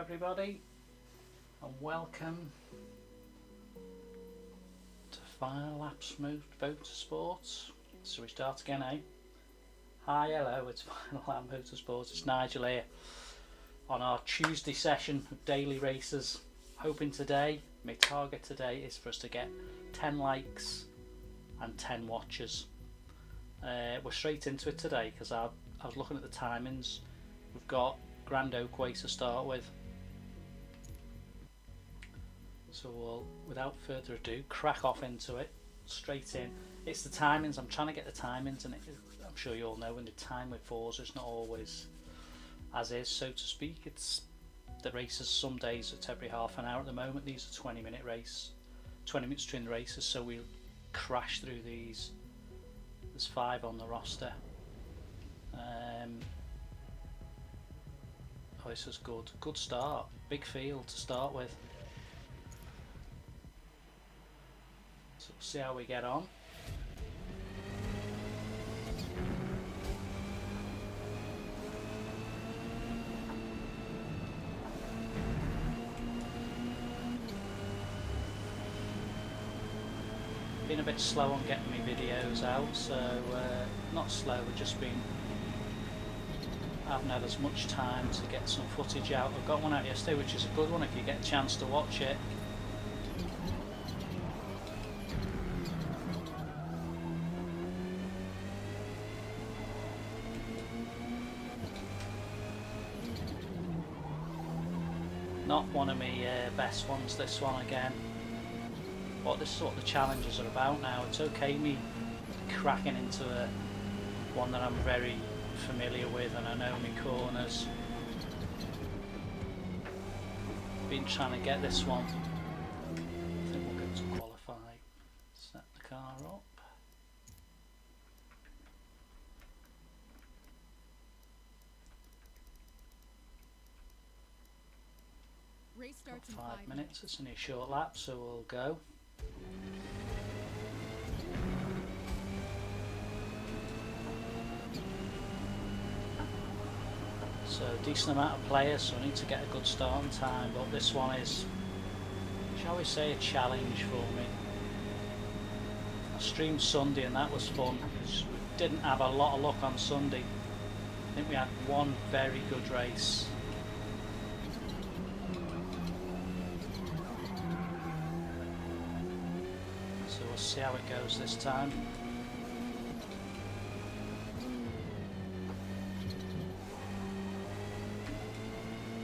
everybody, and welcome to Final Laps Motorsport. So we start again, eh? Hi, hello, it's Final Lap Motorsport. It's Nigel here on our Tuesday session of daily races. Hoping today, my target today is for us to get 10 likes and 10 watches. We're straight into it today because I was looking at the timings. We've got Grand Oakway to start with. So we'll, without further ado, crack off into it, straight in. It's the timings, I'm trying to get the timings, and I'm sure you all know when the time with Forza is not always as is, so to speak. It's the races, some days it's every half an hour. At the moment these are 20-minute race, 20 minutes between the races, so we'll crash through these. There's 5 on the roster. Oh, this is good start, big field to start with. So we'll see how we get on. Been a bit slow on getting my videos out, so not slow, we've just been, I haven't had as much time to get some footage out. I've got one out yesterday, which is a good one if you get a chance to watch it. Not one of my best ones, this one again. But this is what the challenges are about now. It's okay me cracking into one that I'm very familiar with and I know my corners. Been trying to get this one. I think we'll go to qualify. Set the car up. Race starts in 5 minutes. It's only a short lap, so we'll go. So decent amount of players, so I need to get a good starting time, but this one is, shall we say, a challenge for me. I streamed Sunday and that was fun because we didn't have a lot of luck on Sunday. I think we had one very good race. So we'll see how it goes this time.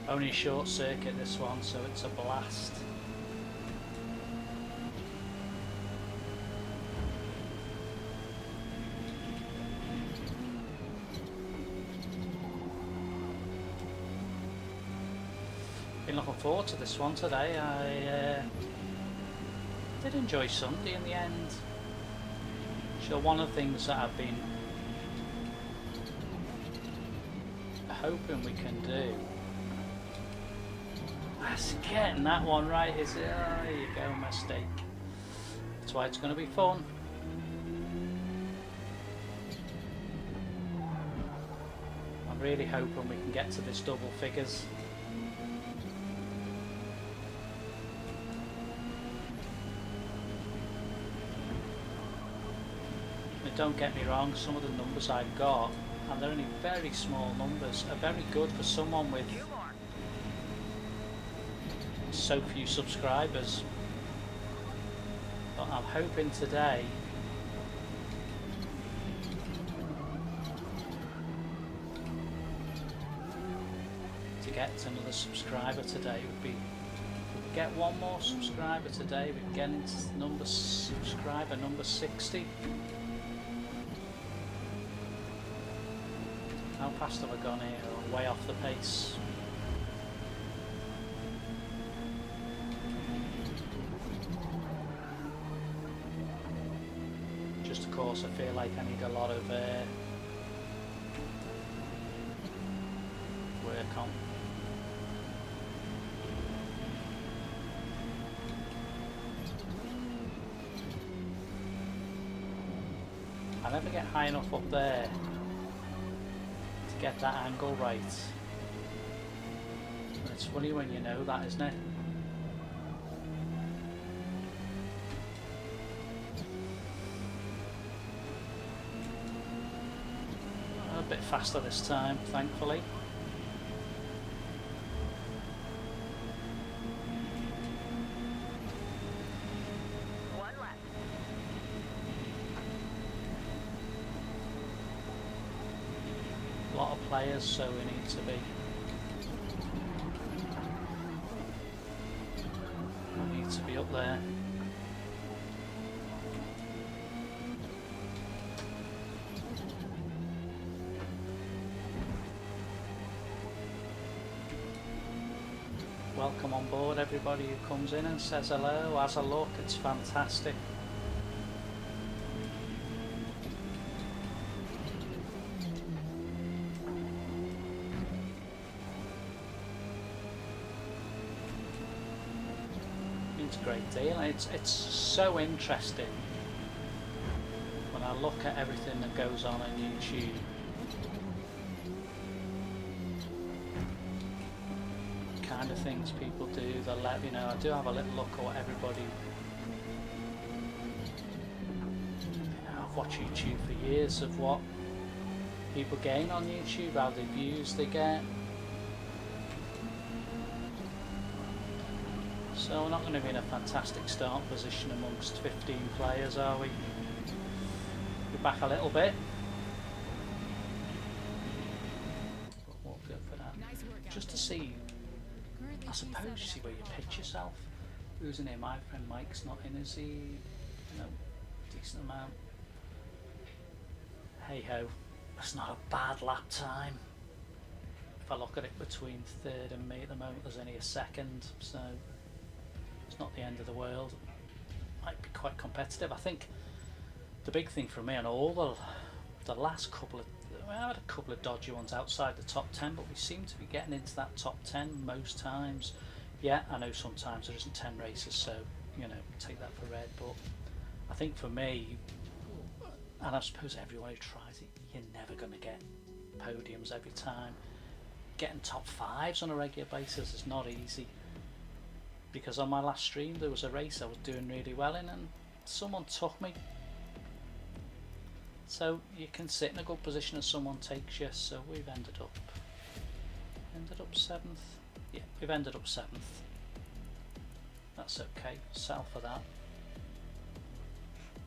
Only a short circuit this one, so it's a blast. Been looking forward to this one today. I did enjoy Sunday in the end. So one of the things that I've been hoping we can do, that's getting that one right, is it? Oh, there you go, mistake. That's why it's going to be fun. I'm really hoping we can get to this double figures. But don't get me wrong, some of the numbers I've got, and they're only very small numbers, are very good for someone with so few subscribers. But I'm hoping today to get to another subscriber today. Would be, if we get one more subscriber today, we can get into subscriber number 60. How fast have I gone here? I'm way off the pace. Just of course I feel like I need a lot of work on. I never get high enough up there to get that angle right. It's funny when you know that, isn't it? A bit faster this time, thankfully. One left. A lot of players, so we need to be. We need to be up there. Welcome on board everybody who comes in and says hello, has a look, it's fantastic. It's a great deal. It's so interesting when I look at everything that goes on YouTube. Kind of things people do, you know, I do have a little look at what everybody, you know, I've watched YouTube for years of what people gain on YouTube, how the views they get. So we're not going to be in a fantastic start position amongst 15 players, are we? We're back a little bit. But we'll go for that. Nice work out Just to there. see, Currently I suppose you see where you pitch yourself. Who's in here? My friend Mike's not in, is he? You know, decent amount. Hey ho, that's not a bad lap time. If I look at it between third and me at the moment, there's only a second, so it's not the end of the world. Might be quite competitive. I think the big thing for me on all the last couple of, I had a couple of dodgy ones outside the top 10, but we seem to be getting into that top 10 most times. Yeah, I know sometimes there isn't 10 races, so you know, take that for red, but I think for me, and I suppose everyone who tries it, you're never going to get podiums every time. Getting top 5s on a regular basis is not easy, because on my last stream there was a race I was doing really well in and someone took me. So you can sit in a good position and someone takes you, so we've ended up 7th. Yeah, we've ended up 7th. That's okay, settle for that.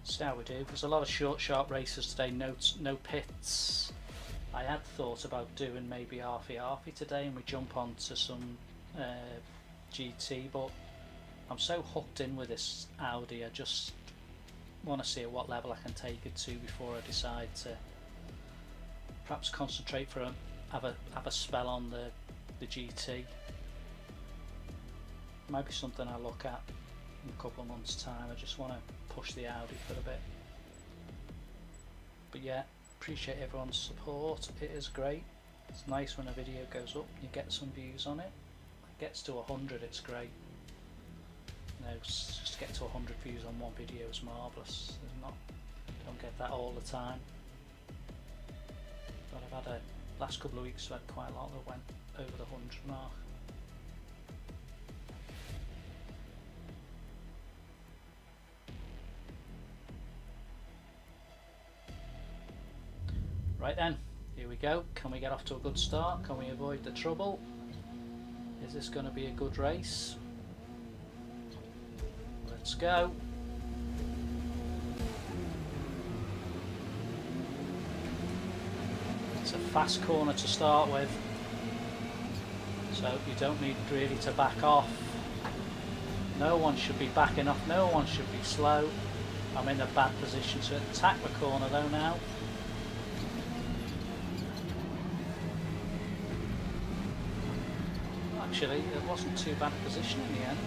See how we do. There's a lot of short, sharp races today, no pits. I had thought about doing maybe halfy today and we jump on to some GT, but I'm so hooked in with this Audi, I just want to see at what level I can take it to before I decide to perhaps concentrate for have a spell on the GT. Might be something I look at in a couple of months' time. I just want to push the Audi for a bit. But yeah, appreciate everyone's support. It is great. It's nice when a video goes up and you get some views on it. It gets to 100, it's great. You know, just to get to 100 views on one video is marvellous. Don't get that all the time. But I've had last couple of weeks I've had quite a lot that went over the 100 mark. Right then, here we go. Can we get off to a good start? Can we avoid the trouble? Is this going to be a good race? Let's go. It's a fast corner to start with, so you don't need really to back off. No one should be backing off, no one should be slow. I'm in a bad position to attack the corner though now. Actually, it wasn't too bad a position in the end.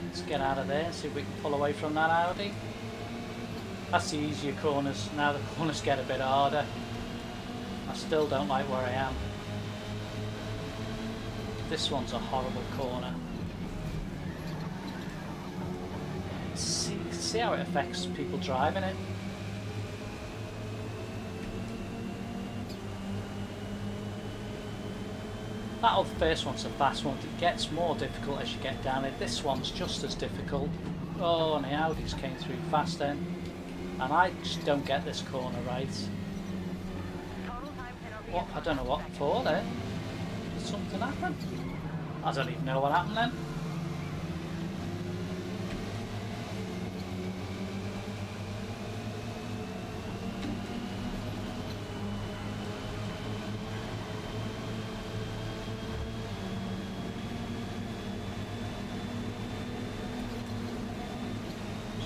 Let's get out of there, see if we can pull away from that Audi. That's the easier corners. Now the corners get a bit harder. I still don't like where I am. This one's a horrible corner. See how it affects people driving it. That other first one's a fast one. It gets more difficult as you get down it. This one's just as difficult. Oh, and the Audis came through fast then. And I just don't get this corner right. Total time penalty. What? I don't know what for then. Did something happen? I don't even know what happened then.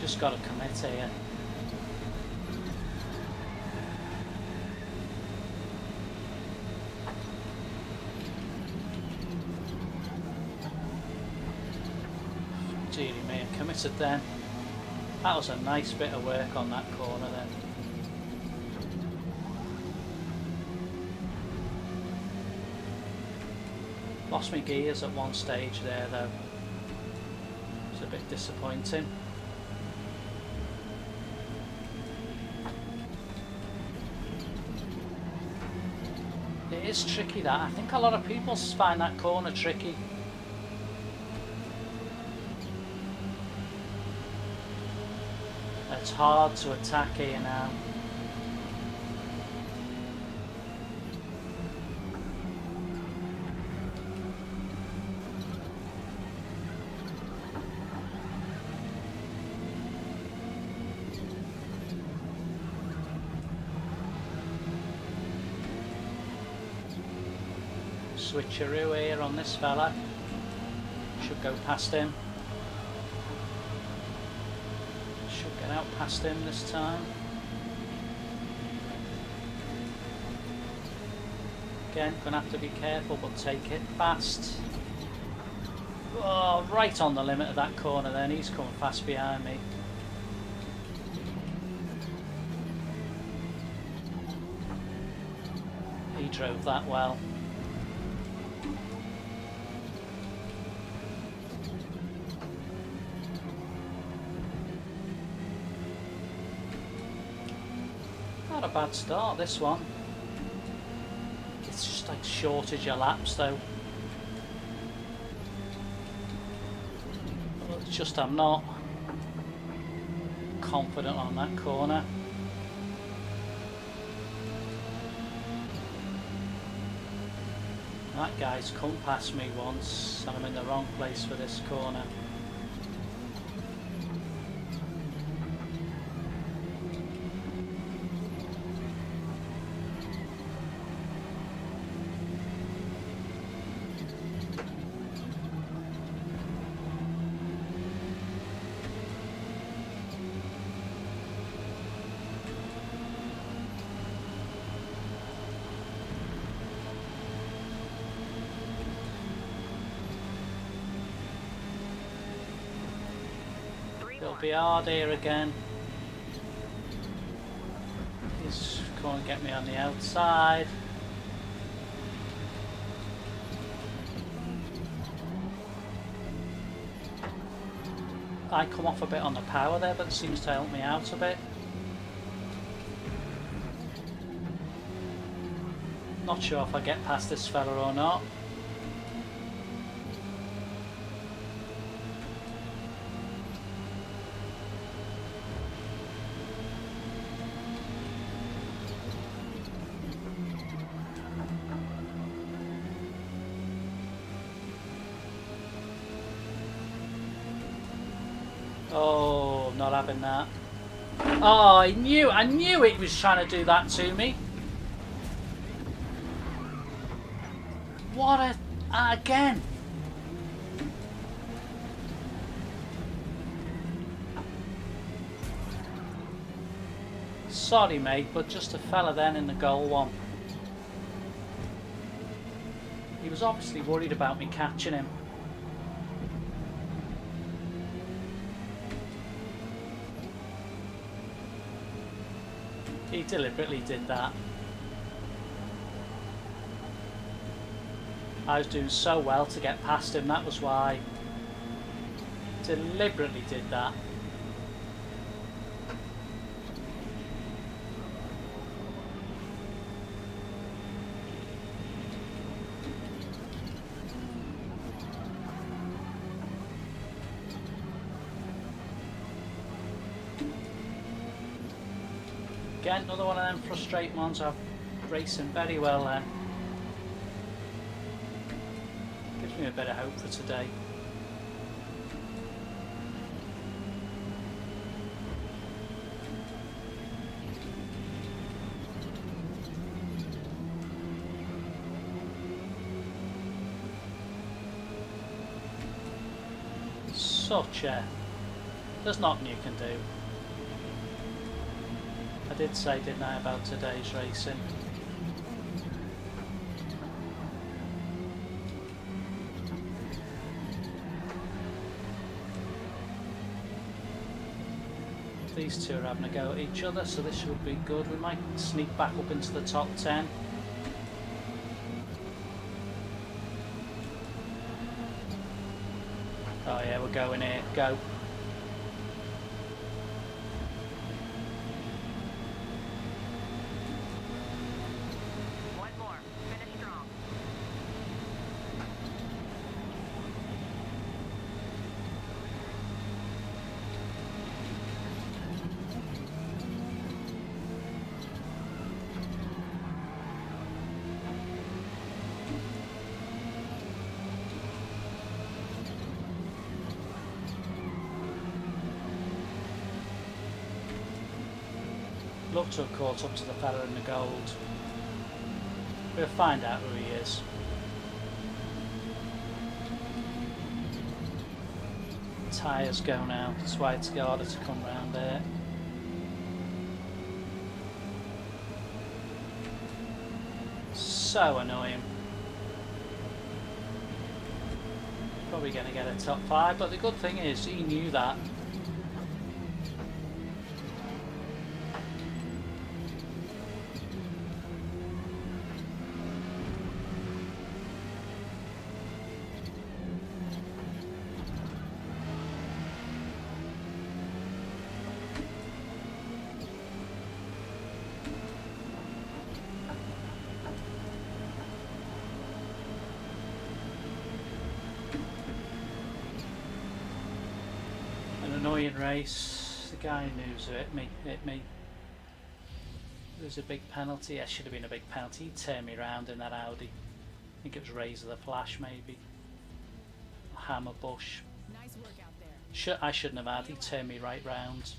Just got to commit here. Dearie me, I committed then. That was a nice bit of work on that corner then. Lost my gears at one stage there though. It's a bit disappointing. It is tricky that. I think a lot of people find that corner tricky. It's hard to attack here now. Switcheroo here on this fella. Should go past him. Should get out past him this time. Again, gonna have to be careful but take it fast. Oh, right on the limit of that corner then. He's coming fast behind me. He drove that well. Not a bad start, this one. It's just like shortage of laps though. Well, it's just I'm not confident on that corner. That guy's come past me once and I'm in the wrong place for this corner. It'll be hard here again. He's going to get me on the outside. I come off a bit on the power there, but it seems to help me out a bit. Not sure if I get past this fella or not. Oh, not having that. Oh, I knew it was trying to do that to me. What a... again. Sorry mate, but just a fella then in the goal one. He was obviously worried about me catching him. He deliberately did that. I was doing so well to get past him, that was why. Deliberately did that. Again, another one of them frustrating ones. I'm racing very well then. Gives me a bit of hope for today. There's nothing you can do. I did say, didn't I, about today's racing? These two are having a go at each other, so this would be good. We might sneak back up into the top 10. Oh yeah, we're going here. Go. One more. Finish strong. Love to have caught up to the fella in the gold. We'll find out who he is. Tyres go now, that's why it's harder to come round there. So annoying. Probably going to get a top 5, but the good thing is he knew that. Annoying race. The guy who knows hit me. There's a big penalty. It should have been a big penalty. He turned me around in that Audi. I think it was Razor the Flash maybe. Hammer Bush. Nice work out there. I shouldn't have had. He turned me right round.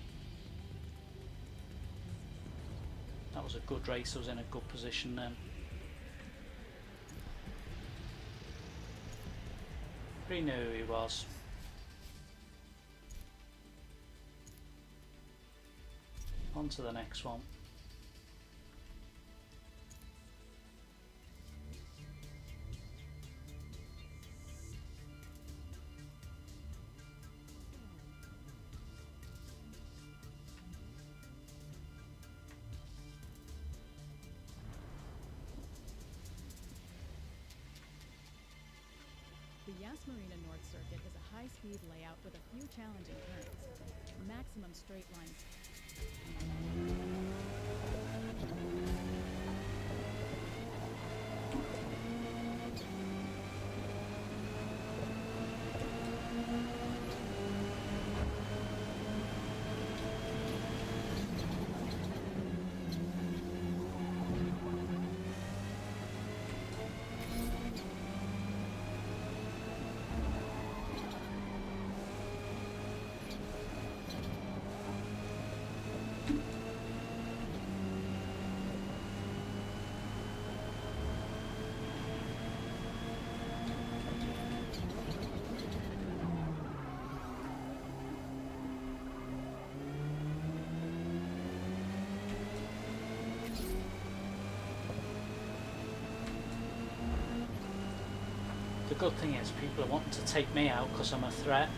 That was a good race. I was in a good position then. He knew who he was. On to the next one. The Yas Marina North Circuit is a high-speed layout with a few challenging turns. Maximum straight lines. The good thing is people are wanting to take me out because I'm a threat.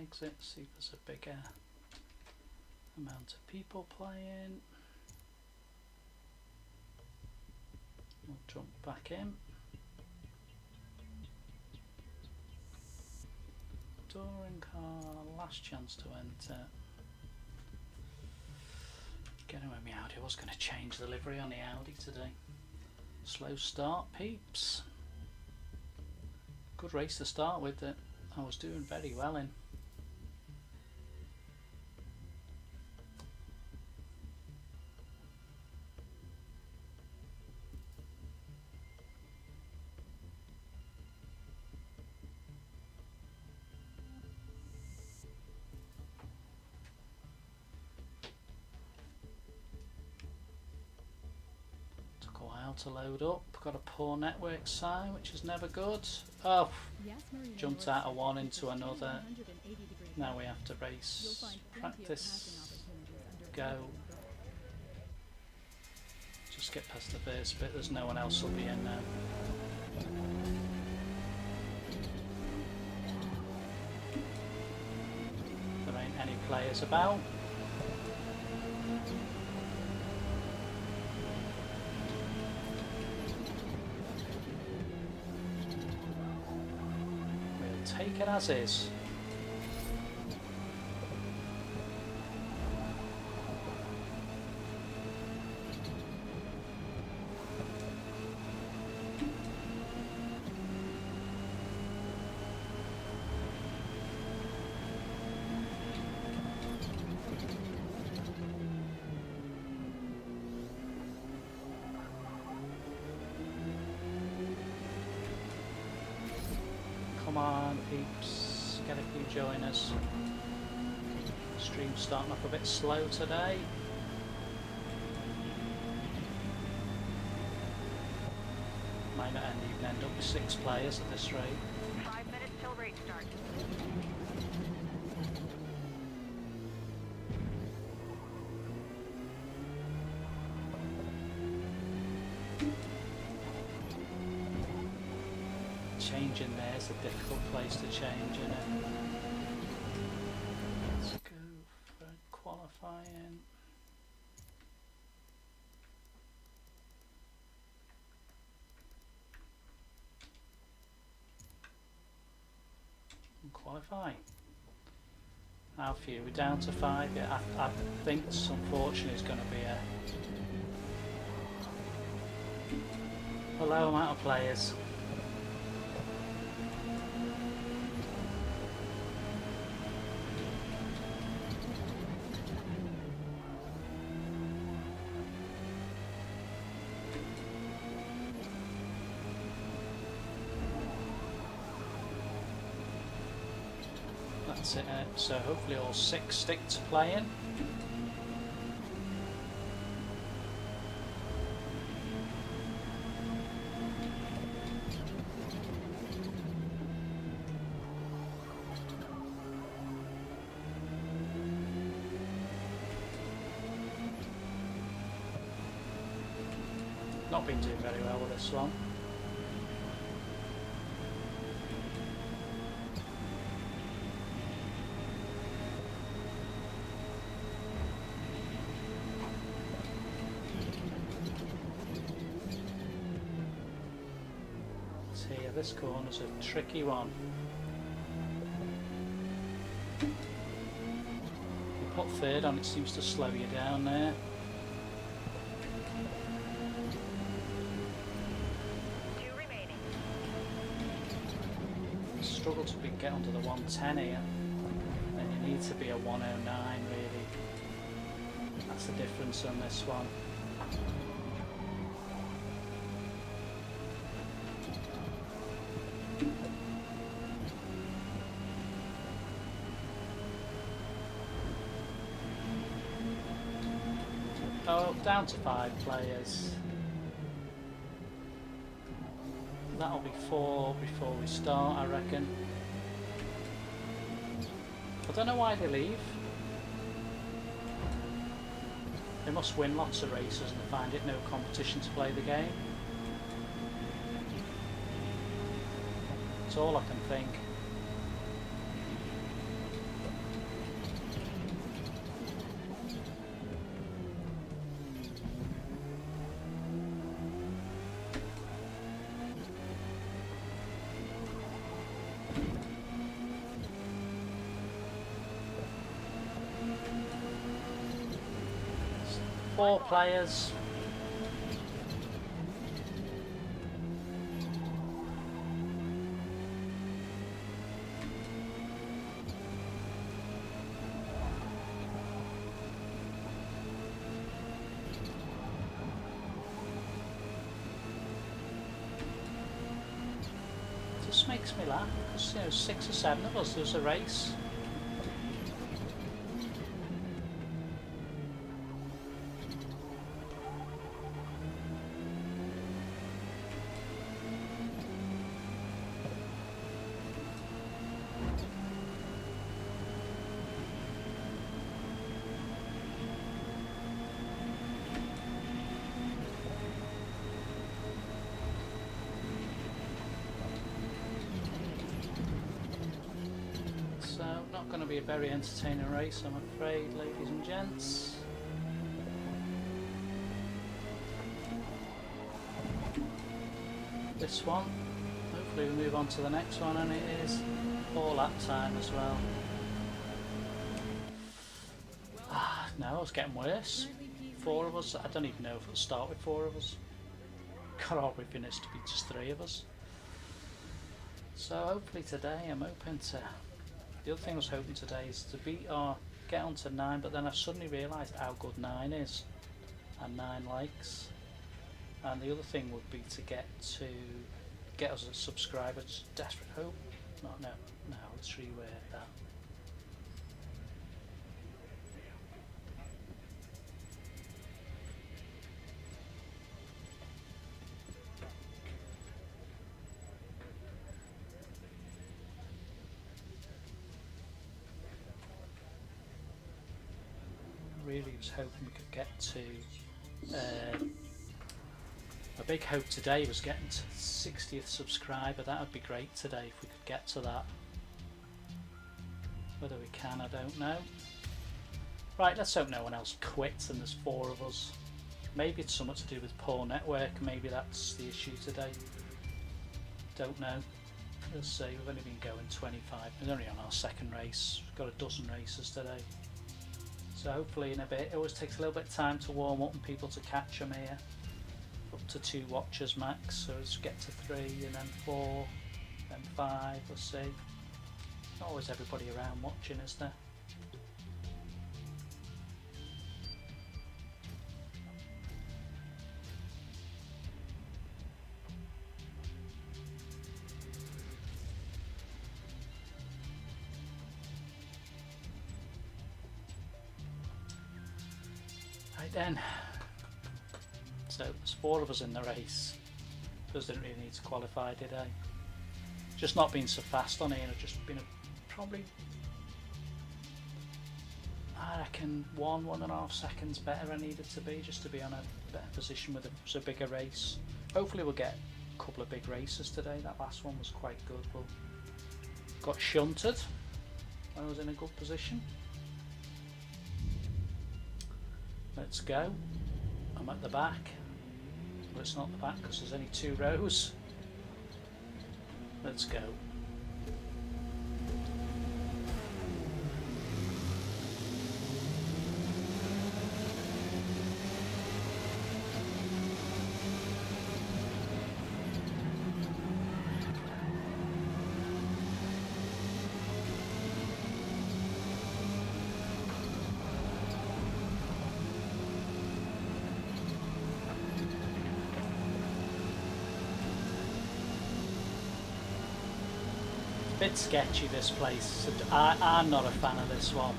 Exit, see if there's a bigger amount of people playing. We'll jump back in. Touring car, last chance to enter. Getting with my Audi. I was going to change the livery on the Audi today. Slow start, peeps. Good race to start with that I was doing very well in. To load up, got a poor network sign, which is never good. Oh, jumped out of one into another. Now we have to race, practice, go. Just get past the first bit, there's no one else will be in now. There ain't any players about. Take it as is. Come on, peeps, get a few joiners. Stream's starting off a bit slow today. Might not even end up with 6 players at this rate. 5 minutes till race start. Changing there is a difficult place to change, isn't it? Let's go for qualifying. And qualify. How few? We're down to 5. Yeah, I think unfortunately it's going to be a low amount of players. That's it. So hopefully all 6 stick to playing. Not been doing very well with this one. Here, this corner's a tricky one. You put third on, it seems to slow you down there. Struggle to get under the 110 here, and you need to be a 109 really. That's the difference on this one. Oh, down to 5 players. That'll be 4 before we start, I reckon. I don't know why they leave. They must win lots of races and find it no competition to play the game. That's all I can think. 4 players. Just makes me laugh because, you know, 6 or 7 of us, there's a race. So, not going to be a very entertaining race, I'm afraid, ladies and gents. This one, hopefully we move on to the next one, and it is 4 lap time as well. No, it's getting worse. 4 of us, I don't even know if it'll start with 4 of us. God, I'll be finished to be just 3 of us. So hopefully today I'm hoping to, the other thing I was hoping today is to beat or get on to 9, but then I suddenly realised how good 9 is, and 9 likes. And the other thing would be to get us a subscriber. Desperate hope. No, let's reword that. Really was hoping we could get to a big hope today was getting to 60th subscriber. That would be great today if we could get to that. Whether we can, I don't know. Right, let's hope no one else quits and there's 4 of us. Maybe it's something to do with poor network, maybe that's the issue today. Don't know. Let's see, we've only been going 25, we're only on our 2nd race. We've got a dozen races today. So hopefully in a bit, it always takes a little bit of time to warm up and people to catch them here. Up to 2 watchers max, so let's get to 3 and then 4, then 5, we'll see. Not always everybody around watching, is there? Right then. So there's 4 of us in the race. Those didn't really need to qualify, did they? Just not been so fast on here. I've just been probably, I reckon, 1.5 seconds better I needed to be just to be on a better position with a bigger race. Hopefully we'll get a couple of big races today. That last one was quite good. Well, got shunted when I was in a good position. Let's go. I'm at the back. Well, it's not the back because there's only 2 rows. Let's go. Bit sketchy, this place. I'm not a fan of this one.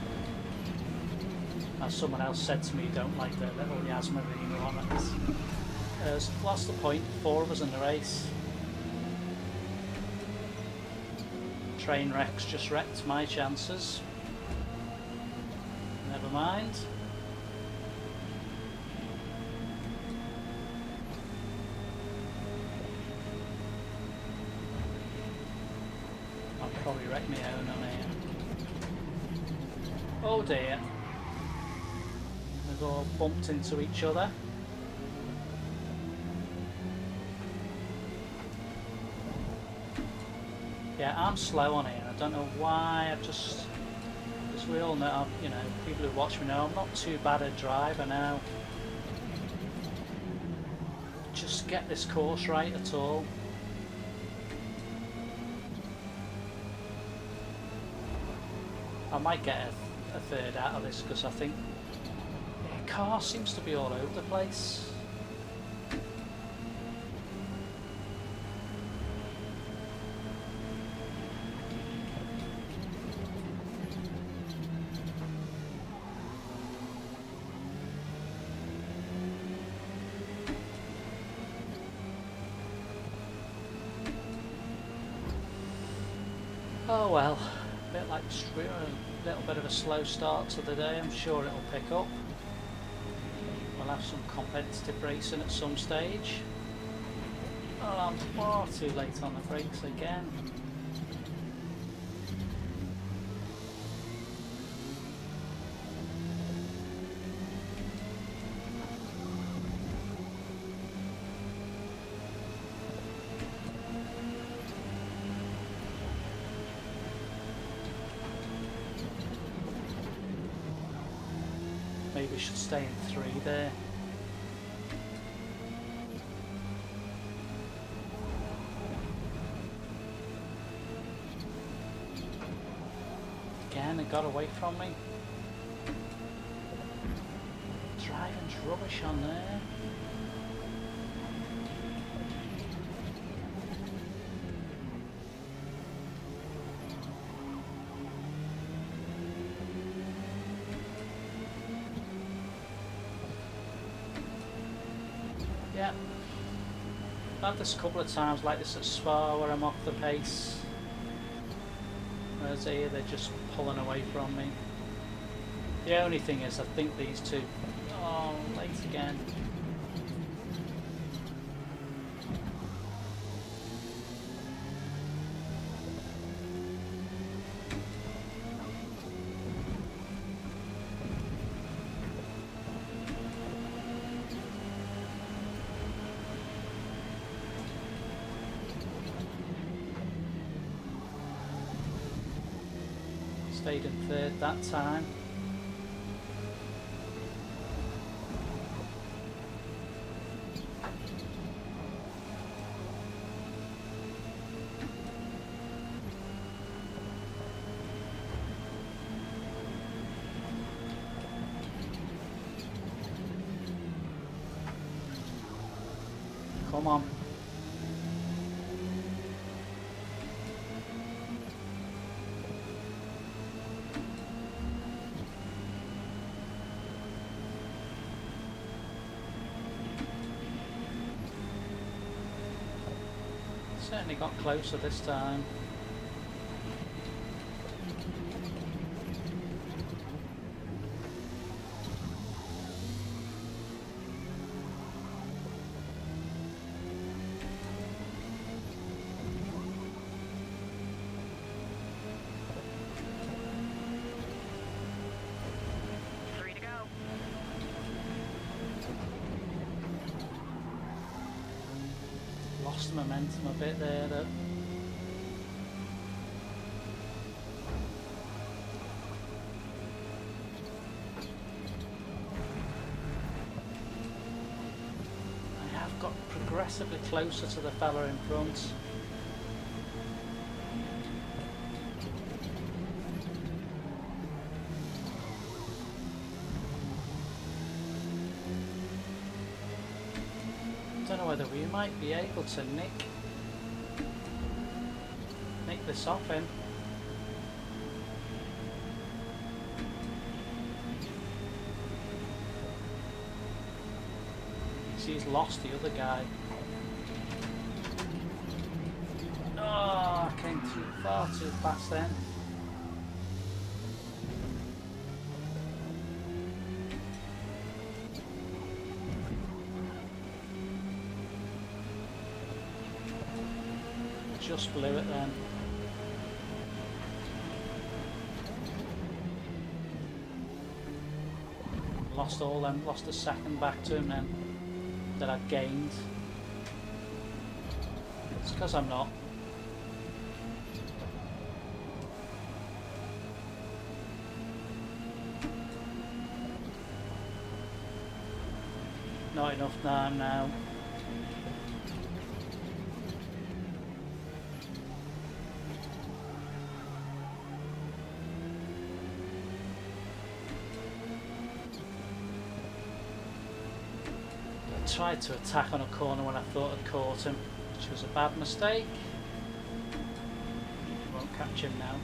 As someone else said to me, don't like the little Yasma Marina on it. Lost the point, 4 of us in the race. Train wrecks just wrecked my chances. Never mind. Probably wreck my own on here. Oh dear. We've all bumped into each other. Yeah, I'm slow on here. I don't know why. I've just, as we all know, you know, people who watch me know, I'm not too bad a driver now. just get this course right at all. I might get a third out of this because I think the car seems to be all over the place. Oh well, a bit like a little bit of a slow start to the day. I'm sure it'll pick up. We'll have some competitive racing at some stage. Oh, I'm far too late on the brakes again. Maybe we should stay in 3 there. Again, it got away from me. Driving's rubbish on there. Yeah, I've had this a couple of times like this at Spa where I'm off the pace. Whereas here they're just pulling away from me. The only thing is I think these two... Oh, late again. Stayed in 3rd that time. Come on. Certainly got closer this time. Lost the momentum a bit there though. I have got progressively closer to the fella in front. Don't know whether we might be able to nick this off him. He's lost the other guy. Oh, I came too far too fast then. Just blew it then. Lost all them, lost a second back to him then that I'd gained. It's because I'm not. Not enough time now. tried to attack on a corner when I thought I'd caught him, which was a bad mistake. Won't catch him now.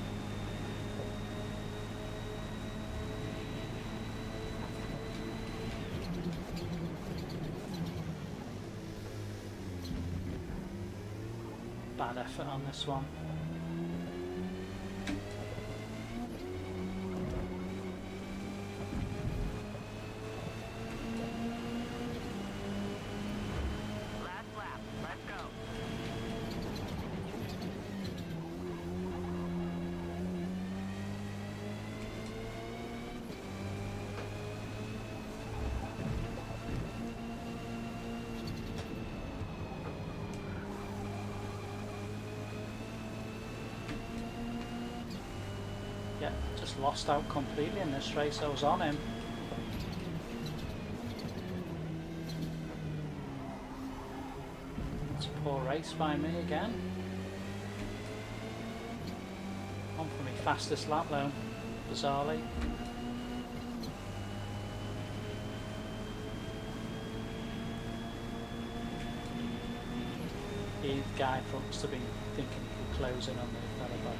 Bad effort on this one. Last lap. Let's go. Yeah, just lost out completely in this race. I was on him. It's a poor race by me again. On for me fastest lap though, bizarrely. The guy must have been thinking he could close in on the fella back.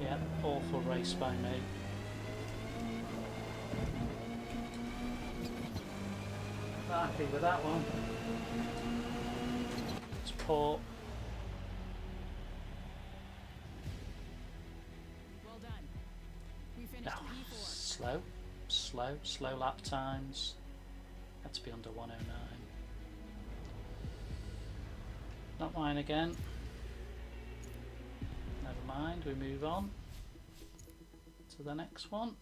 Yeah, awful race by me. Happy with that one. It's poor. Well done. We finished No, P4. slow lap times. Had to be under 109. Not mine again. Never mind, we move on to the next one.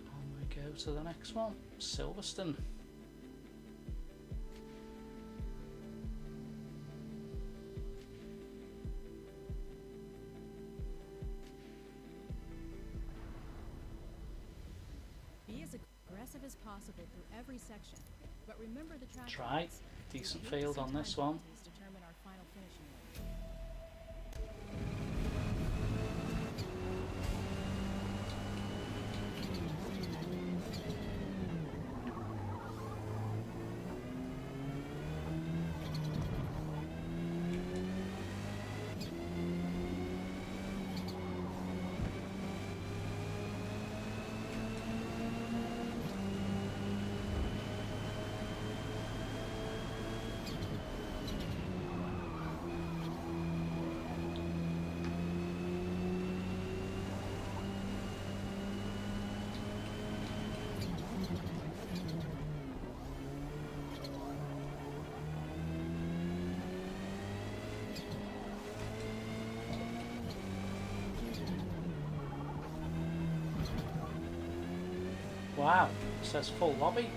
On we go to the next one, Silverstone. Be as aggressive as possible through every section, but remember the track Tried, limits. decent We'll field see on time this one. penalties determine our final finishing line. Wow, it says full lobby.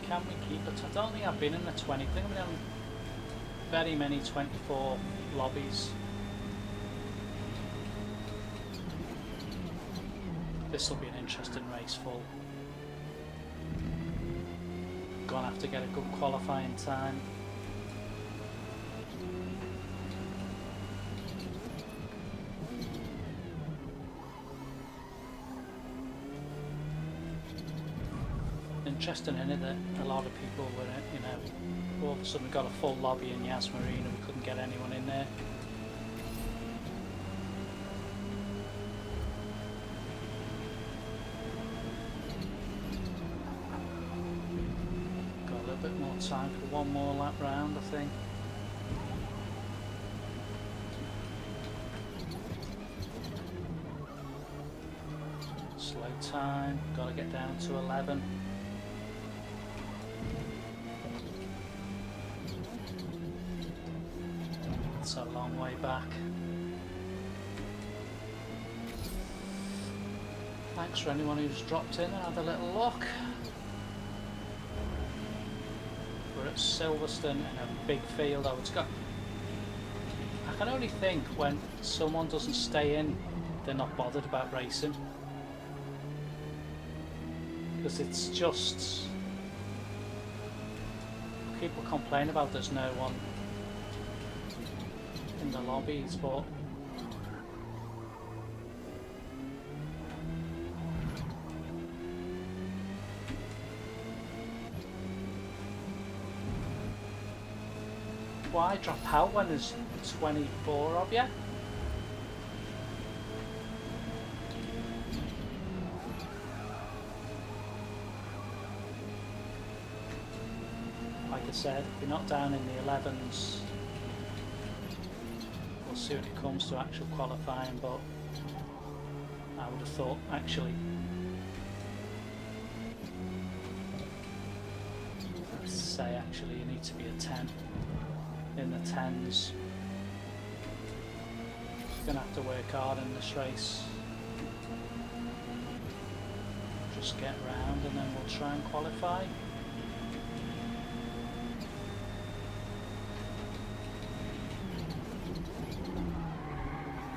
Can we keep it? I don't think I've been in the 20. I think I've been in very many 24 lobbies. This will be an interesting race full. Gonna have to get a good qualifying time. Interesting, isn't it, that a lot of people were, you know, all of a sudden got a full lobby in Yas Marina and we couldn't get anyone in there. Got a little bit more time for one more lap round, I think. Slow time, got to get down to 11. It's a long way back. Thanks for anyone who's dropped in and had a little look. We're at Silverstone in a big field. I can only think when someone doesn't stay in, they're not bothered about racing. because it's just people complain about there's no one in the lobbies, but why drop out when there's 24 of you? Like I said, if you're not down in the 11s, we'll see when it comes to actual qualifying, but I would have thought actually you need to be a 10 in the 10s. You're going to have to work hard in this race. Just get round and then we'll try and qualify.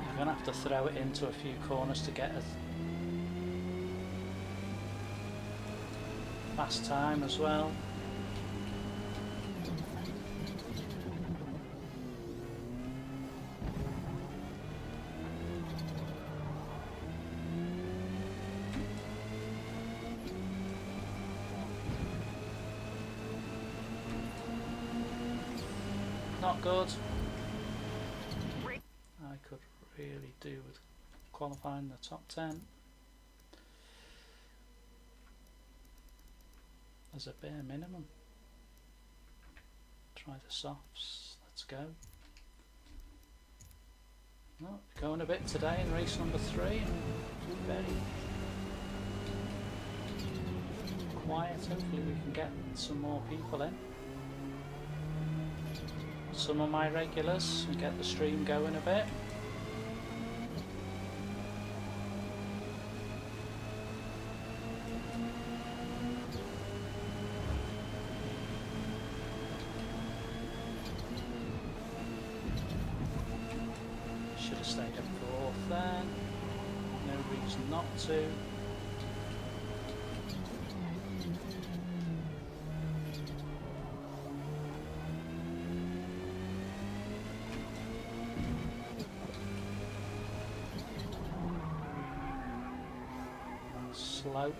You're going to have to throw it into a few corners to get a fast time as well. Not good. I could really do with qualifying the top 10 as a bare minimum. Try the softs. Let's go. Oh, going a bit today in race number 3. Very quiet. Hopefully we can get some more people in. Some of my regulars and get the stream going a bit. Should have stayed at 4th then. No reason not to. Slow.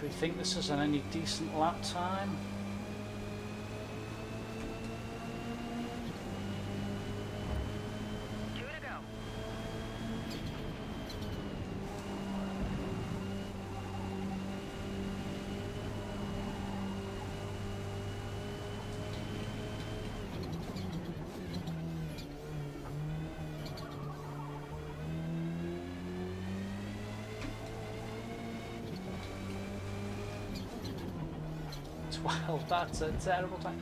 We think this is an any decent lap time. Well, that's a terrible time.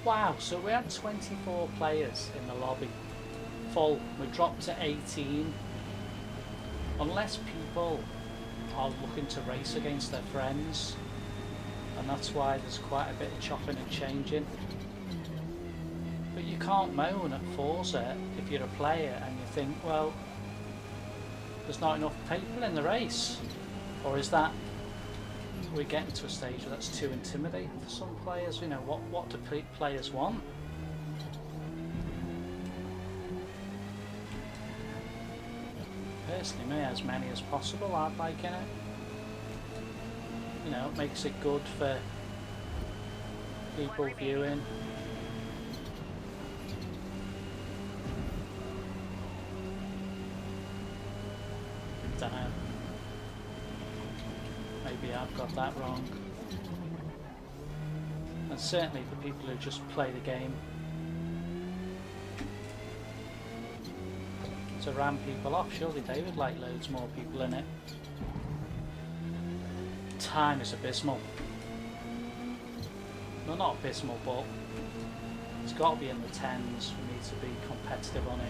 Wow, so we had 24 players in the lobby. Full. We dropped to 18. Unless people are looking to race against their friends. And that's why there's quite a bit of chopping and changing. But you can't moan at Forza if you're a player and you think, well, there's not enough people in the race. Or is that we're getting to a stage where that's too intimidating for some players? You know, what do players want? Personally, me, as many as possible. I'm liking it. You know, it makes it good for people viewing. Don't know. Maybe I've got that wrong. And certainly for people who just play the game to ram people off. Surely they would like loads more people in it. Time is abysmal. Well, not abysmal, but it's got to be in the 10s for me to be competitive on here.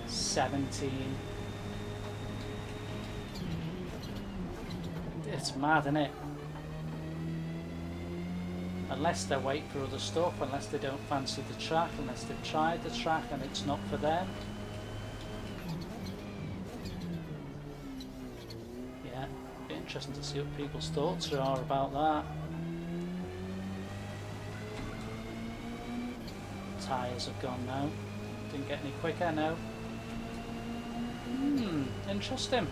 17. It's mad, isn't it? Unless they wait for other stuff, unless they don't fancy the track, unless they've tried the track and it's not for them. Yeah, be interesting to see what people's thoughts are about that. Tyres have gone now. Didn't get any quicker, no. Interesting.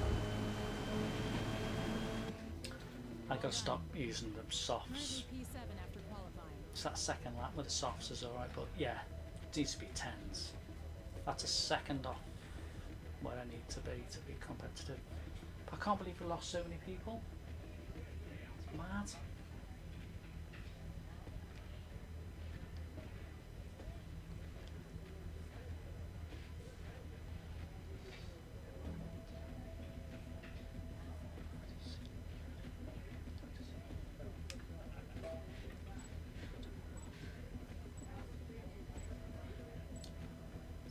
I gotta stop using the softs. P7 after qualifying. So that second lap with the softs is alright, but yeah, it needs to be 10s. That's a second off where I need to be competitive. But I can't believe we lost so many people. It's mad.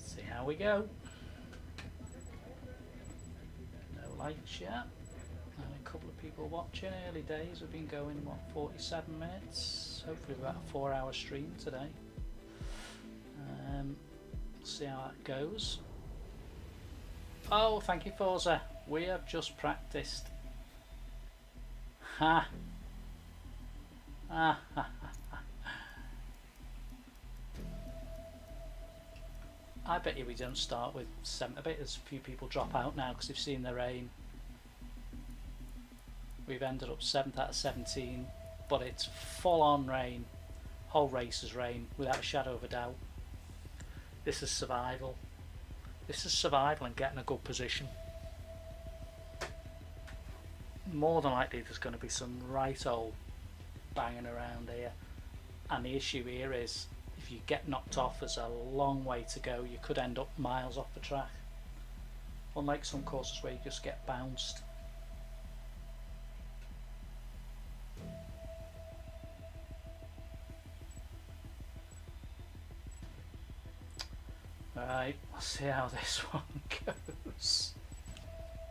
See how we go. No likes yet. And a couple of people watching. Early days. We've been going, what, 47 minutes? Hopefully about a 4-hour stream today. See how that goes. Oh, thank you, Forza. We have just practiced. Ha! Ah, ha, ha, ha. I bet you we don't start with 7. I bet there's a few people drop out now because they've seen the rain. We've ended up 7th out of 17, but it's full on rain. Whole race is rain, without a shadow of a doubt. This is survival. This is survival and getting a good position. More than likely there's going to be some right old banging around here. And the issue here is, if you get knocked off, there's a long way to go. You could end up miles off the track. Unlike some courses where you just get bounced. Right, let's see how this one goes.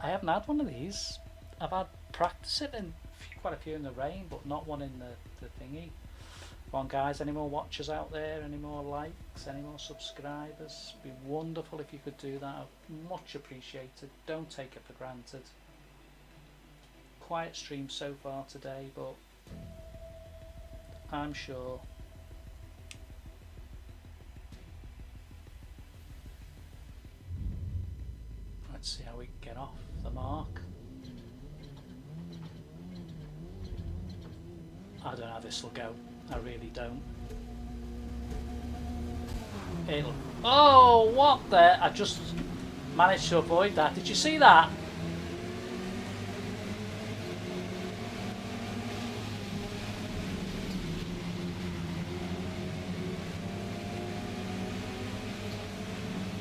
I haven't had one of these. I've had practice it and quite a few in the rain, but not one in the thingy. Come on guys, any more watchers out there? Any more likes? Any more subscribers? It'd be wonderful if you could do that. Much appreciated. Don't take it for granted. Quiet stream so far today, but I'm sure let's see how we get off the mark. I don't know how this will go. I really don't. It'll. Oh, what the? I just managed to avoid that. Did you see that?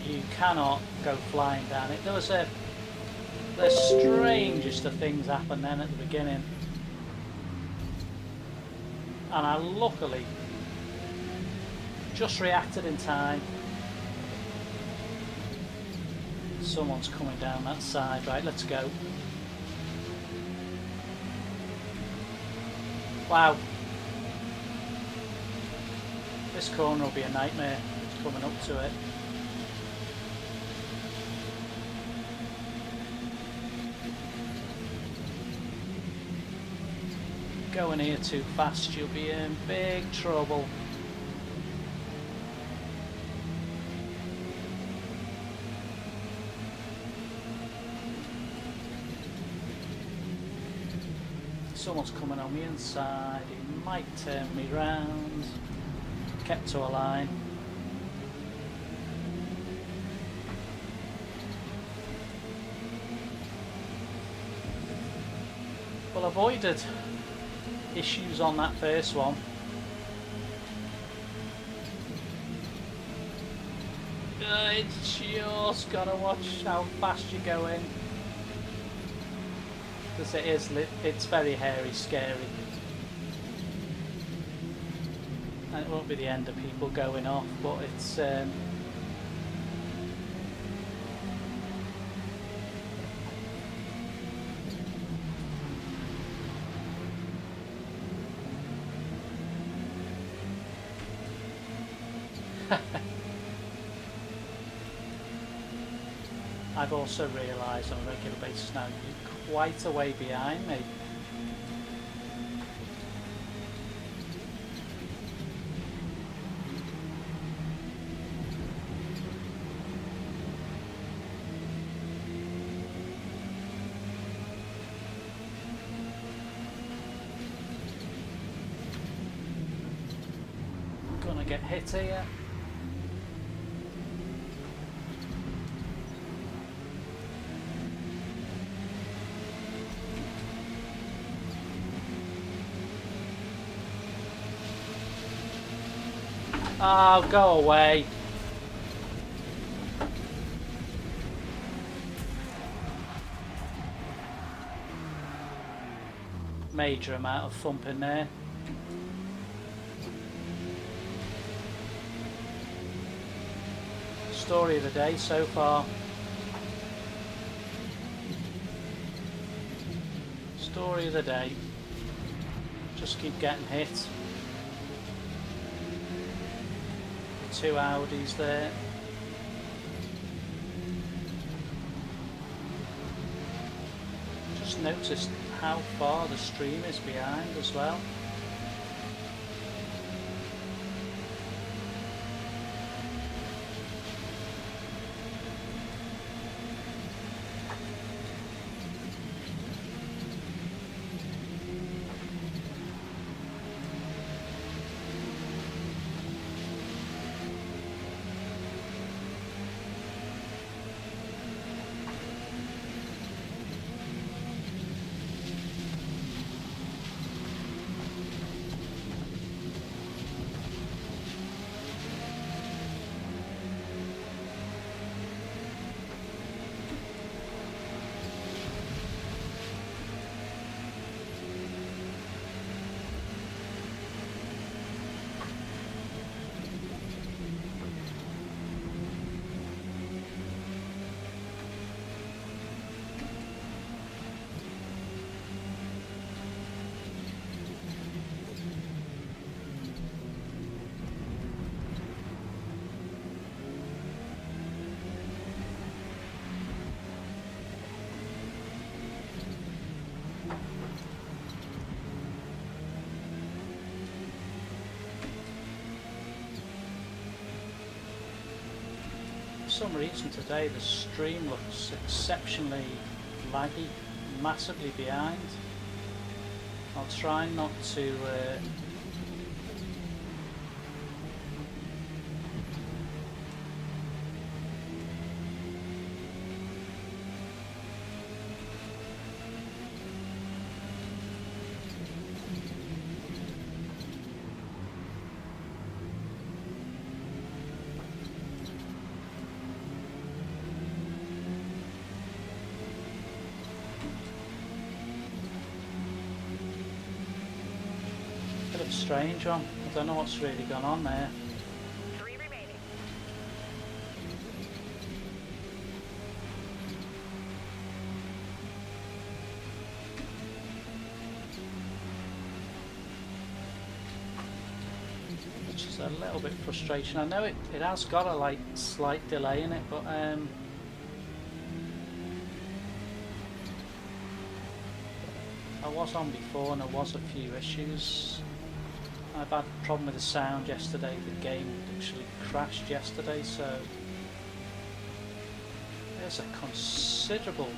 You cannot go flying down it. There was the strangest of things happened then at the beginning. And I luckily just reacted in time. Someone's coming down that side. Right, let's go. Wow. This corner will be a nightmare. It's coming up to it. Going here too fast, you'll be in big trouble. Someone's coming on the inside, he might turn me round. Kept to a line. Well, avoided issues on that first one. It's just gotta watch how fast you're going. Because it's very hairy, scary. And it won't be the end of people going off, but it's I've also realised on a regular basis now you're quite a way behind me. Gonna get hit here. Oh, go away. Major amount of thumping there. Story of the day so far. Story of the day. Just keep getting hit. 2 Audis there. Just noticed how far the stream is behind as well. For some reason today the stream looks exceptionally laggy, massively behind. I'll try not to bit of a strange one. I don't know what's really gone on there. 3 remaining. Which is a little bit frustrating. I know it has got a like slight delay in it, but I was on before and there was a few issues. I've had a problem with the sound yesterday. The game actually crashed yesterday, so there's a considerable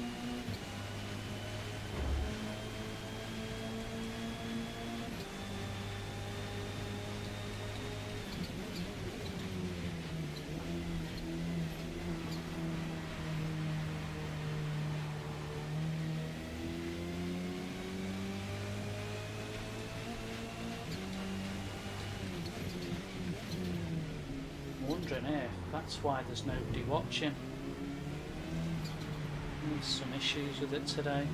wondering if that's why there's nobody watching. There's some issues with it today.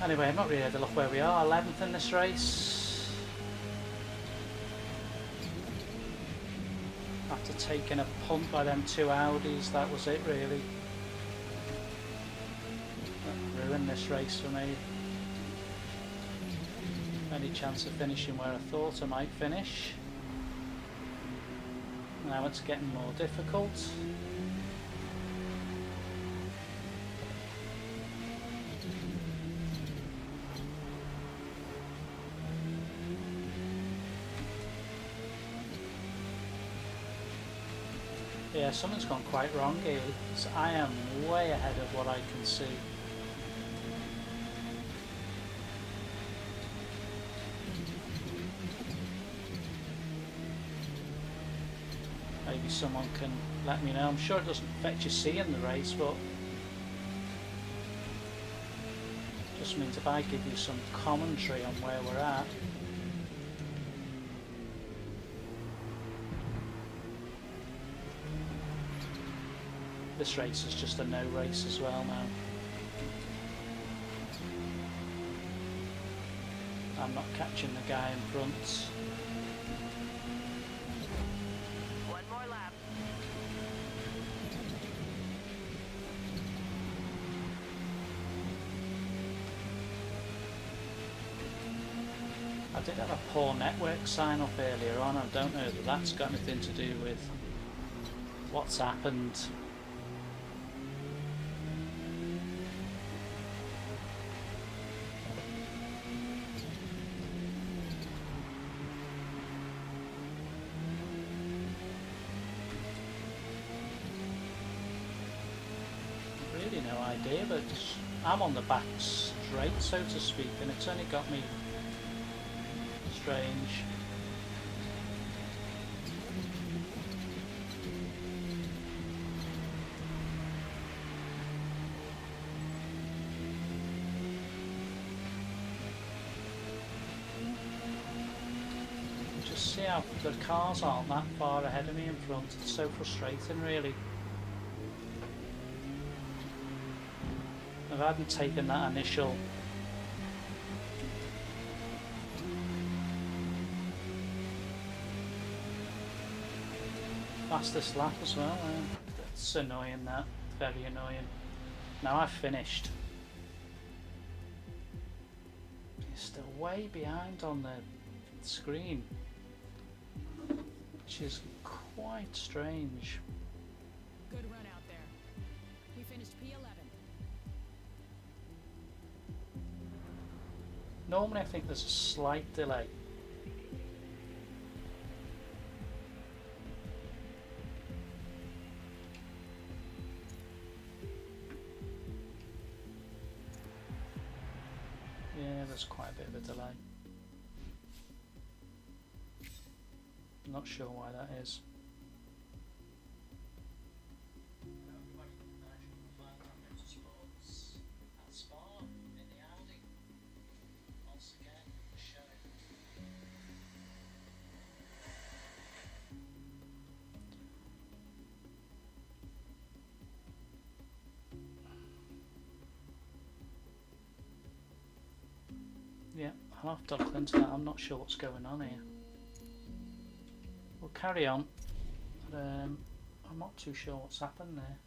Anyway, I've not really had a look where we are. 11th in this race. After taking a punt by them two Audis, that was it really. That ruined this race for me. Any chance of finishing where I thought I might finish. Now it's getting more difficult. Yeah, something's gone quite wrong here. So I am way ahead of what I can see. Maybe someone can let me know. I'm sure it doesn't affect you seeing the race, but just means if I give you some commentary on where we're at. This race is just a no race as well now. I'm not catching the guy in front. One more lap. I did have a poor network sign up earlier on. I don't know if that's got anything to do with what's happened. Really no idea, but I'm on the back straight, so to speak, and it's only got me strange. Just see how the cars aren't that far ahead of me in front. It's so frustrating, really. If I hadn't taken that initial fastest lap as well, that's annoying, that, very annoying. Now I've finished. You're still way behind on the screen, which is quite strange. Good run out there. We finished P11. Normally I think there's a slight delay. Yeah, there's quite a bit of a delay. I'm not sure why that is. Yeah, I'll have to look into that. I'm not sure what's going on here. We'll carry on, but I'm not too sure what's happened there.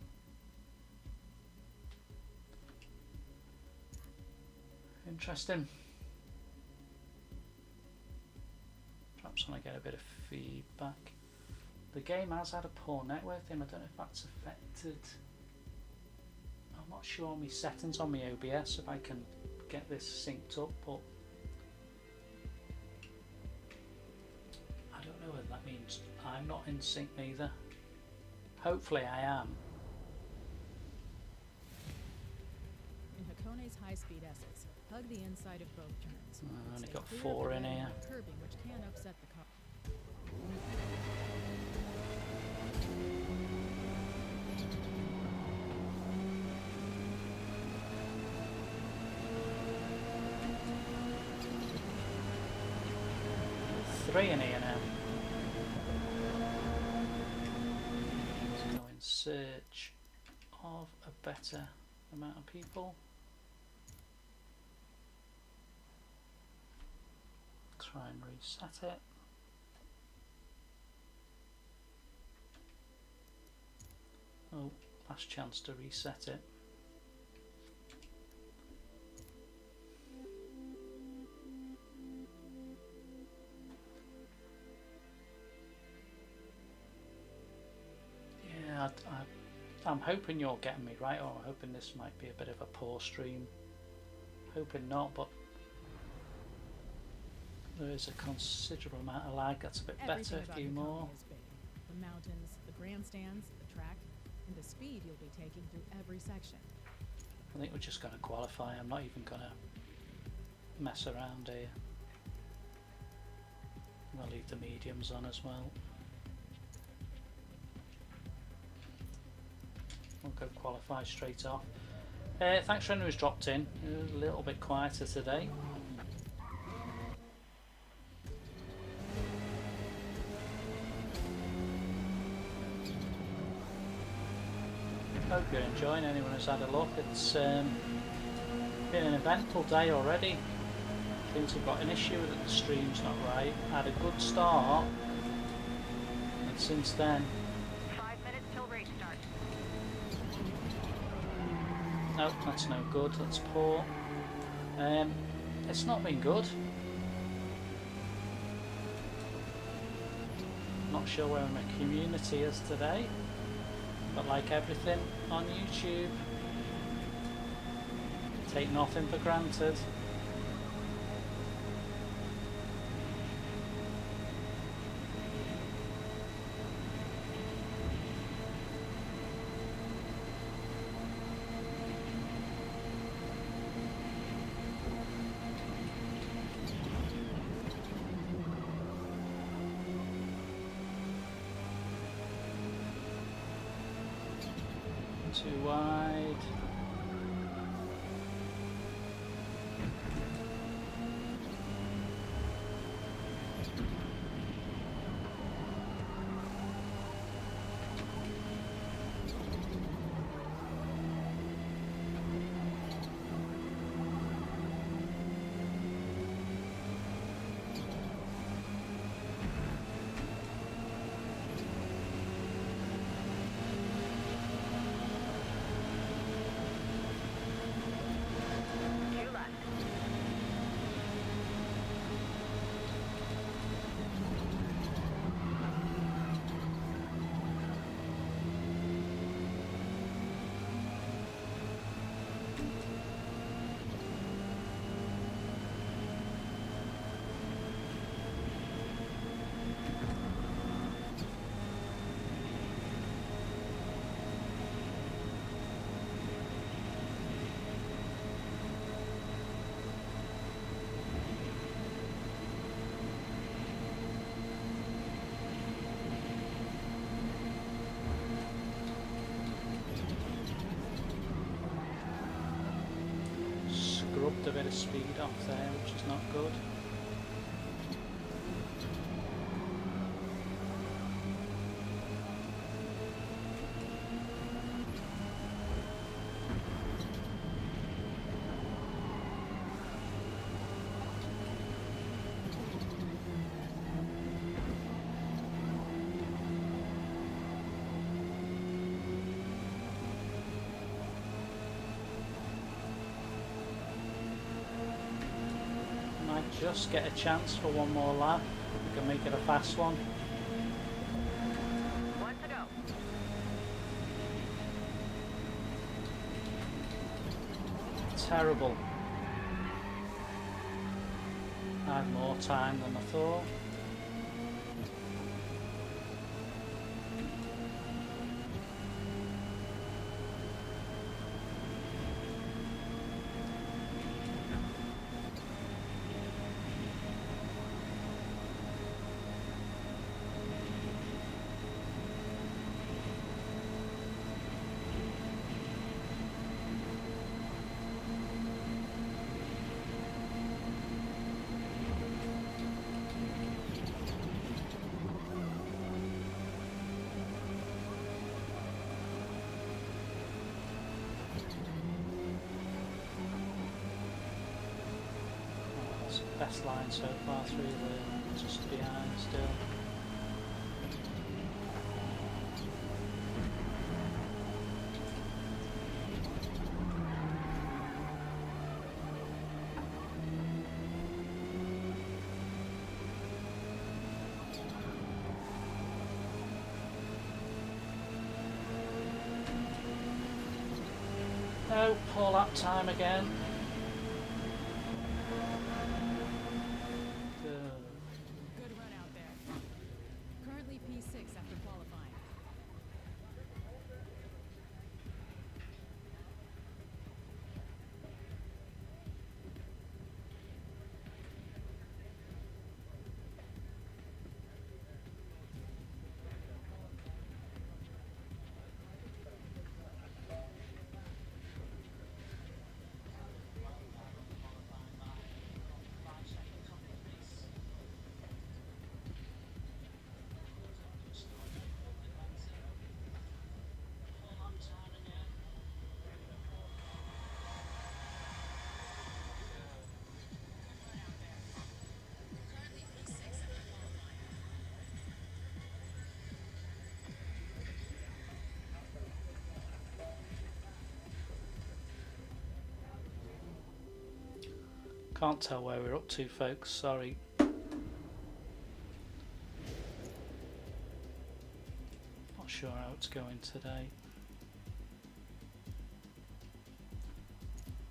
Interesting. Perhaps when I get a bit of feedback. The game has had a poor network thing. I don't know if that's affected. I'm not sure on my settings on my OBS if I can get this synced up, but I don't know whether that means I'm not in sync neither. Hopefully I am. In Hakone's high-speed S's, hug the inside of both turns. I've only Stay got clear 4 of in the here. curbing, which can upset the car. 3 in here now. Let's go in search of a better amount of people. Try and reset it. Oh, last chance to reset it. Yeah, I'm hoping you're getting me right, or I'm hoping this might be a bit of a poor stream. Hoping not, but there is a considerable amount of lag. That's a bit better, a few more. Is big. The mountains, the grandstands, the track, and the speed you'll be taking through every section. I think we're just going to qualify. I'm not even going to mess around here. I'll leave the mediums on as well. We'll go qualify straight off. Thanks for anyone who's dropped in. It was a little bit quieter today. Hope you're enjoying. Anyone who's had a look, it's been an eventful day already. Things have got an issue that the stream's not right. Had a good start, and since then, 5 minutes till race start. nope, that's no good. That's poor. It's not been good. Not sure where my community is today. But like everything on YouTube, take nothing for granted. Too wide. Scrubbed a bit of speed off there, which is not good. Just get a chance for one more lap. We can make it a fast one. One to go. Terrible. I had more time than I thought. Best line so far through the just behind still. No, pull that time again. Good run out there. Currently P6 after qualifying. Can't tell where we're up to, folks, sorry. Not sure how it's going today.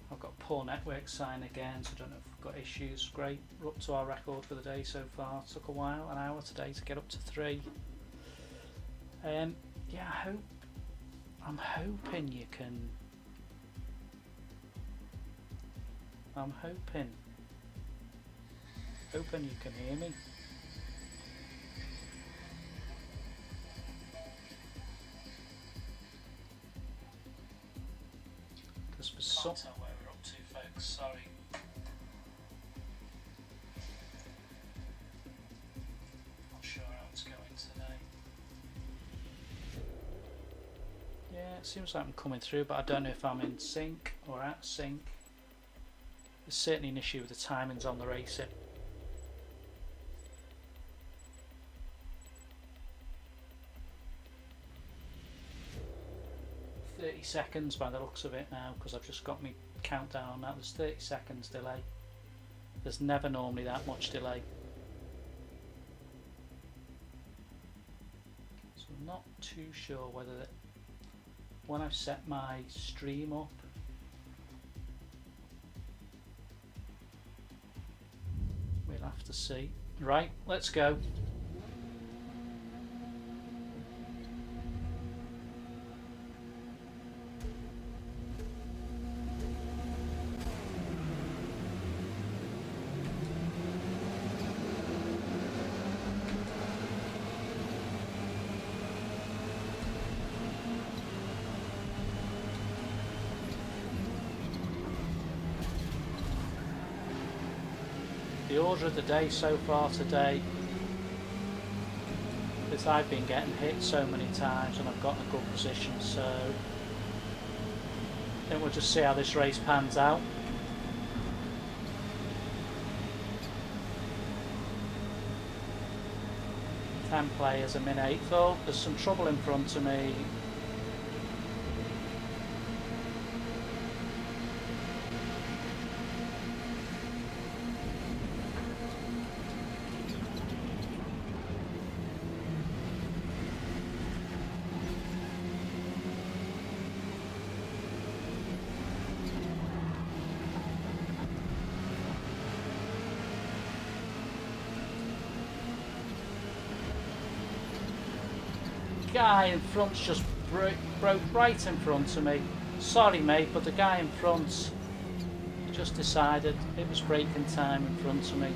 I've got poor network sign again, so I don't know if we've got issues. Great, we're up to our record for the day so far. It took a while, an hour today to get up to 3. Yeah, I'm hoping you can. I'm hoping you can hear me. Because for some, can't tell where we're up to, folks. Sorry. Not sure how it's going today. Yeah, it seems like I'm coming through, but I don't know if I'm in sync or out of sync. There's certainly an issue with the timings on the racing. 30 seconds by the looks of it now, because I've just got my countdown on that. There's 30 seconds delay. There's never normally that much delay. So I'm not too sure whether when I've set my stream up, we'll have to see. Right, let's go. The order of the day so far today is I've been getting hit so many times and I've got in a good position, so I think we'll just see how this race pans out. Ten players, I'm in 8th though. There's some trouble in front of me. Guy in front's just broke right in front of me. Sorry mate, but the guy in front just decided it was braking time in front of me.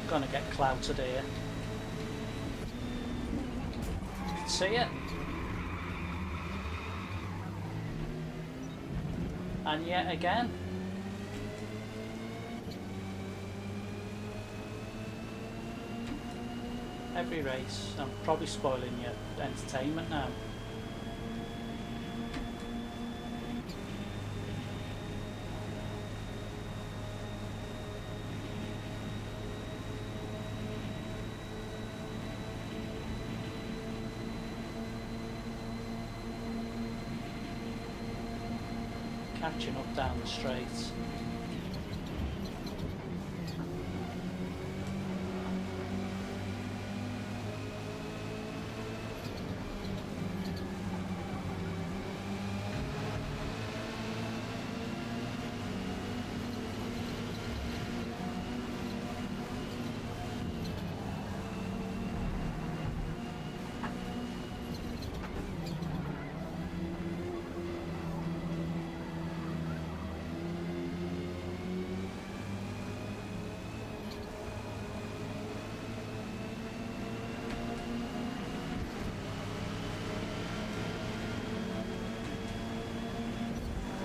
Gonna get clouted here. See it, and yet again Every race. I'm probably spoiling your entertainment now. Catching up down the straight.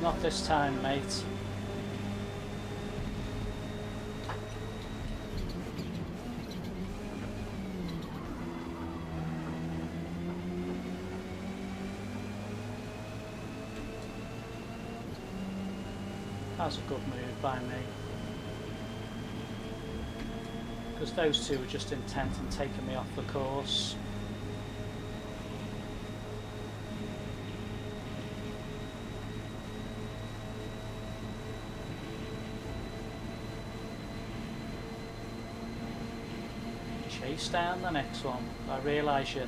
Not this time, mate. That's a good move by me. Because those two were just intent on taking me off the course. Chase down the next one. I realise you.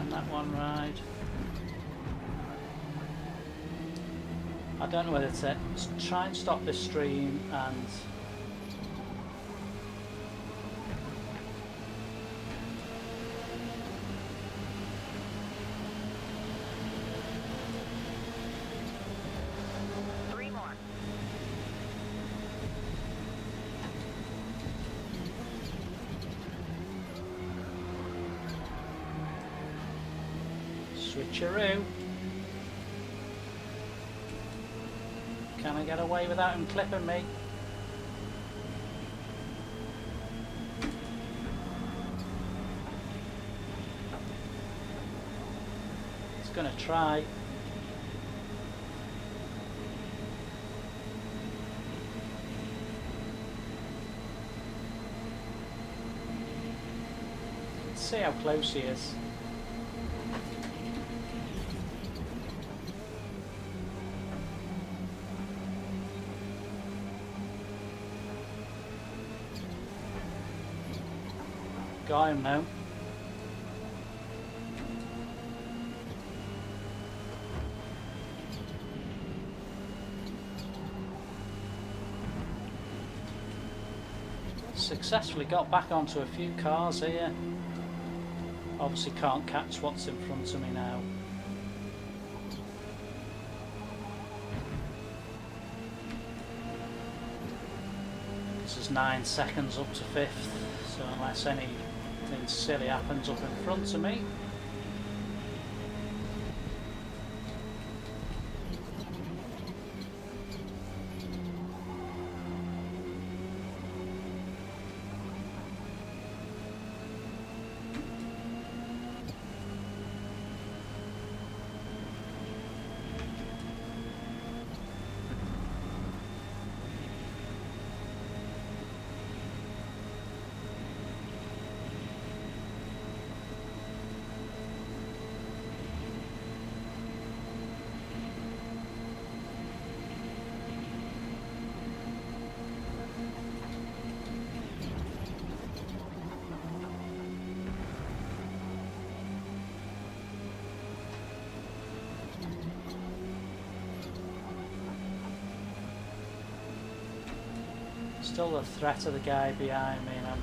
That one right. I don't know whether to try and stop this stream and switcheroo. Can I get away without him clipping me? He's gonna try. Let's see how close he is. Got him now. Successfully got back onto a few cars here. Obviously can't catch what's in front of me now. This is 9 seconds up to 5th, so unless anything silly happens up in front of me. Still the threat of the guy behind me, and I'm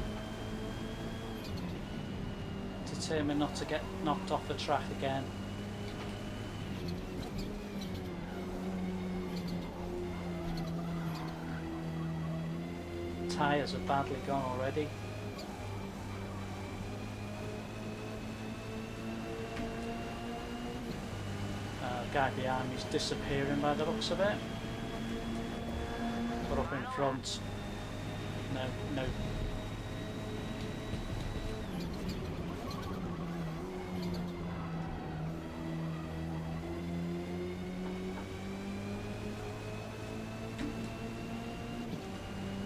determined not to get knocked off the track again. tyres are badly gone already. The guy behind me is disappearing by the looks of it. But up in front, no.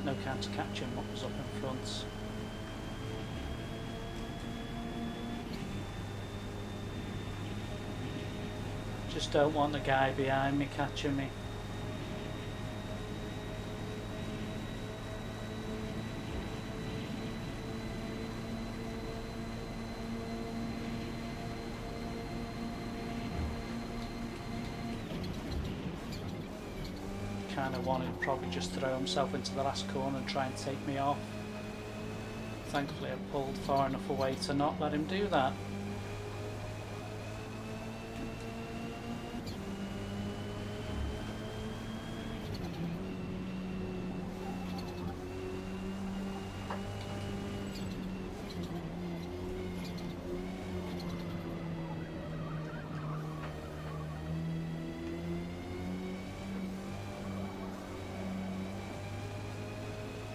No chance of catching what was up in front. Just don't want the guy behind me catching me. Kind of wanted to probably just throw himself into the last corner and try and take me off. Thankfully I pulled far enough away to not let him do that.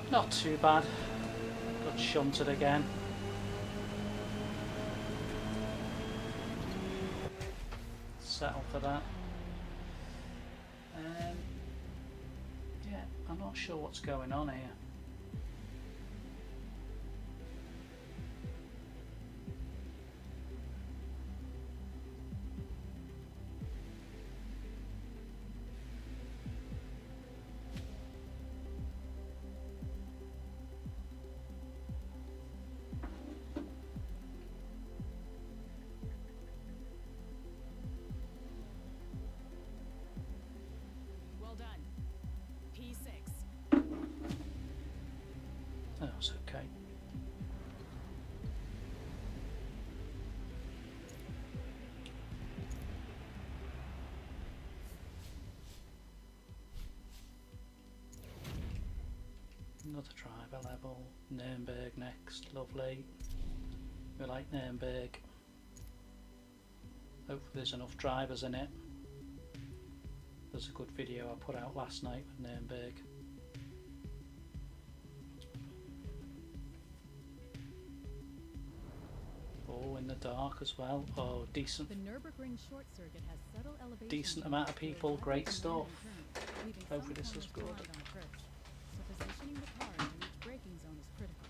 Not too bad. Got shunted again. Settle for that. Yeah, I'm not sure what's going on here. Well done. P6. That was okay. Another driver level. Nürnberg next. Lovely. We like Nürnberg. Hopefully there's enough drivers in it. There's a good video I put out last night with Nürnberg. Oh, in the dark as well. Oh, decent. The Nürburgring short circuit has subtle elevation. Decent amount of people, great stuff. Hopefully this is good. So positioning the car into each braking zone is critical.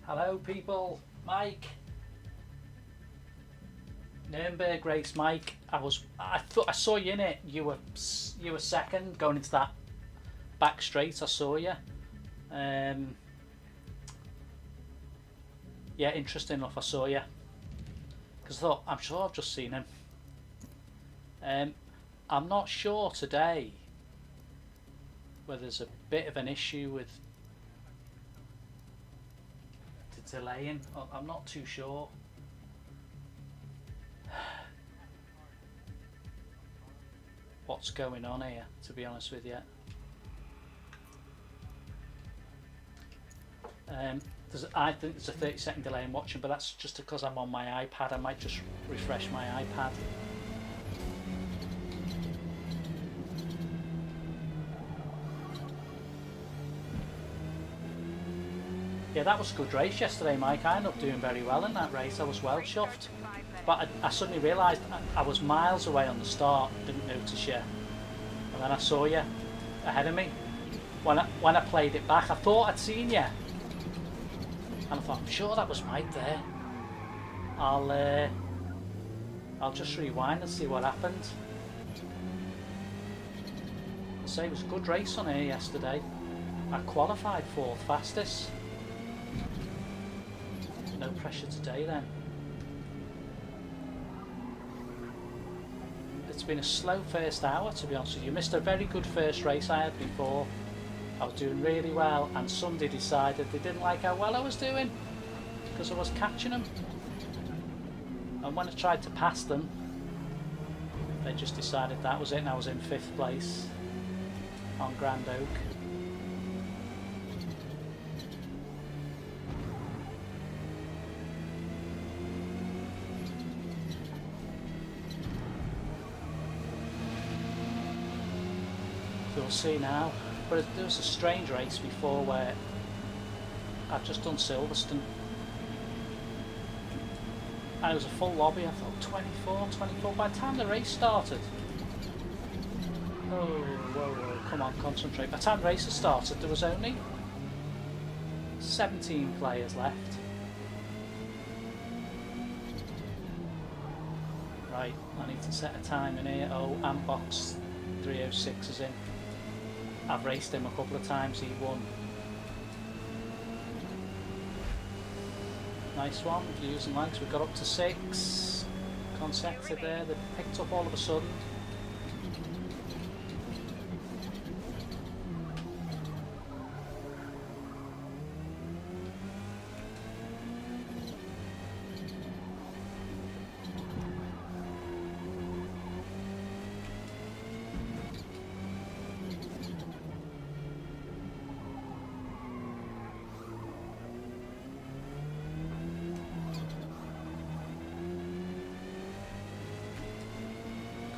Hello, people. Mike. Nürnberg race, Mike. I thought I saw you in it. You were second going into that back straight. I saw you. Yeah, interesting enough. I saw you because I thought I'm sure I've just seen him. I'm not sure today whether there's a bit of an issue with the delaying. I'm not too sure. What's going on here, to be honest with you. I think there's a 30-second delay in watching, but that's just because I'm on my iPad. I might just refresh my iPad. Yeah, that was a good race yesterday, Mike. I ended up doing very well in that race. I was well chuffed. But I suddenly realised I was miles away on the start, didn't notice you. And then I saw you ahead of me. When I played it back, I thought I'd seen you. And I thought, I'm sure that was Mike there. I'll just rewind and see what happened. I'll say it was a good race on here yesterday. I qualified 4th fastest. No pressure today then. It's been a slow first hour, to be honest with you. Missed a very good first race I had before. I was doing really well, and Sunday decided they didn't like how well I was doing because I was catching them. And when I tried to pass them, they just decided that was it, and I was in 5th place on Grand Oak. We'll see now, but there was a strange race before where I've just done Silverstone and it was a full lobby. I thought 24 by the time the race started. Oh, whoa, come on, concentrate. By the time the race had started there was only 17 players left. Right, I need to set a time in here. Oh, Ambox 306 is in. I've raced him a couple of times, he won. Nice one, views and likes. We got up to 6 consecutive there. They picked up all of a sudden.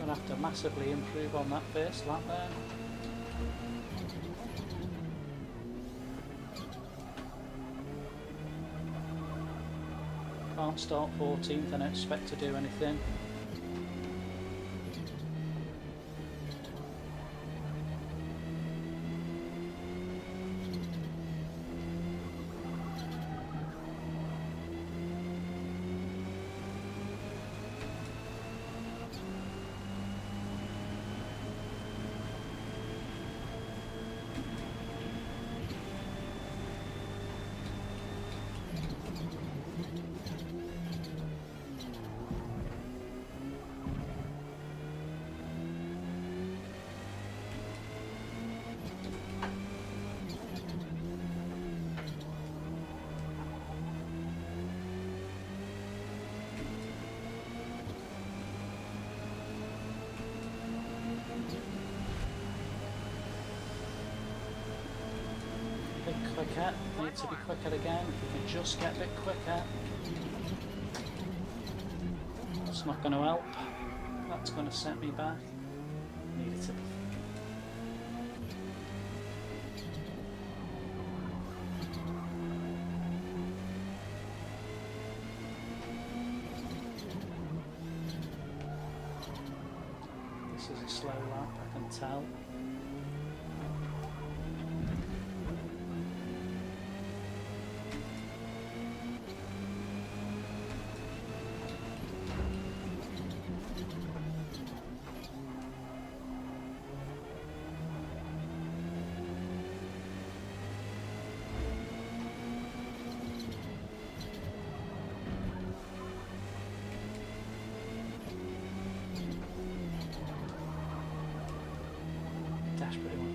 Have to massively improve on that first lap there. Can't start 14th and expect to do anything. Quicker, need to be quicker again. If we can just get a bit quicker. That's not going to help. That's going to set me back. Need it to be. This is a slow lap, I can tell.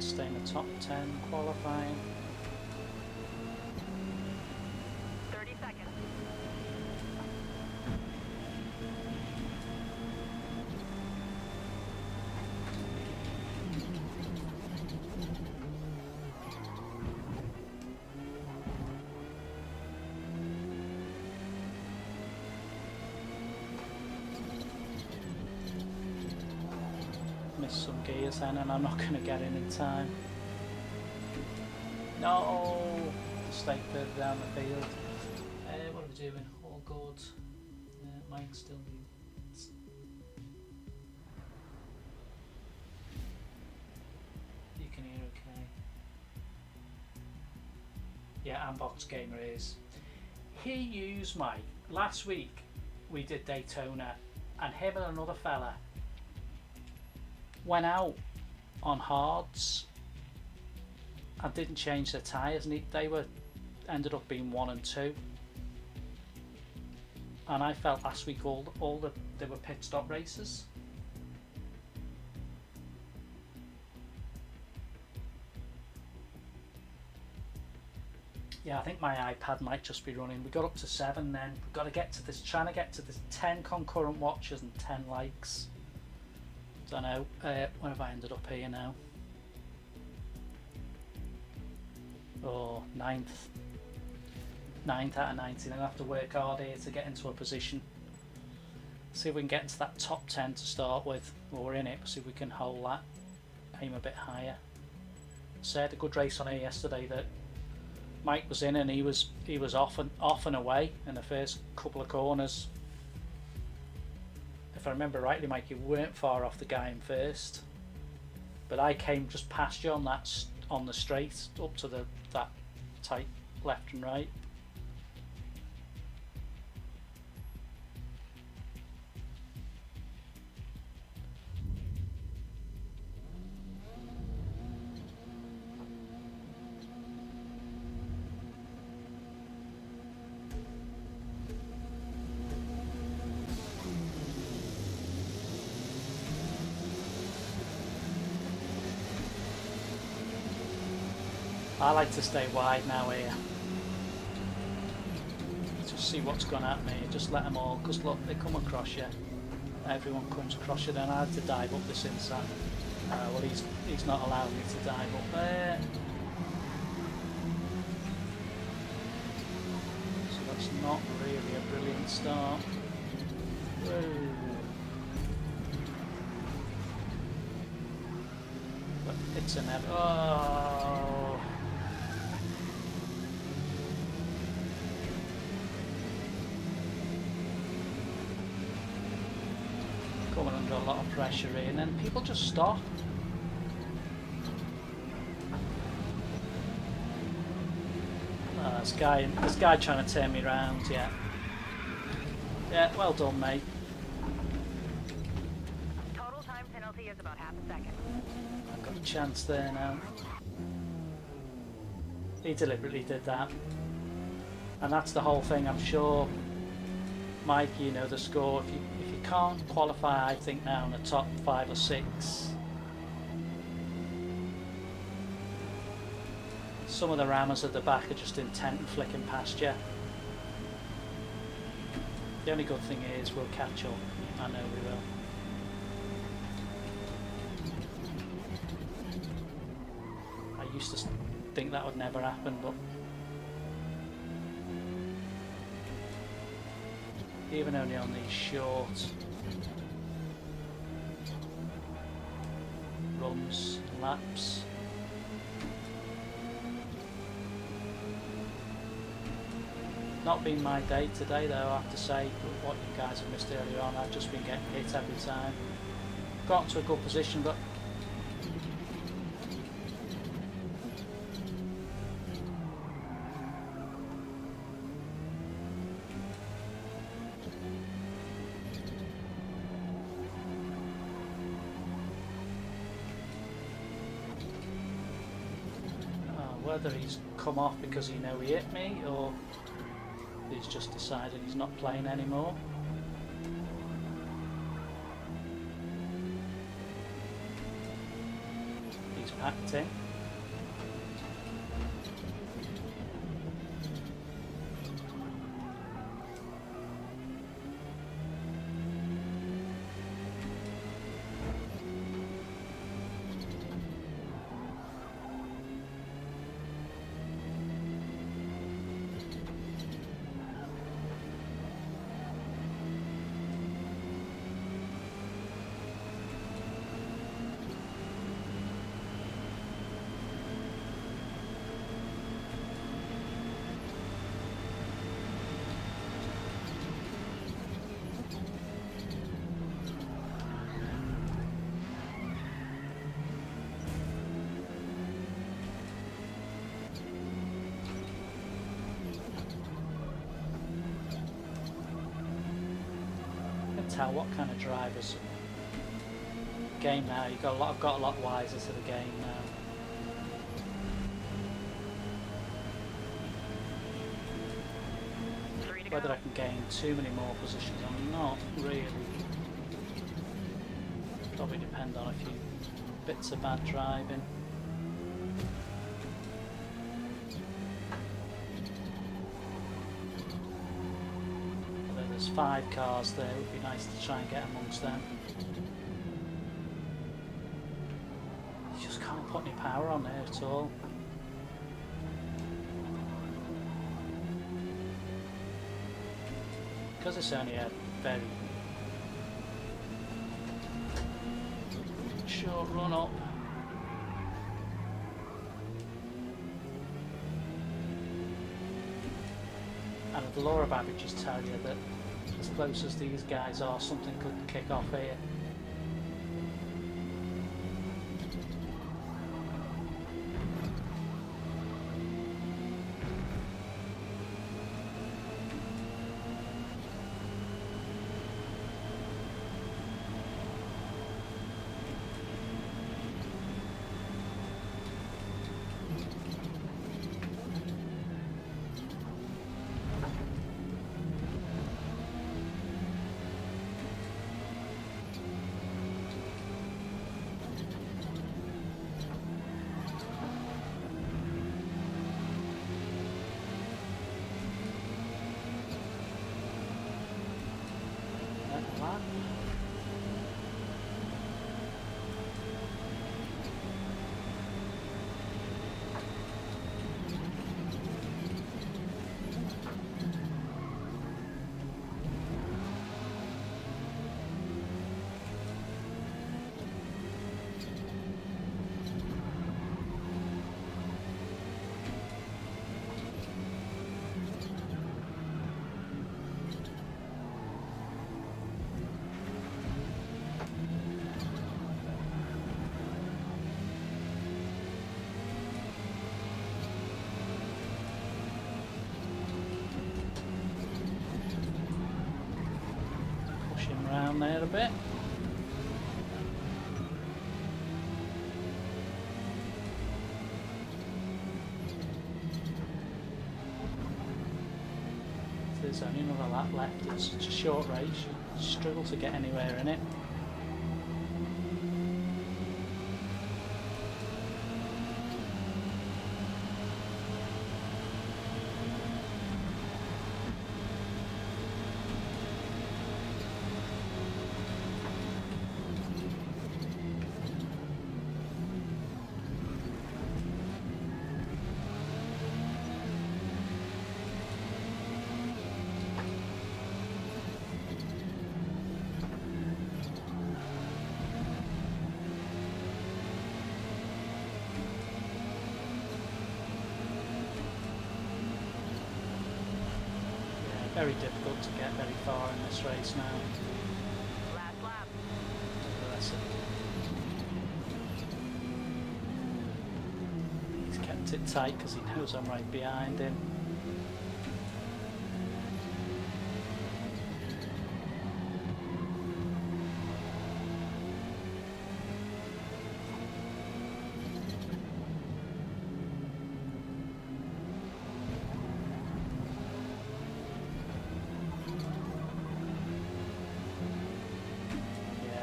to stay in the top 10 qualifying. 30 seconds. Missed some gears then, and I'm not going to get in time. No! Stay further down the field. What are we doing? All good. Mike's still needs. You can hear okay. Yeah, and Box Gamer is. He used Mike. Last week we did Daytona, and him and another fella went out on hards and didn't change their tyres, and they ended up being 1 and 2. And I felt last week they were pit stop races. Yeah, I think my iPad might just be running. We got up to 7 then. We've got to get to this, trying to get to this 10 concurrent watches and 10 likes. Don't know, where have I ended up here now? Oh, 9th out of 19. I'm going to have to work hard here to get into a position. See if we can get into that top 10 to start with. Well, we're in it, but see if we can hold that. Aim a bit higher. So I had a good race on here yesterday that Mike was in, and he was off and away in the first couple of corners. If I remember rightly, Mike, you weren't far off the guy in first, but I came just past you on the straight up to that tight left and right. I like to stay wide now here. Just see what's going to happen here. Just let them all, because look, they come across you. Everyone comes across you. Then I had to dive up this inside. Well, he's not allowing me to dive up there. So that's not really a brilliant start. Whoa. But it's an oh. Coming under a lot of pressure here, and then people just stop. This guy trying to turn me around. Yeah, well done, mate. Total time penalty is about half a second. I've got a chance there now. He deliberately did that, and that's the whole thing. I'm sure, Mike, you know the score. If you can't qualify, I think now in the top 5 or 6, some of the rammers at the back are just intent and flicking past you. The only good thing is we'll catch up. I know we will. I used to think that would never happen, but even only on these short runs, laps. Not been my day today though, I have to say. What you guys have missed earlier on, I've just been getting hit every time. Got to a good position, but whether he's come off because he know he hit me, or he's just decided he's not playing anymore. He's packed in. Tell what kind of drivers game now. I've got a lot wiser to the game now. Whether I can gain too many more positions or not, really, probably depend on a few bits of bad driving. There's 5 cars there, it would be nice to try and get amongst them. You just can't put any power on there at all. Because it's only a very short run up. And the law of averages tell you that as close as these guys are, something could kick off here. Around there a bit. There's only another lap left. It's such a short race, you struggle to get anywhere in it. Very difficult to get very far in this race now. Last lap. He's kept it tight because he knows I'm right behind him.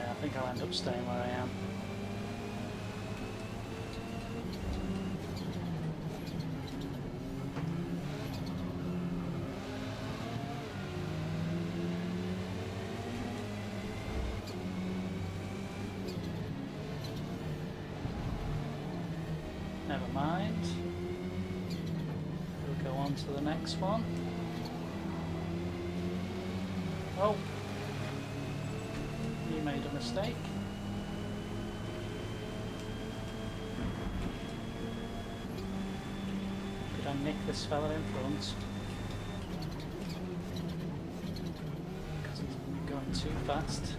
I think I'll end up staying where I am. Never mind. We'll go on to the next one. Oh, you made a mistake. Could I nick this fella in front? Because he's going too fast.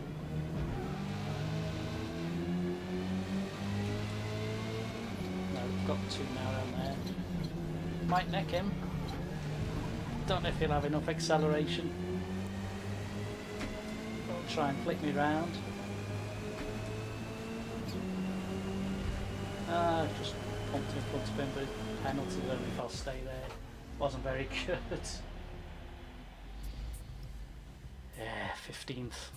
No, we've got too narrow there. Might nick him. Don't know if he'll have enough acceleration. He'll try and flick me round. Just pumped in front of him, but penalty only if I'll stay there. Wasn't very good. Yeah, 15th.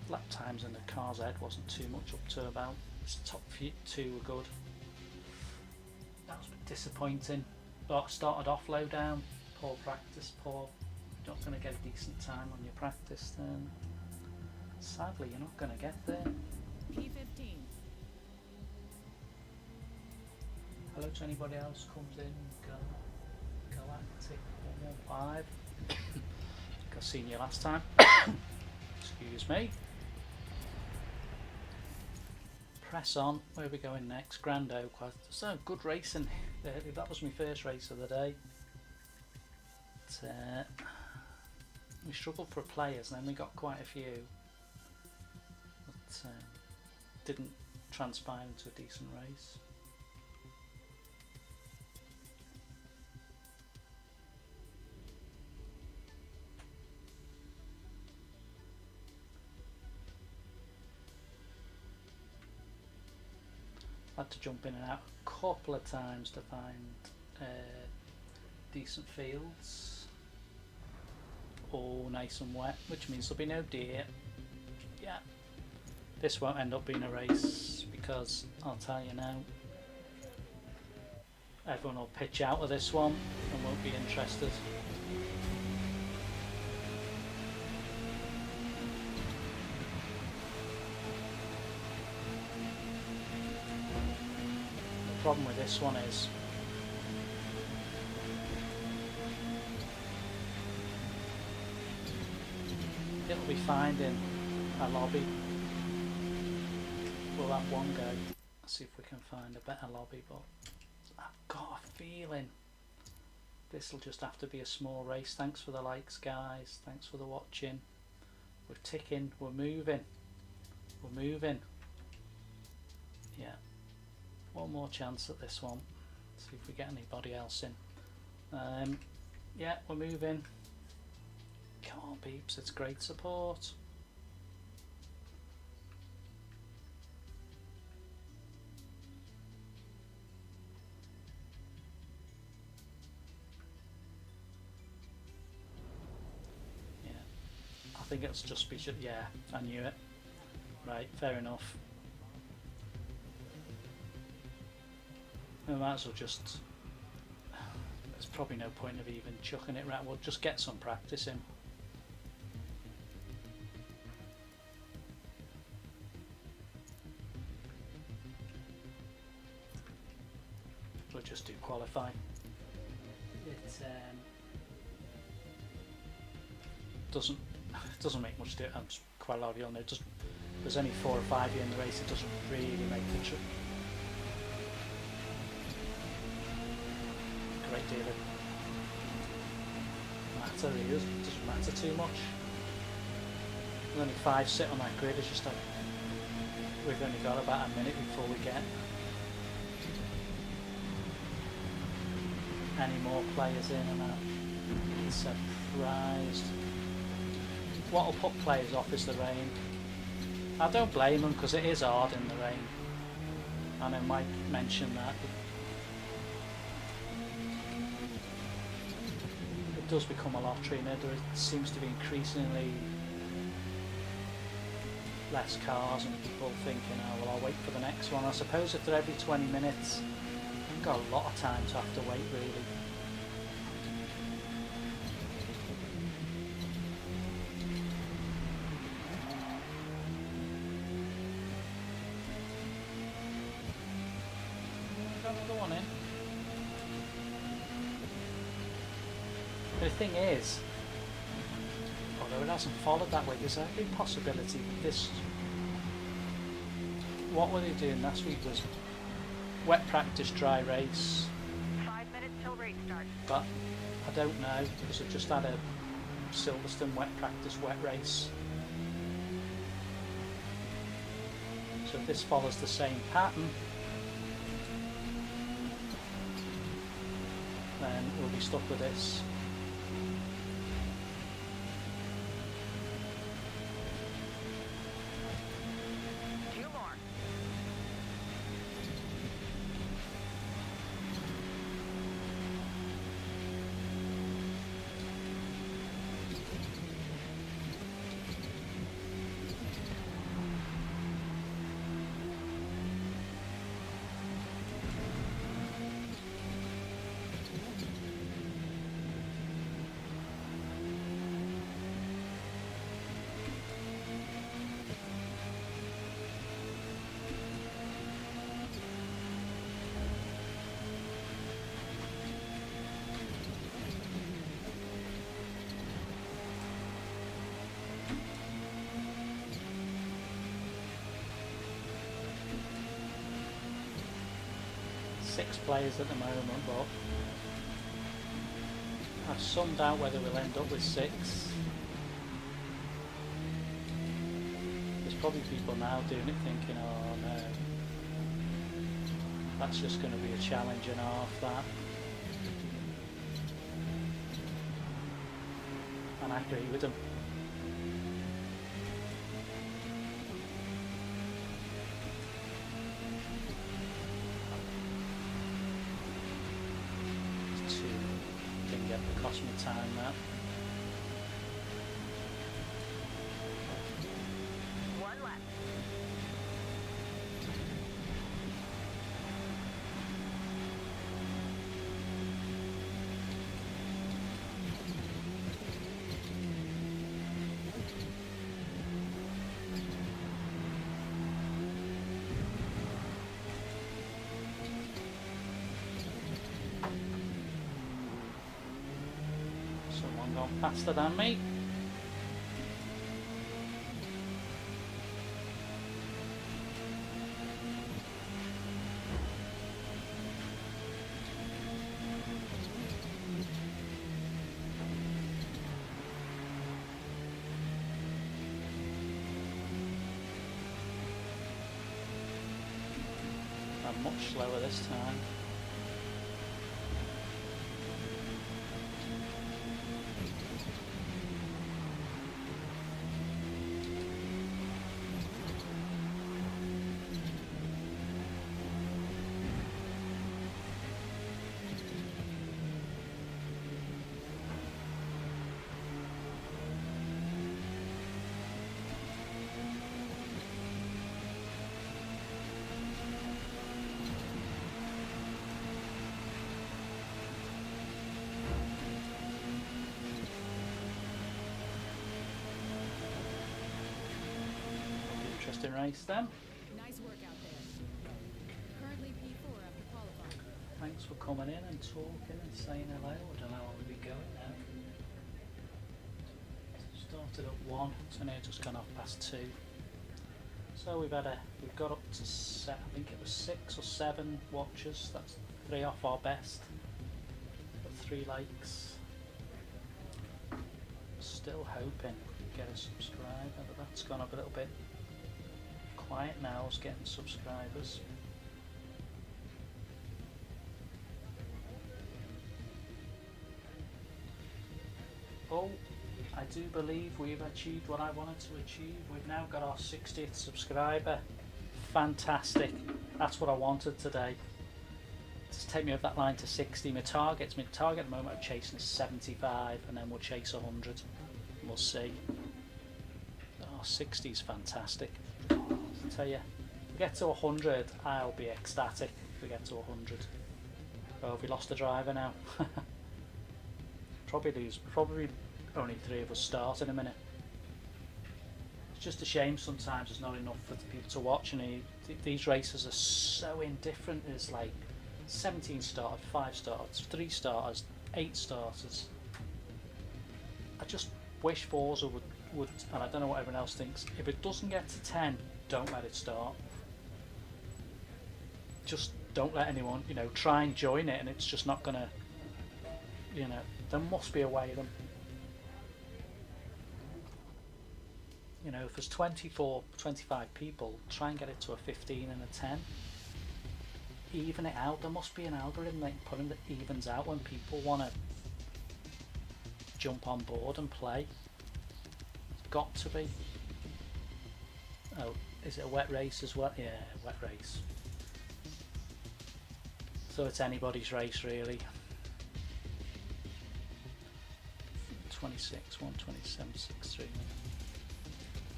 Lap times in the car's head wasn't too much, up to about top two were good. That was a bit disappointing. But I started off low down, poor practice, poor. You're not going to get a decent time on your practice then. Sadly, you're not going to get there. P15. Hello to anybody else who comes in. Galactic 115. I think I've seen you last time. Excuse me. Press on. Where are we going next? Grand Oak. So good racing. That was my first race of the day. But, we struggled for players, and then we got quite a few. But didn't transpire into a decent race. Had to jump in and out a couple of times to find decent fields. Oh, nice and wet, which means there'll be no deer. Yeah, this won't end up being a race because I'll tell you now, everyone will pitch out of this one and won't be interested. The problem with this one is it'll be finding a lobby. We'll have one go, see if we can find a better lobby, but I've got a feeling this will just have to be a small race. Thanks for the likes, guys. Thanks for the watching. We're ticking, we're moving. We're moving. Yeah. One more chance at this one. See if we get anybody else in. Yeah, we're moving. Come on, peeps, it's great support. Yeah, I think it's just be. Yeah, I knew it. Right, fair enough. We might as well just. There's probably no point of even chucking it right. We'll just get some practice in. We'll just do qualify. It doesn't make much difference. Quite a lot of you all know. There's only 4 or 5 in the race. It doesn't really make the great deal of matter. It doesn't matter too much. There's only 5 sit on that grid. It's just like we've only got about a minute before we get any more players in, and I'm surprised. What will put players off is the rain. I don't blame them because it is hard in the rain. I know Mike mentioned that. It does become a lottery, and there seems to be increasingly less cars and people thinking, oh well, I'll wait for the next one. I suppose if they're every 20 minutes, you've got a lot of time to have to wait really. Go on in. The thing is, although it hasn't followed that way, there's every possibility that this... What were they doing last week was wet practice, dry race. 5 minutes till race start. But I don't know, because I've just had a Silverstone wet practice, wet race. So if this follows the same pattern, then we'll be stuck with this. Two more. Six players at the moment, but I've some doubt whether we'll end up with six. There's probably people now doing it thinking, oh no, that's just going to be a challenge and a half, that. And I agree with them. Cost me time, that. One left. Someone gone faster than me. I'm much slower this time. Interesting race then. Nice work out there. Currently P4 after qualifying. Thanks for coming in and talking and saying hello. I don't know how we'll be going now. Started at 1, so now just gone off past 2. So we've got up to I think it was 6 or 7 watchers. That's 3 off our best. Got 3 likes. Still hoping to get a subscriber, but that's gone up a little bit. Quiet now is getting subscribers. Oh, I do believe we've achieved what I wanted to achieve. We've now got our 60th subscriber. Fantastic. That's what I wanted today. Just take me over that line to 60. My target at the moment I'm chasing is 75, and then we'll chase 100. We'll see. Oh, 60 is fantastic. I tell you, if we get to 100, I'll be ecstatic. If we get to 100. Oh, have we lost a driver now? Probably only 3 of us start in a minute. It's just a shame sometimes there's not enough for the people to watch, and these races are so indifferent. There's like 17 started, 5 starters, 3 starters, 8 starters. I just wish Forza would, and I don't know what everyone else thinks, if it doesn't get to 10, don't let it start. Just don't let anyone, you know, try and join it and it's just not gonna, you know, there must be a way of them. You know, if there's 24, 25 people, try and get it to a 15 and a 10. Even it out. There must be an algorithm they can put in that evens out when people want to jump on board and play. It's got to be. Oh, is it a wet race as well? Yeah, wet race. So it's anybody's race really. 26, 127.63.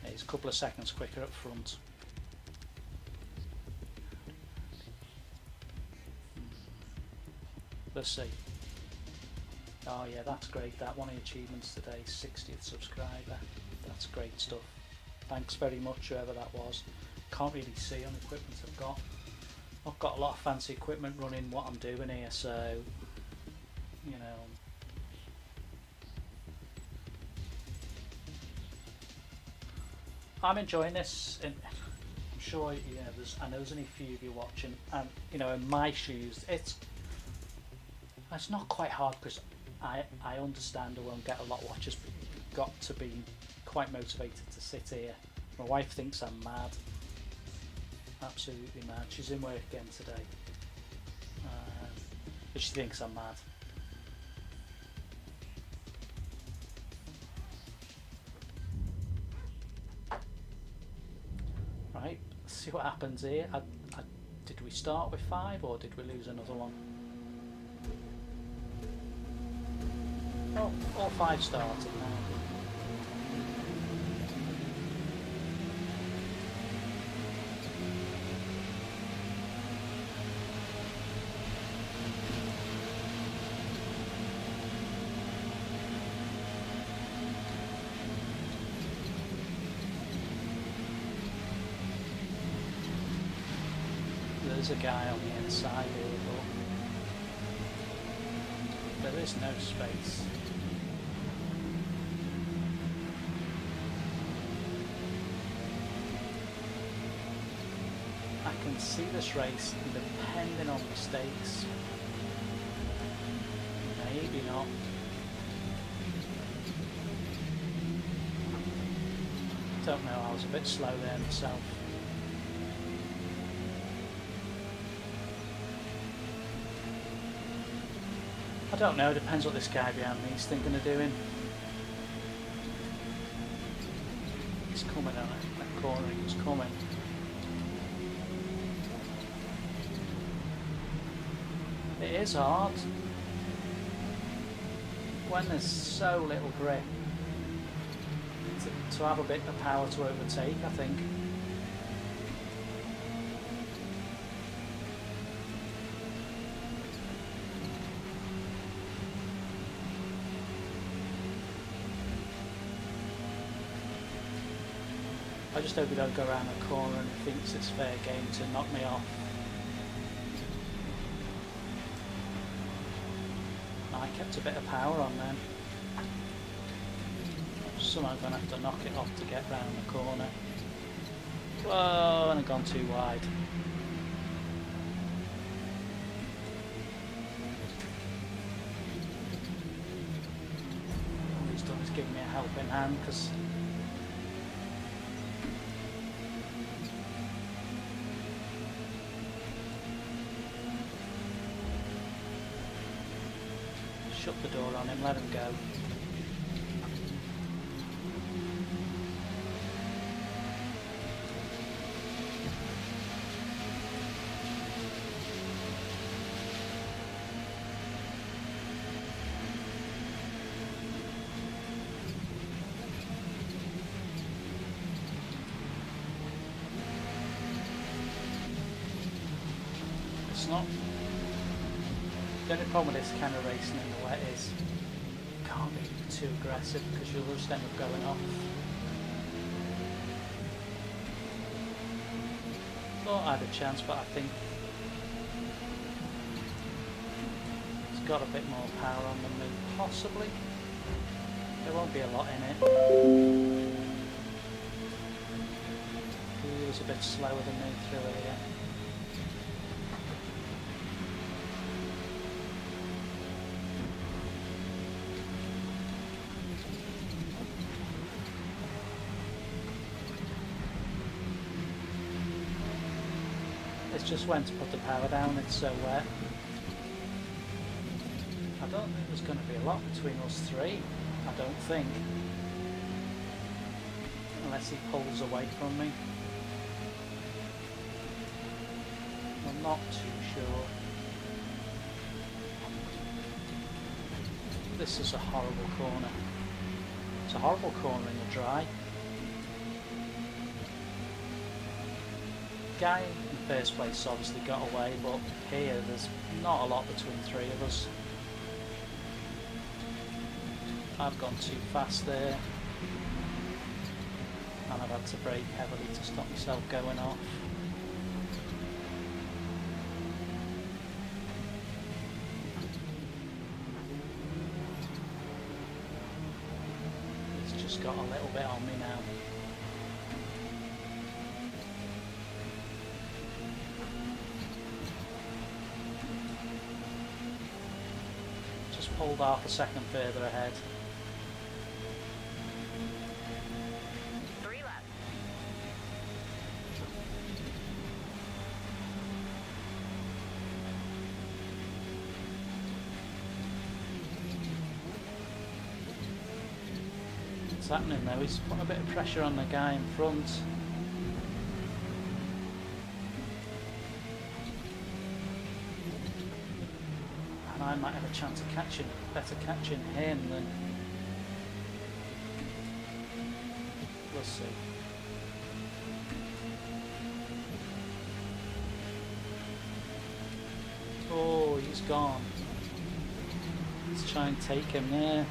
He's a couple of seconds quicker up front. Let's see. Oh yeah, that's great. That one of the achievements today, 60th subscriber. That's great stuff. Thanks very much, whoever that was. Can't really see on the equipment I've got. I've got a lot of fancy equipment running what I'm doing here, so you know. I'm enjoying this. I'm sure you know. I know there's only a few of you watching, and you know, in my shoes, it's not quite hard because I understand I won't get a lot of watchers, but you've got to be quite motivated to sit here. My wife thinks I'm mad, absolutely mad. She's in work again today, but she thinks I'm mad. Right, let's see what happens here. Did we start with 5 or did we lose another one? Oh, all 5 started now. There's a guy on the inside here, but there is no space. I can see this race depending on mistakes. Maybe not. Don't know, I was a bit slow there myself. I don't know, depends what this guy behind me is thinking of doing. He's coming on that corner, he's coming. It is hard when there's so little grip to have a bit of power to overtake, I think. I just hope he don't go around the corner and thinks it's fair game to knock me off. I kept a bit of power on then. Somehow I'm going to have to knock it off to get round the corner. Whoa, and I've gone too wide. All he's done is give me a helping hand because shut the door on him, let him go. It's not. The only problem with this kind of racing in the wet is you can't be too aggressive because you'll just end up going off. Thought I had a chance, but I think got a bit more power on than me, possibly. There won't be a lot in it. He was a bit slower than me through here. It's just when to put the power down, it's so wet. I don't think there's going to be a lot between us three. I don't think. Unless he pulls away from me. I'm not too sure. This is a horrible corner. It's a horrible corner in the dry. Guy in first place obviously got away, but here there's not a lot between three of us. I've gone too fast there, and I've had to brake heavily to stop myself going off. It's just got a little bit on me now. Just pulled half a second further ahead. 3 left. What's happening though? He's putting a bit of pressure on the guy in front. And I might have a chance of catching, better catching him than... We'll see. Oh, he's gone. Let's try and take him there.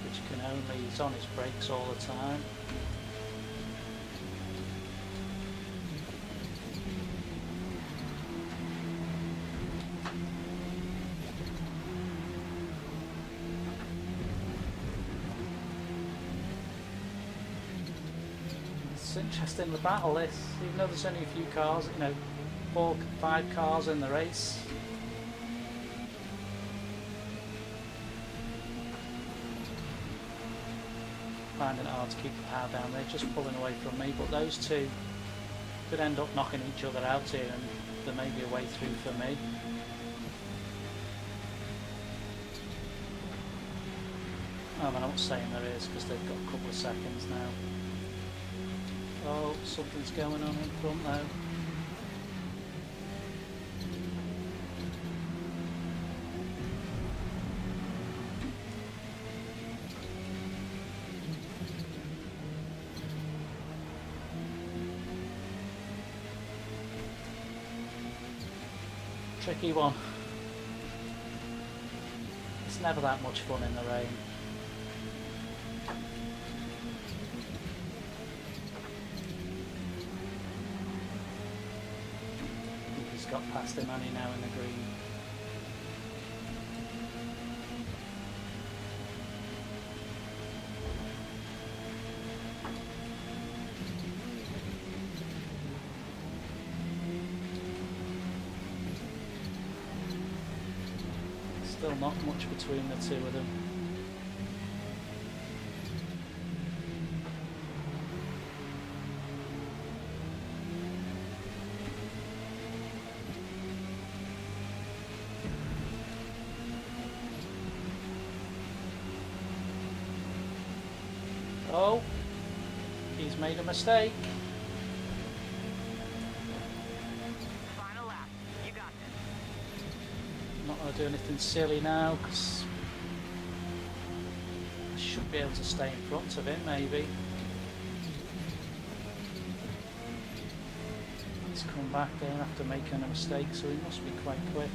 Which can only, he's on his brakes all the time. It's interesting, the battle this, even though there's only a few cars, you know, 4, 5 cars in the race. Finding it hard to keep the power down, they're just pulling away from me, but those two could end up knocking each other out here, and there may be a way through for me. Oh, I'm not saying there is, because they've got a couple of seconds now. Oh, something's going on in front though. Tricky one. It's never that much fun in the rain. He's got past him, and he now in the green. Still not much between the two of them. Oh, he's made a mistake. Final lap. You got this. I'm not going to do anything silly now, because I should be able to stay in front of him, maybe. He's come back there after making a mistake, so he must be quite quick.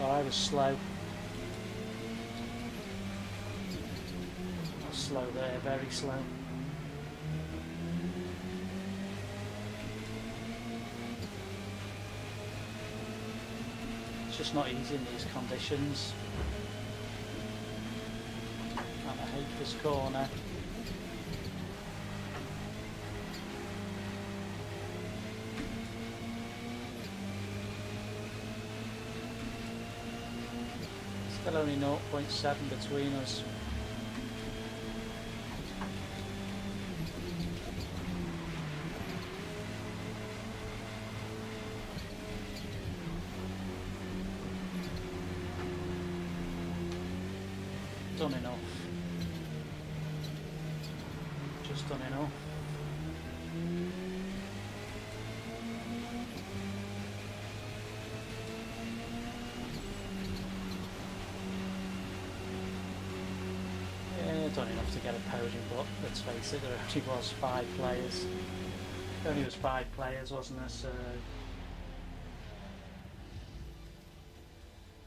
Oh, I was slow. Slow there, very slow. It's just not easy in these conditions. And I hate this corner. Still only 0.7 between us. Done enough. Just done enough. Yeah, done enough to get a podium, but let's face it, there only was 5 players. There only was 5 players, wasn't there? So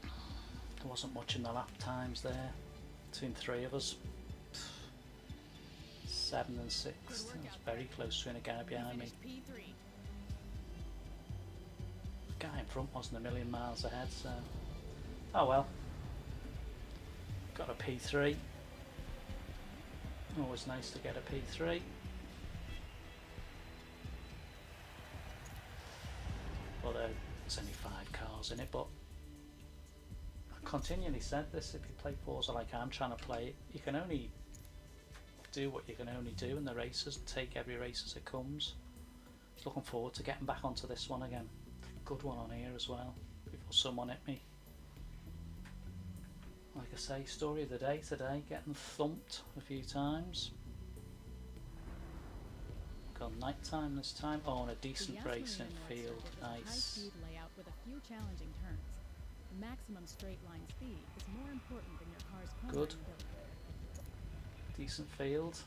there wasn't much in the lap times there between 3 of us. 7 and 6. It was very close to a guy behind me. P3. The guy in front wasn't a million miles ahead, so oh well. Got a P3. Always nice to get a P3. Although there's only 5 cars in it, but I continually said this, if you play Forza like I'm trying to play it, you can only do what you can only do in the races and take every race as it comes. Looking forward to getting back onto this one again. Good one on here as well, before someone hit me. Like I say, story of the day today, getting thumped a few times. Got night time this time. Oh, and a decent racing field. Nice. High-speed layout with a few challenging turns. Maximum straight line speed is more important than your car's Good. cornering ability. Decent field.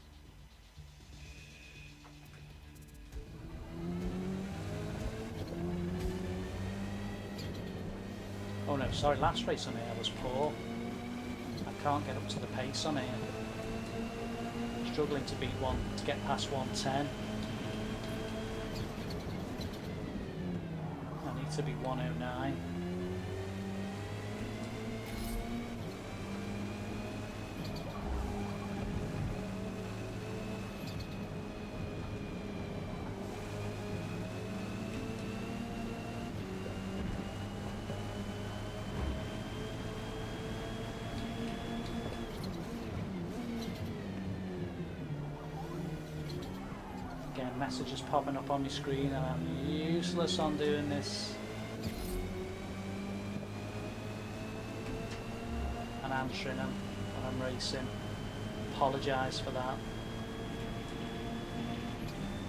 Oh no, sorry, last race on here was poor. I can't get up to the pace on here. Struggling to beat to get past 110. I need to be 109. Again, messages popping up on my screen and I'm useless on doing this. And answering them when I'm racing. Apologise for that.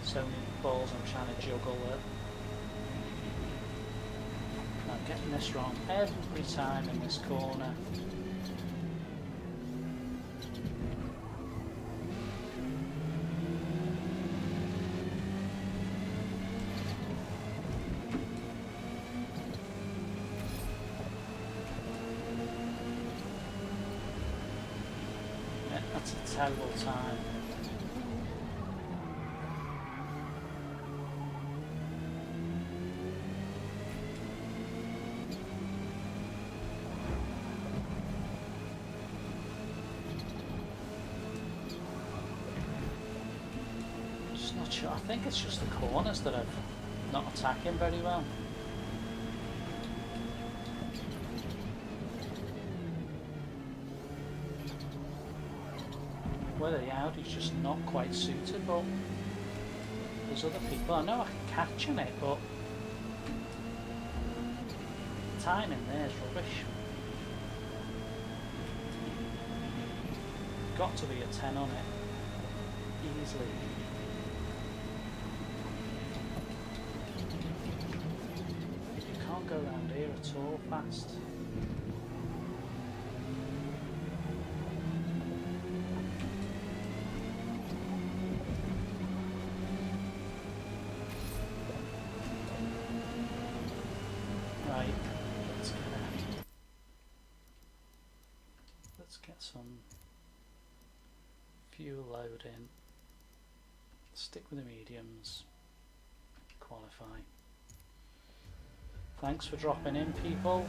So many balls I'm trying to juggle it. I'm getting this wrong every time in this corner. That's a terrible time. Just not sure. I think it's just the corners that I've not attacking very well. Whether the Audi's just not quite suited, but there's other people. I know I can catch in it, but the timing there is rubbish. Got to be a 10 on it, easily. You can't go around here at all fast. Right, let's get some fuel load in. Stick with the mediums. Qualify. Thanks for dropping in, people.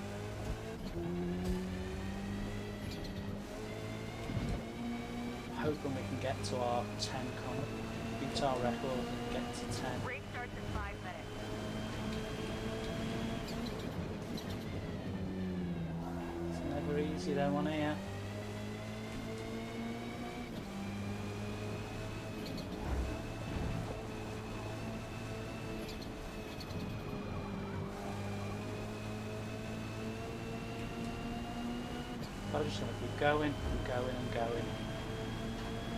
Hoping we can get to our 10 beat our record and get to 10. Race starts in 5 minutes. It's never easy though on here. I'm just going to keep going and going and going.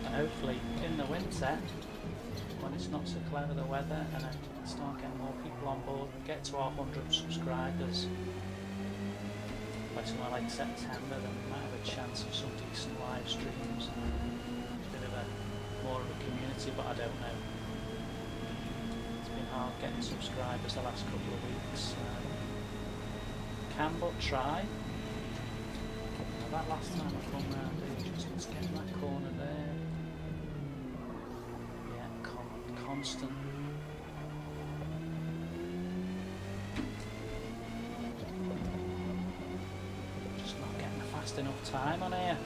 And hopefully in the winter, when it's not so clever the weather, and I start getting more people on board, we get to our 100 subscribers by somewhere like September, then we might have a chance of some decent live streams and a bit of a more of a community, but I don't know. It's been hard getting subscribers the last couple of weeks. Can but try. That last time I come round here, just getting that corner there. Yeah, constant. Just not getting a fast enough time on here.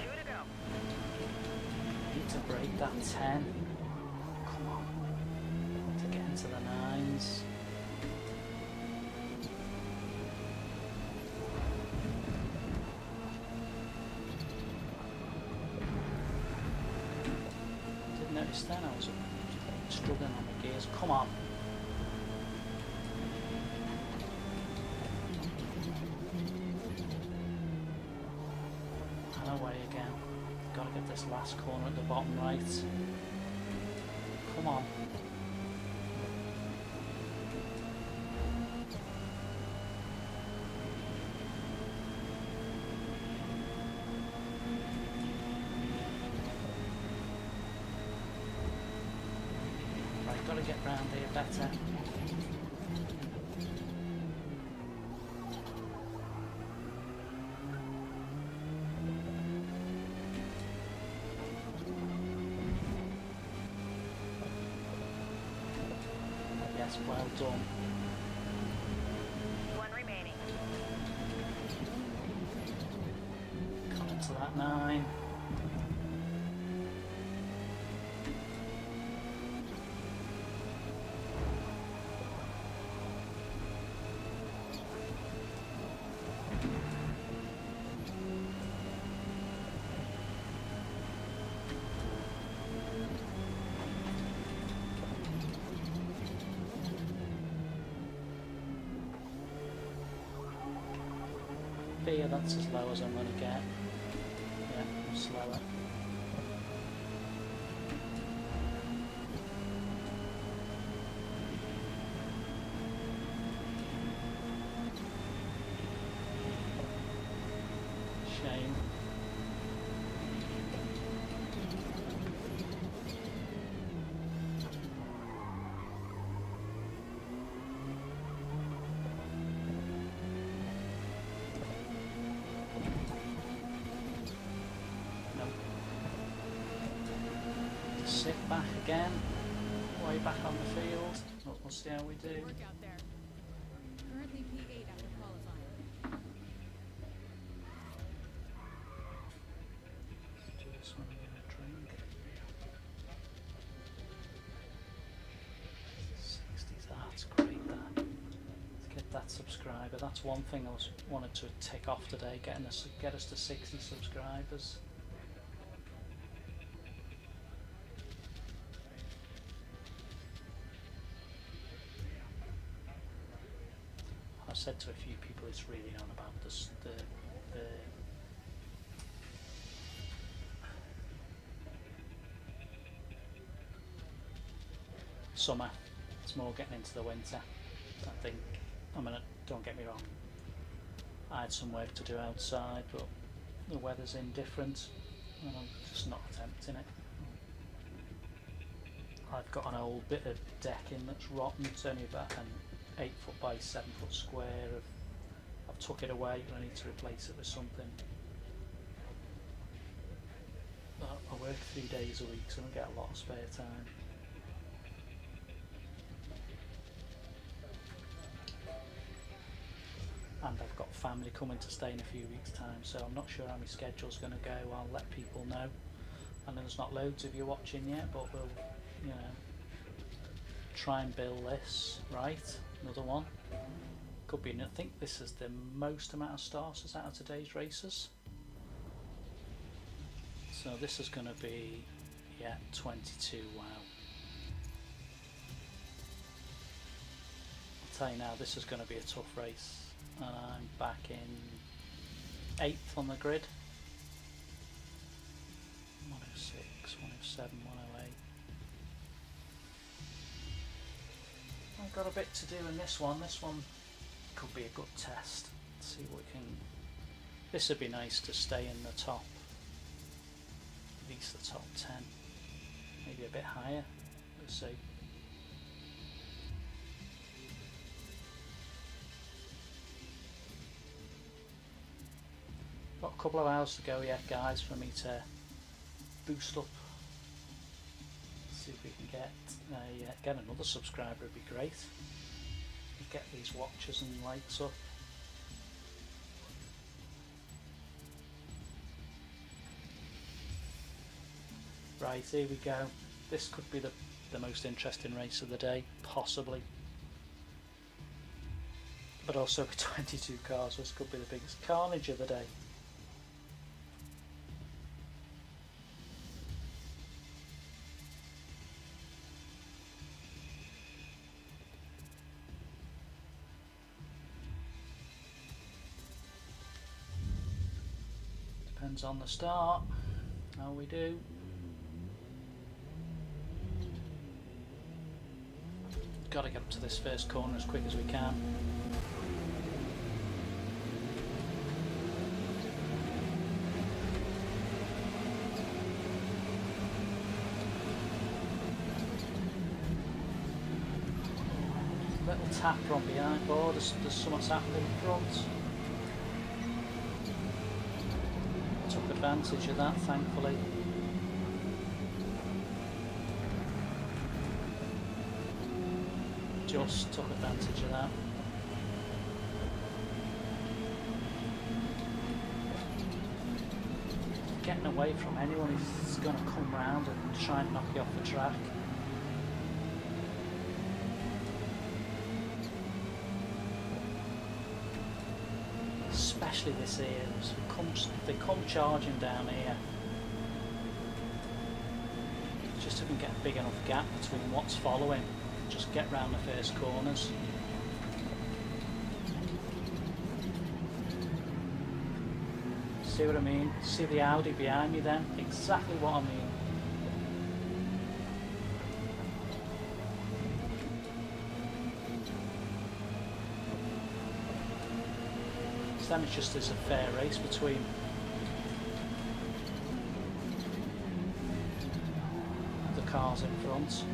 2 to go. Need to break that 10. Come on. To get into the 9s. Then I was struggling on the gears. Come on. And away again. Gotta get this last corner at the bottom right. Come on. Got to get round here better. Yes, well done. 1 remaining. Coming to that 9. Here, that's as low as I'm going to get. Yeah, I'm slower. Shame. Sit back again, way back on the field. We'll see how we do. Good work out there. Currently P8 after qualifying. Do this one and get a drink. 60, that's great that. To get that subscriber, that's one thing I wanted to tick off today, get us to 60 subscribers. I've said to a few people it's really on about the summer. It's more getting into the winter. I think, don't get me wrong, I had some work to do outside, but the weather's indifferent and I'm just not attempting it. I've got an old bit of decking that's rotten. It's only about an 8 foot by 7 foot square. I've took it away and I need to replace it with something. I work 3 days a week, so I don't get a lot of spare time. and I've got family coming to stay in a few weeks' time, so I'm not sure how my schedule's going to go. I'll let people know. I know there's not loads of you watching yet, but we'll, you know, try and build this. Right, another one. Could be, I think this is the most amount of starters out of today's races. So this is going to be, yeah, 22, wow. I'll tell you now, this is going to be a tough race. And I'm back in 8th on the grid. 106, 107, 108. I've got a bit to do in this one. This one could be a good test. Let's see what we can. This would be nice to stay in the top, at least the top 10, maybe a bit higher. We'll see. Got a couple of hours to go yet, guys, for me to boost up. See if we can get another subscriber. Would be great. Get these watches and likes up. Right, here we go. This could be the most interesting race of the day, possibly. But also with 22 cars, this could be the biggest carnage of the day. Depends on the start, how we do. Got to get up to this first corner as quick as we can. Little tap from behind. Oh, there's something's happening in front. Took advantage of that, thankfully. Just took advantage of that. Getting away from anyone who's going to come round and try and knock you off the track. Especially this here, they come charging down here. Just if we can get a big enough gap between what's following, just get round the first corners. See what I mean? See the Audi behind me then? Exactly what I mean. Then it's just as a fair race between the cars in front.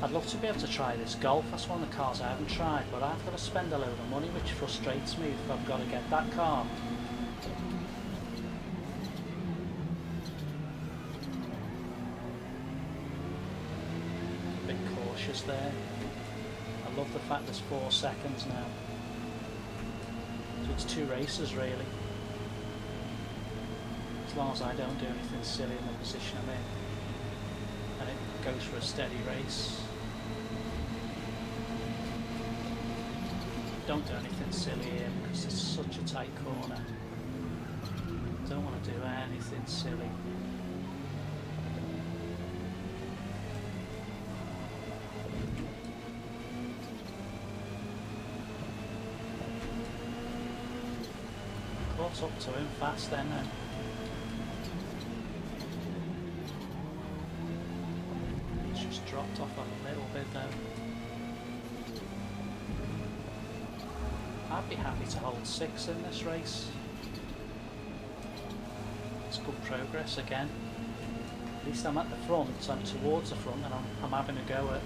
I'd love to be able to try this Golf. That's one of the cars I haven't tried, but I've got to spend a load of money, which frustrates me if I've got to get that car. There. I love the fact there's 4 seconds now. So it's 2 races really. As long as I don't do anything silly in the position I'm in. And it goes for a steady race. Don't do anything silly here because it's such a tight corner. Don't want to do anything silly. Up to him fast then. He's just dropped off a little bit though. I'd be happy to hold 6 in this race. It's good progress again. At least I'm at the front, I'm towards the front, and I'm having a go at,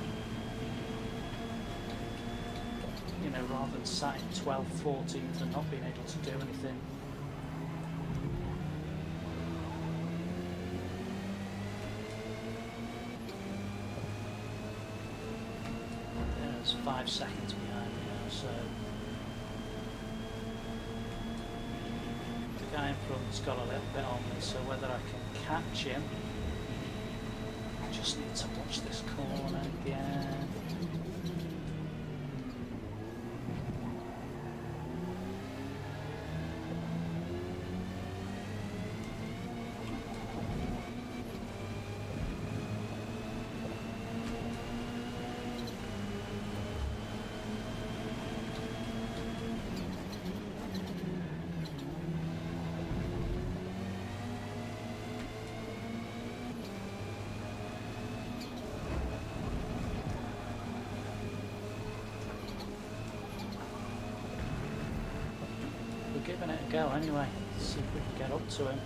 you know, rather than sat in 12th, 14th and not being able to do anything. 5 seconds behind me now, so the guy in front's got a little bit on me, so whether I can catch him, I just need to watch this corner again. Giving it a go anyway, see if we can get up to him.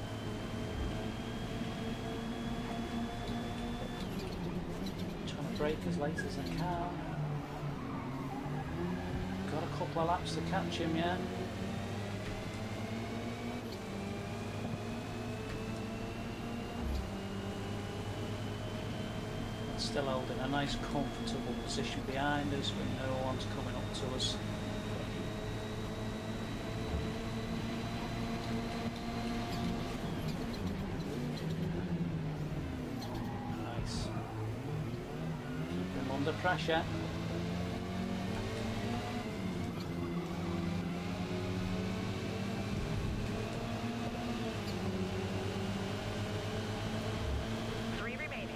Trying to brake as late as I can. Got a couple of laps to catch him yet. Still holding a nice comfortable position behind us when no one's coming up to us. Under pressure. Three remaining.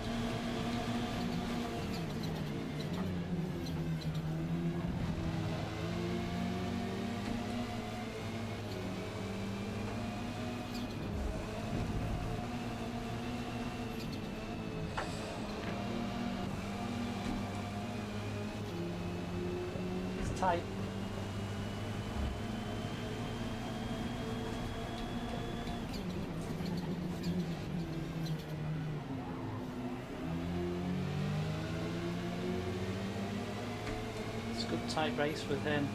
Tight. It's a good tight race with him.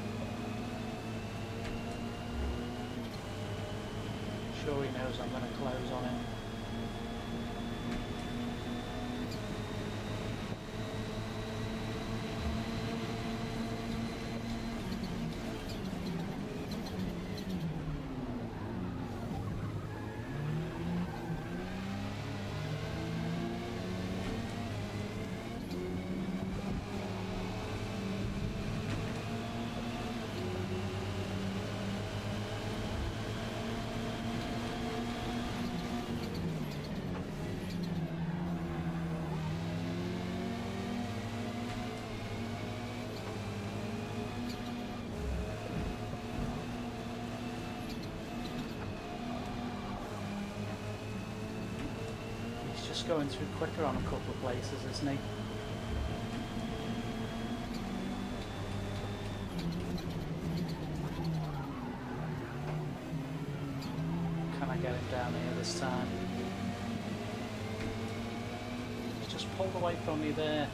Sure he knows I'm going to close on him. Going through quicker on a couple of places, isn't he? Can I get him down here this time? He's just pulled away from me there.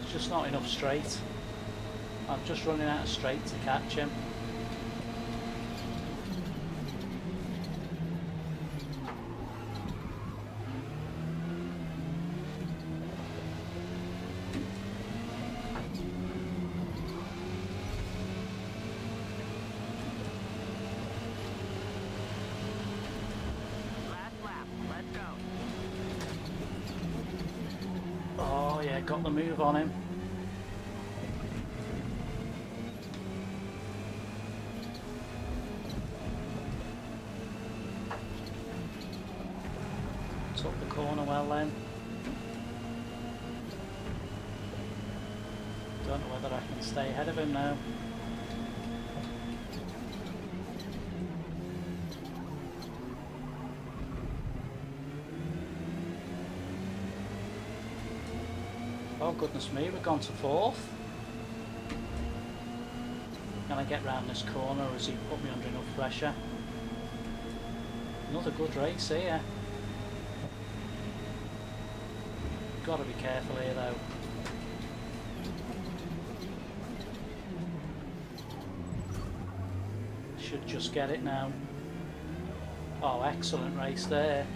It's just not enough straight. I'm just running out of straight to catch him. Last lap. Let's go. Oh yeah, got the move on him. Took the corner well then. Don't know whether I can stay ahead of him now. Oh goodness me, we've gone to fourth. Can I get round this corner or has he put me under enough pressure? Another good race here. Got to be careful here though. Should just get it now. Oh, excellent race there.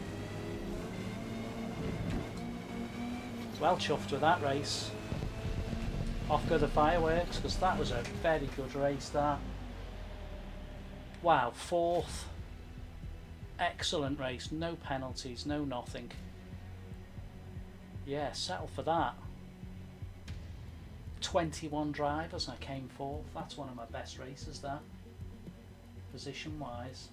Well chuffed with that race. Off go the fireworks, because that was a very good race, that. Wow, 4th. Excellent race, no penalties, no nothing. Yeah, settle for that. 21 drivers and I came 4th. That's one of my best races, that. Position wise.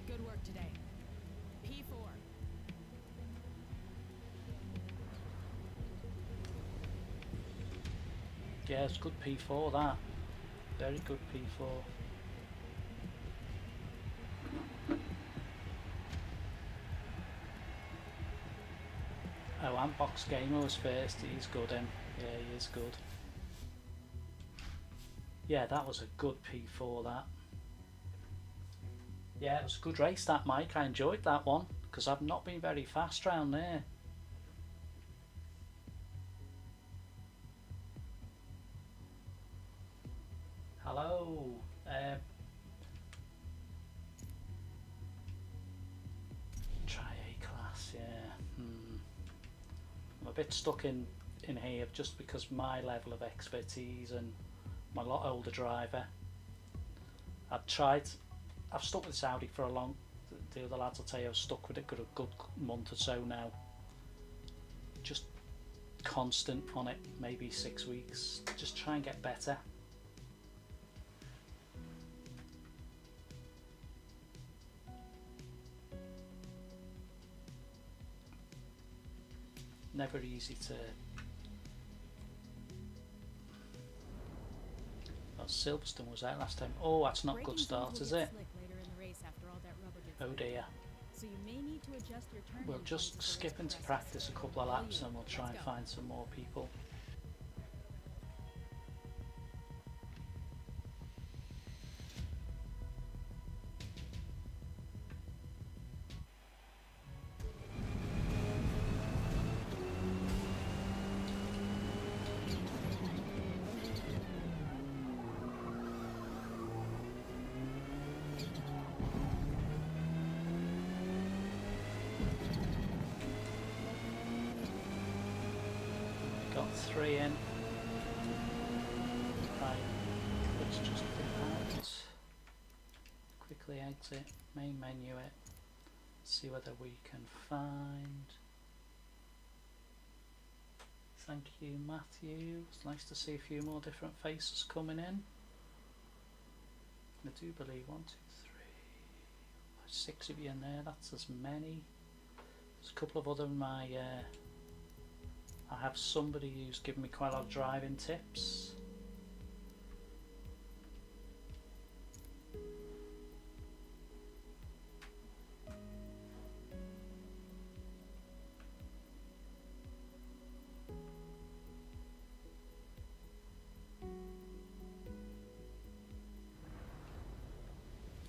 Good work today. P4. Yeah, it's good P4, that. Very good P4. Oh, and Box Gamer was first. He's good, him. Yeah, he is good. Yeah, that was a good P4, that. Yeah, it was a good race, that, Mike. I enjoyed that one, because I've not been very fast round there. Hello. Try A-class, yeah. I'm a bit stuck in here just because my level of expertise and my lot older driver. I've stuck with Saudi for a long, the other lads will tell you I've stuck with it for a good month or so now. Just constant on it, maybe 6 weeks. Just try and get better. Never easy to... Well, Silverstone was out last time. Oh, that's not a good start, is it? Oh dear. So you may need to adjust your turn We'll inputs just for skip this into process. practice a couple of laps and we'll try Let's and go. find some more people. Got 3 in. Right, let's just dip out. Quickly exit, main menu it. See whether we can find. Thank you, Matthew. It's nice to see a few more different faces coming in. I do believe 1, 2, 3, 6 of you in there. That's as many. There's a couple of other my. I have somebody who's given me quite a lot of driving tips.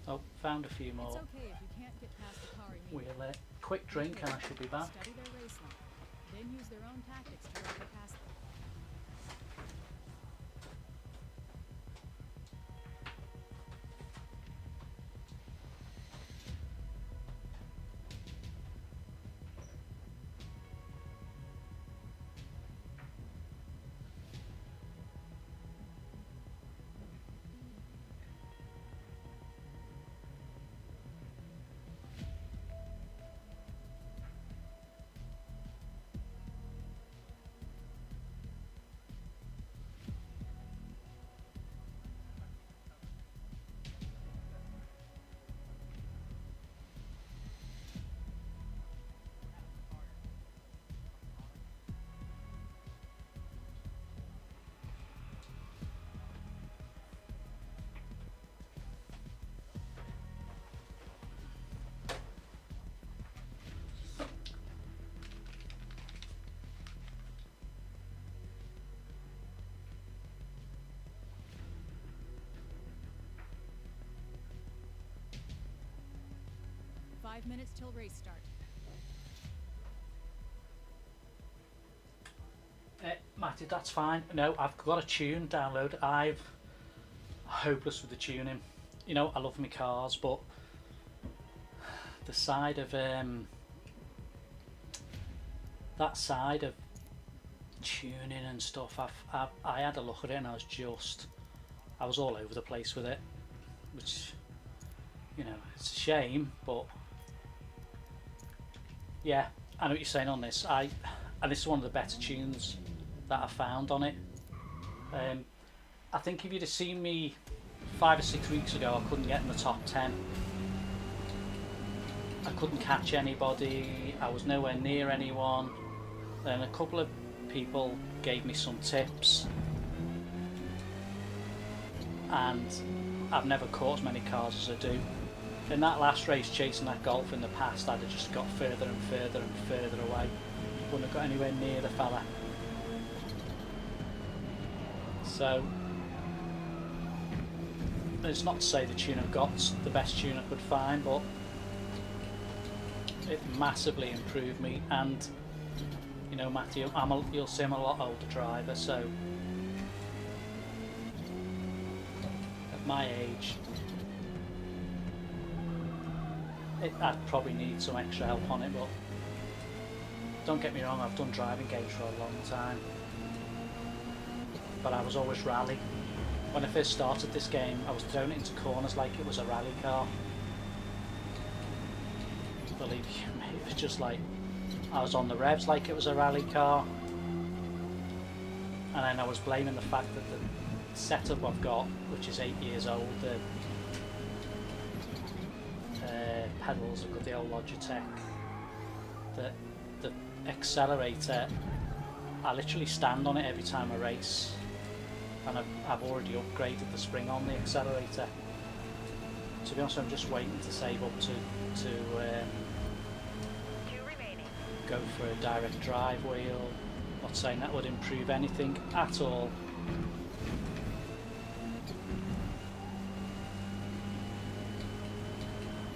Oh, found a few It's more. okay if you can't get past the car immediately. We'll quick drink and I should be back. Study their race line, then use their own tactics to drive it past them. 5 minutes till race start. Matty, that's fine. No, I've got a tune download. I'm hopeless with the tuning. You know, I love my cars, but the side of that side of tuning and stuff, I had a look at it and I was all over the place with it, which, you know, it's a shame, but yeah, I know what you're saying on this. And this is one of the better tunes that I found on it. I think if you'd have seen me 5 or 6 weeks ago, I couldn't get in the top 10. I couldn't catch anybody, I was nowhere near anyone. Then a couple of people gave me some tips, and I've never caught as many cars as I do. In that last race, chasing that Golf in the past, I'd have just got further and further and further away. Wouldn't have got anywhere near the fella. So, it's not to say the tune I've got's the best tune I could find, but it massively improved me. And you know, Matthew, you'll see I'm a lot older driver, so at my age, I'd probably need some extra help on it. But don't get me wrong, I've done driving games for a long time, but I was always rally. When I first started this game, I was throwing it into corners like it was a rally car. Believe you me, it was just like I was on the revs like it was a rally car, and then I was blaming the fact that the setup I've got, which is 8 years old, the pedals have got the old Logitech, the accelerator, I literally stand on it every time I race, and I've already upgraded the spring on the accelerator. To be honest, I'm just waiting to save up to go for a direct drive wheel. Not saying that would improve anything at all.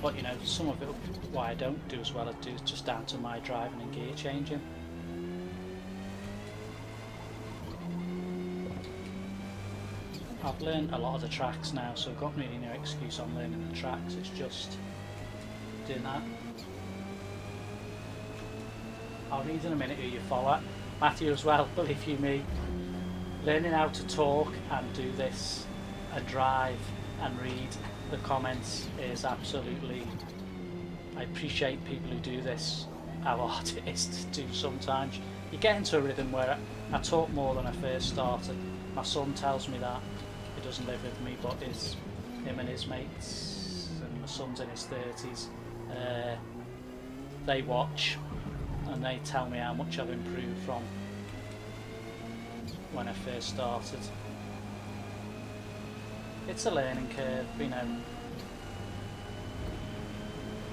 But you know, some of it, why I don't do as well as do, is just down to my driving and gear changing. I've learned a lot of the tracks now, so I've got really no excuse on learning the tracks. It's just doing that. I'll read in a minute who you follow. Matthew as well, believe you me. Learning how to talk and do this and drive and read the comments is absolutely... I appreciate people who do this, how hard it is to do sometimes. You get into a rhythm where I talk more than I first started. My son tells me that. He doesn't live with me, but him and his mates, and my son's in his 30s, they watch and they tell me how much I've improved from when I first started. It's a learning curve, you know.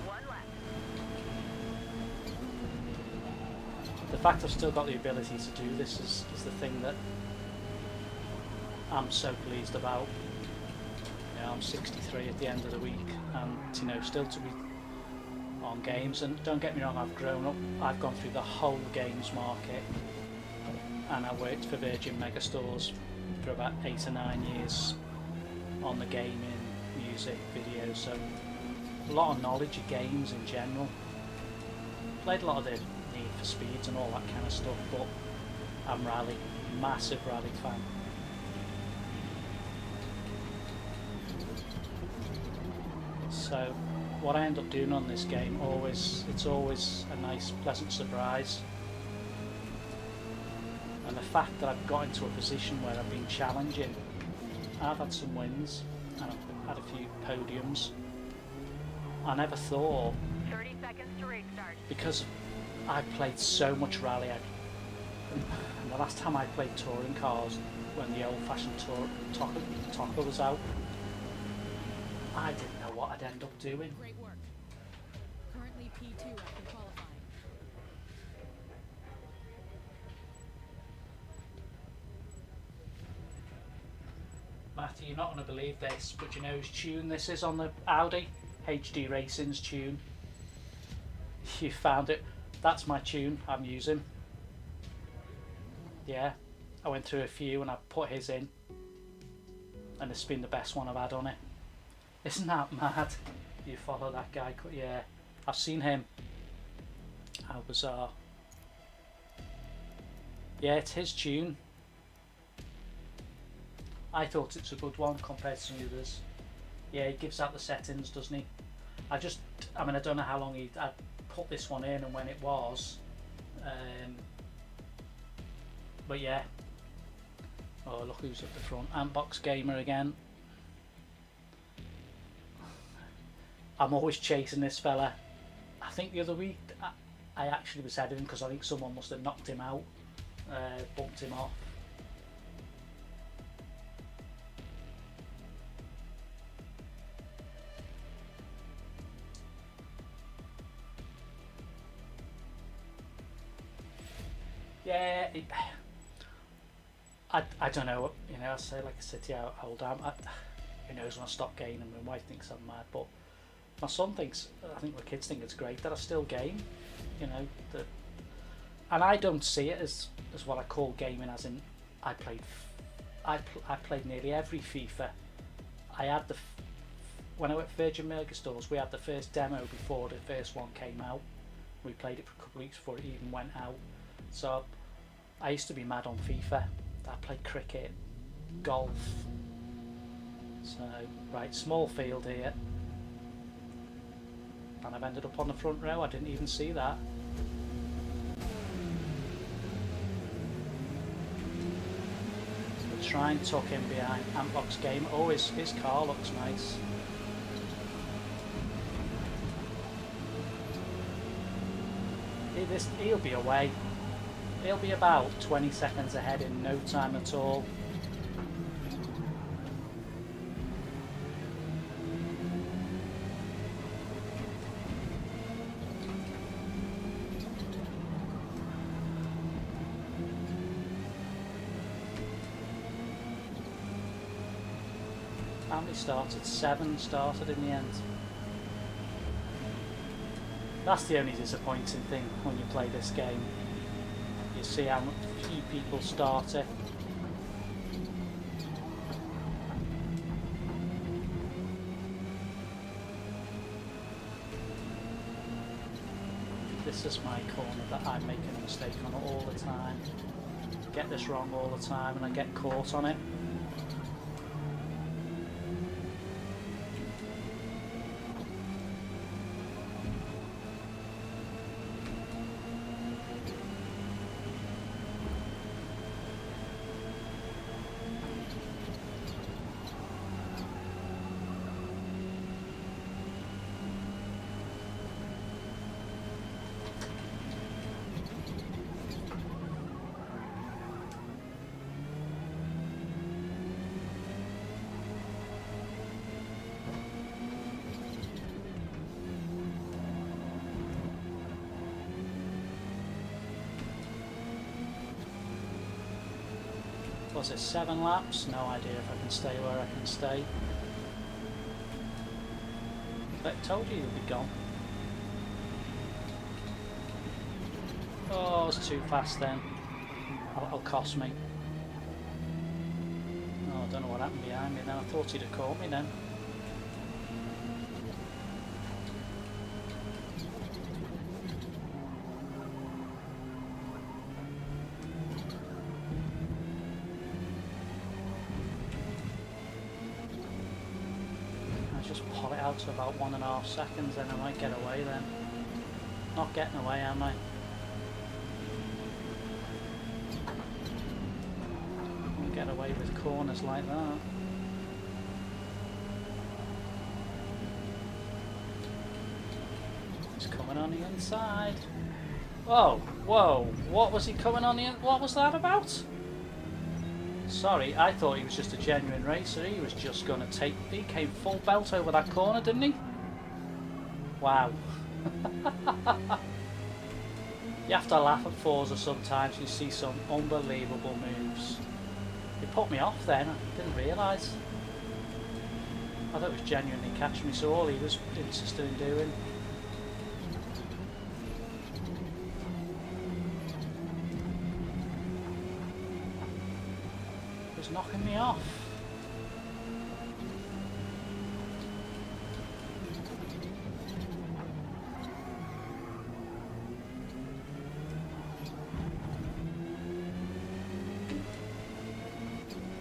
One left. The fact I've still got the ability to do this is the thing that I'm so pleased about. You know, I'm 63 at the end of the week, and you know, still to be on games. And don't get me wrong, I've grown up, I've gone through the whole games market, and I worked for Virgin Megastores for about 8 or 9 years on the gaming, music, video, so a lot of knowledge of games in general. Played a lot of the Need for Speeds and all that kind of stuff, but I'm rally, massive rally fan. So what I end up doing on this game, it's always a nice, pleasant surprise. And the fact that I've got into a position where I've been challenging, I've had some wins and I've had a few podiums. I never thought, 30 seconds to race start. because I played so much rally, and the last time I played touring cars, when the old-fashioned Topper was out, I didn't know what I'd end up doing. Great work. Currently P2 after qualifying. Matthew, you're not going to believe this, but you know whose tune this is on the Audi? HD Racing's tune. You found it. That's my tune I'm using. Yeah, I went through a few and I put his in, and it's been the best one I've had on it. Isn't that mad? You follow that guy? Yeah, I've seen him. How bizarre. Yeah, it's his tune. I thought it's a good one compared to some others. Yeah, he gives out the settings, doesn't he? I mean, I don't know how long I put this one in and when it was. But yeah. Oh, look who's at the front. Antbox Gamer again. I'm always chasing this fella. I think the other week I actually was heading because I think someone must have knocked him out, bumped him off. Yeah, I don't know, you know, I say, like I said to you, how old I'm. Who knows when I stop gaming? My wife thinks I'm mad, but my son thinks, I think my kids think it's great that I still game, you know. And I don't see it as what I call gaming, as in I played nearly every FIFA. I had when I went to Virgin Mega Stores, we had the first demo before the first one came out. We played it for a couple of weeks before it even went out. So I used to be mad on FIFA. I played cricket, golf. So, right, small field here. And I've ended up on the front row. I didn't even see that. So try and tuck in behind Antbox Game. Oh, his car looks nice. He'll be away. He'll be about 20 seconds ahead in no time at all. How many started? 7 started in the end. That's the only disappointing thing when you play this game. You see how few people start it. This is my corner that I'm making a mistake on all the time. Get this wrong all the time and I get caught on it. Was it 7 laps? No idea if I can stay where I can stay. But I told you you'd be gone. Oh, it's too fast then. That'll cost me. Oh, I don't know what happened behind me then. I thought he'd have caught me then. Just pull it out to about 1.5 seconds, then I might get away then. Not getting away, am I? I'll get away with corners like that. He's coming on the inside. Whoa, whoa, what was he coming on the in? What was that about? Sorry, I thought he was just a genuine racer. He was just going to he came full belt over that corner, didn't he? Wow. You have to laugh at Forza sometimes. You see some unbelievable moves. It put me off then. I didn't realise. I thought it was genuinely catching me, so all he was interested in doing. He's knocking me off.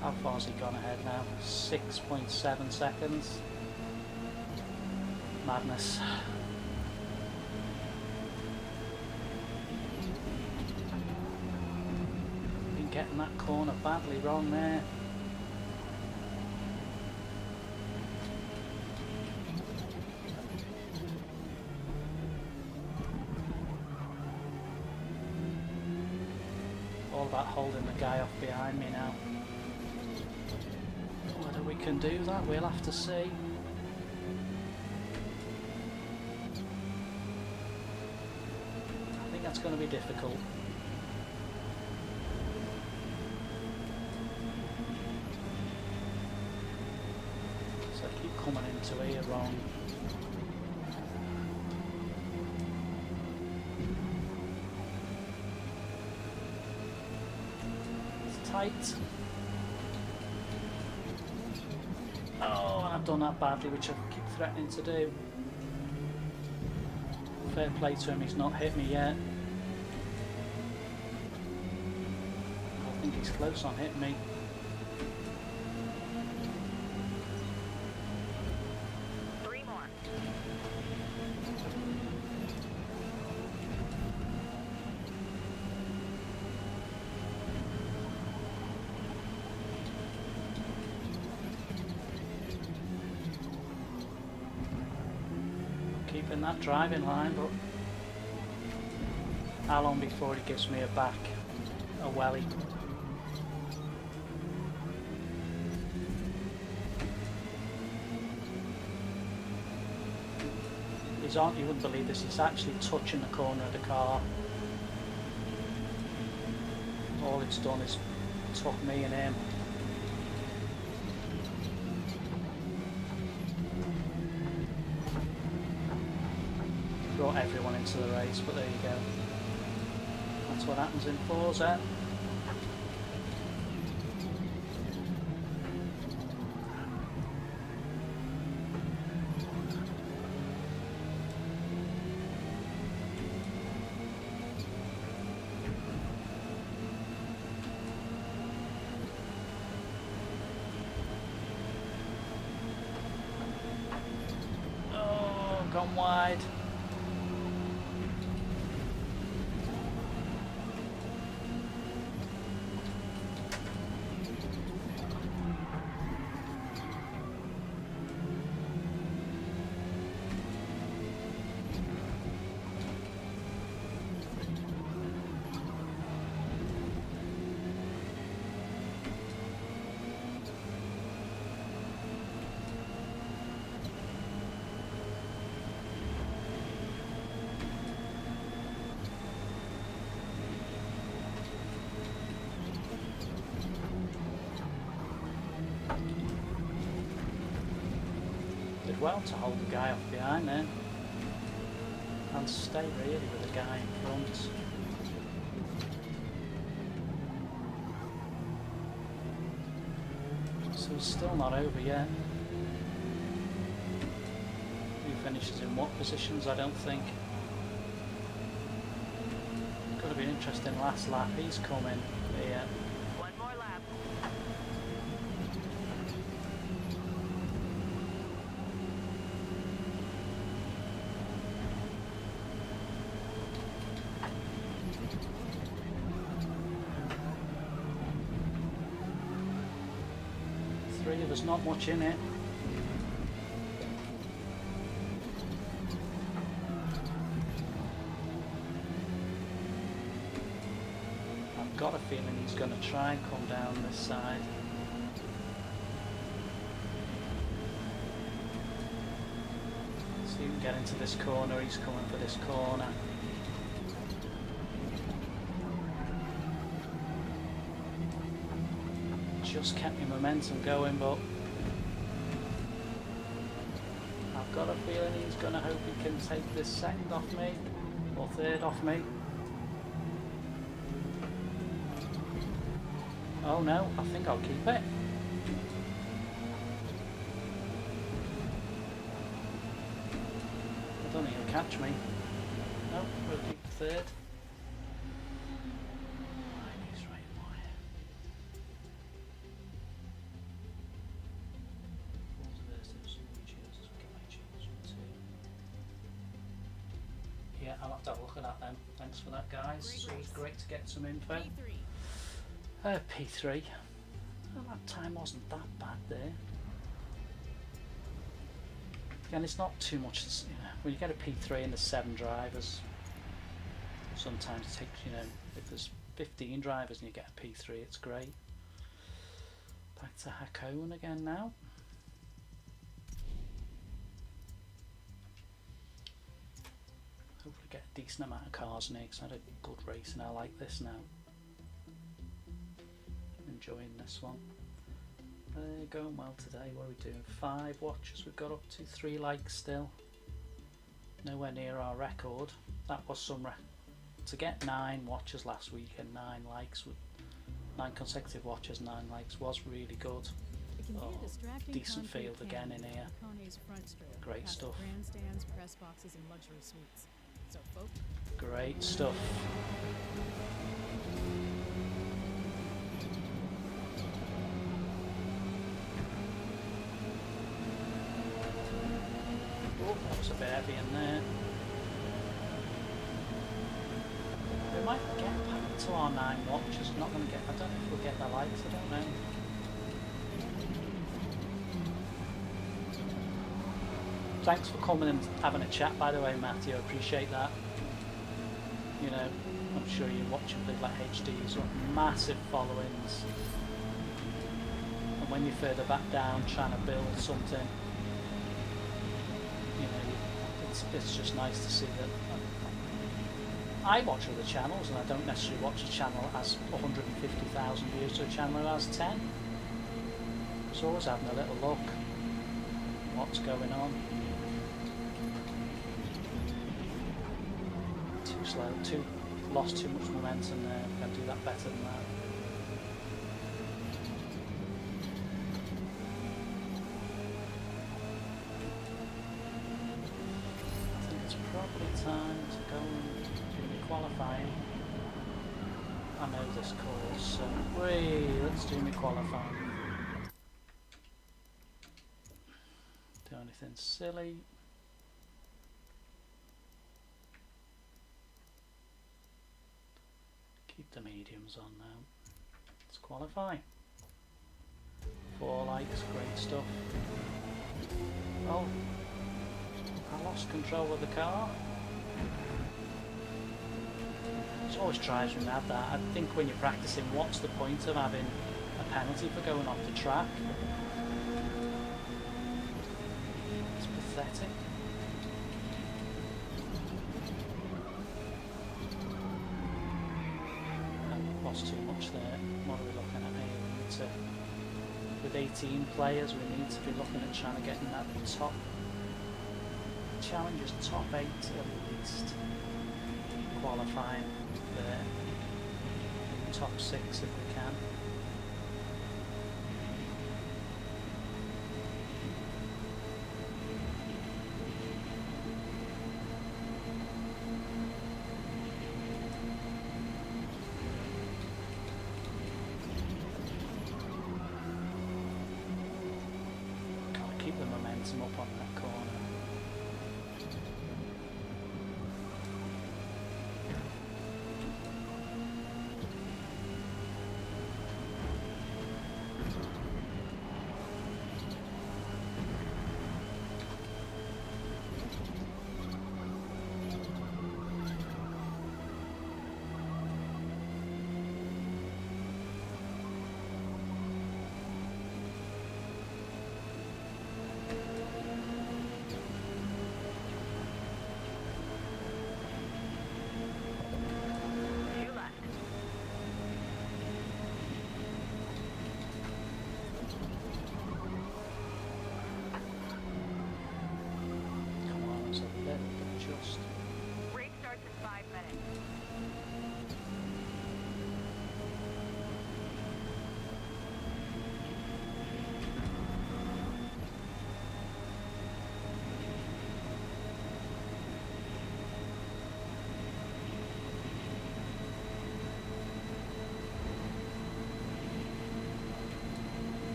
How far's he gone ahead now? 6.7 seconds. Madness. Been getting that corner badly wrong there. All about holding the guy off behind me now. Whether we can do that, we'll have to see. I think that's going to be difficult. So I keep coming into here wrong. It's tight. Oh, and I've done that badly, which I keep threatening to do. Fair play to him, he's not hit me yet. I think he's close on hitting me. Three more. Keeping that driving line, but how long before he gives me a welly? He's on, you wouldn't believe this, he's actually touching the corner of the car. All it's done is tuck me and him. Brought everyone into the race, but there you go. That's what happens in Forza. Oh, gone wide. Did well to hold the guy off behind then, and stay really with the guy in front. So it's still not over yet. Who finishes in what positions, I don't think. Could have been interesting last lap. He's coming here. One more lap. Three of us, not much in it. I've got a feeling he's going to try and come down this side. So you can get into this corner, he's coming for this corner. Just kept my momentum going, but I've got a feeling he's going to hope he can take this second off me, or third off me. Oh no, I think I'll keep it. I don't think he'll catch me. No, we'll keep third. He's right wide. Yeah, I'll have to have a look at that then. Thanks for that, guys. It's always great to get some info. P3. P3. Well, that time wasn't that bad there. Again, it's not too much. You know, when you get a P3 and there's 7 drivers, sometimes it takes, you know, if there's 15 drivers and you get a P3, it's great. Back to Hakone again now. Hopefully get a decent amount of cars in here because I had a good race and I like this now. Enjoying this one. Going well today. What are we doing? 5 watches we've got up to, 3 likes still. Nowhere near our record. That was some to get 9 watches last week and 9 likes with 9 consecutive watches, 9 likes was really good. Oh, decent field again in here. Great stuff. Grandstands, press boxes, and luxury suites. So, folks. Great stuff. Oh, that was a bit heavy in there. We might get back to our 9 watches. Not going to get. I don't know if we'll get the likes. I don't know. Thanks for coming and having a chat, by the way, Matthew. I appreciate that. You know, I'm sure you're watching people like HDs or massive followings. And when you're further back down trying to build something, you know, it's just nice to see that. I watch other channels and I don't necessarily watch a channel that has 150,000 views to a channel that has 10. So always having a little look at what's going on. Too slow, lost too much momentum there. We can do that better than that. I think it's probably time to go and do the qualifying. I know this course, so let's do my qualifying. Do anything silly. Keep the mediums on now. Let's qualify. 4 likes, great stuff. Oh, I lost control of the car. It always drives me mad that. I think when you're practicing, what's the point of having a penalty for going off the track? It's pathetic. Lost too much there. What are we looking at here? We need to, with 18 players, we need to be looking at trying to get in that top challenges, top 8 at least. Qualifying there. Top 6 if we can. Keep the momentum up on that corner.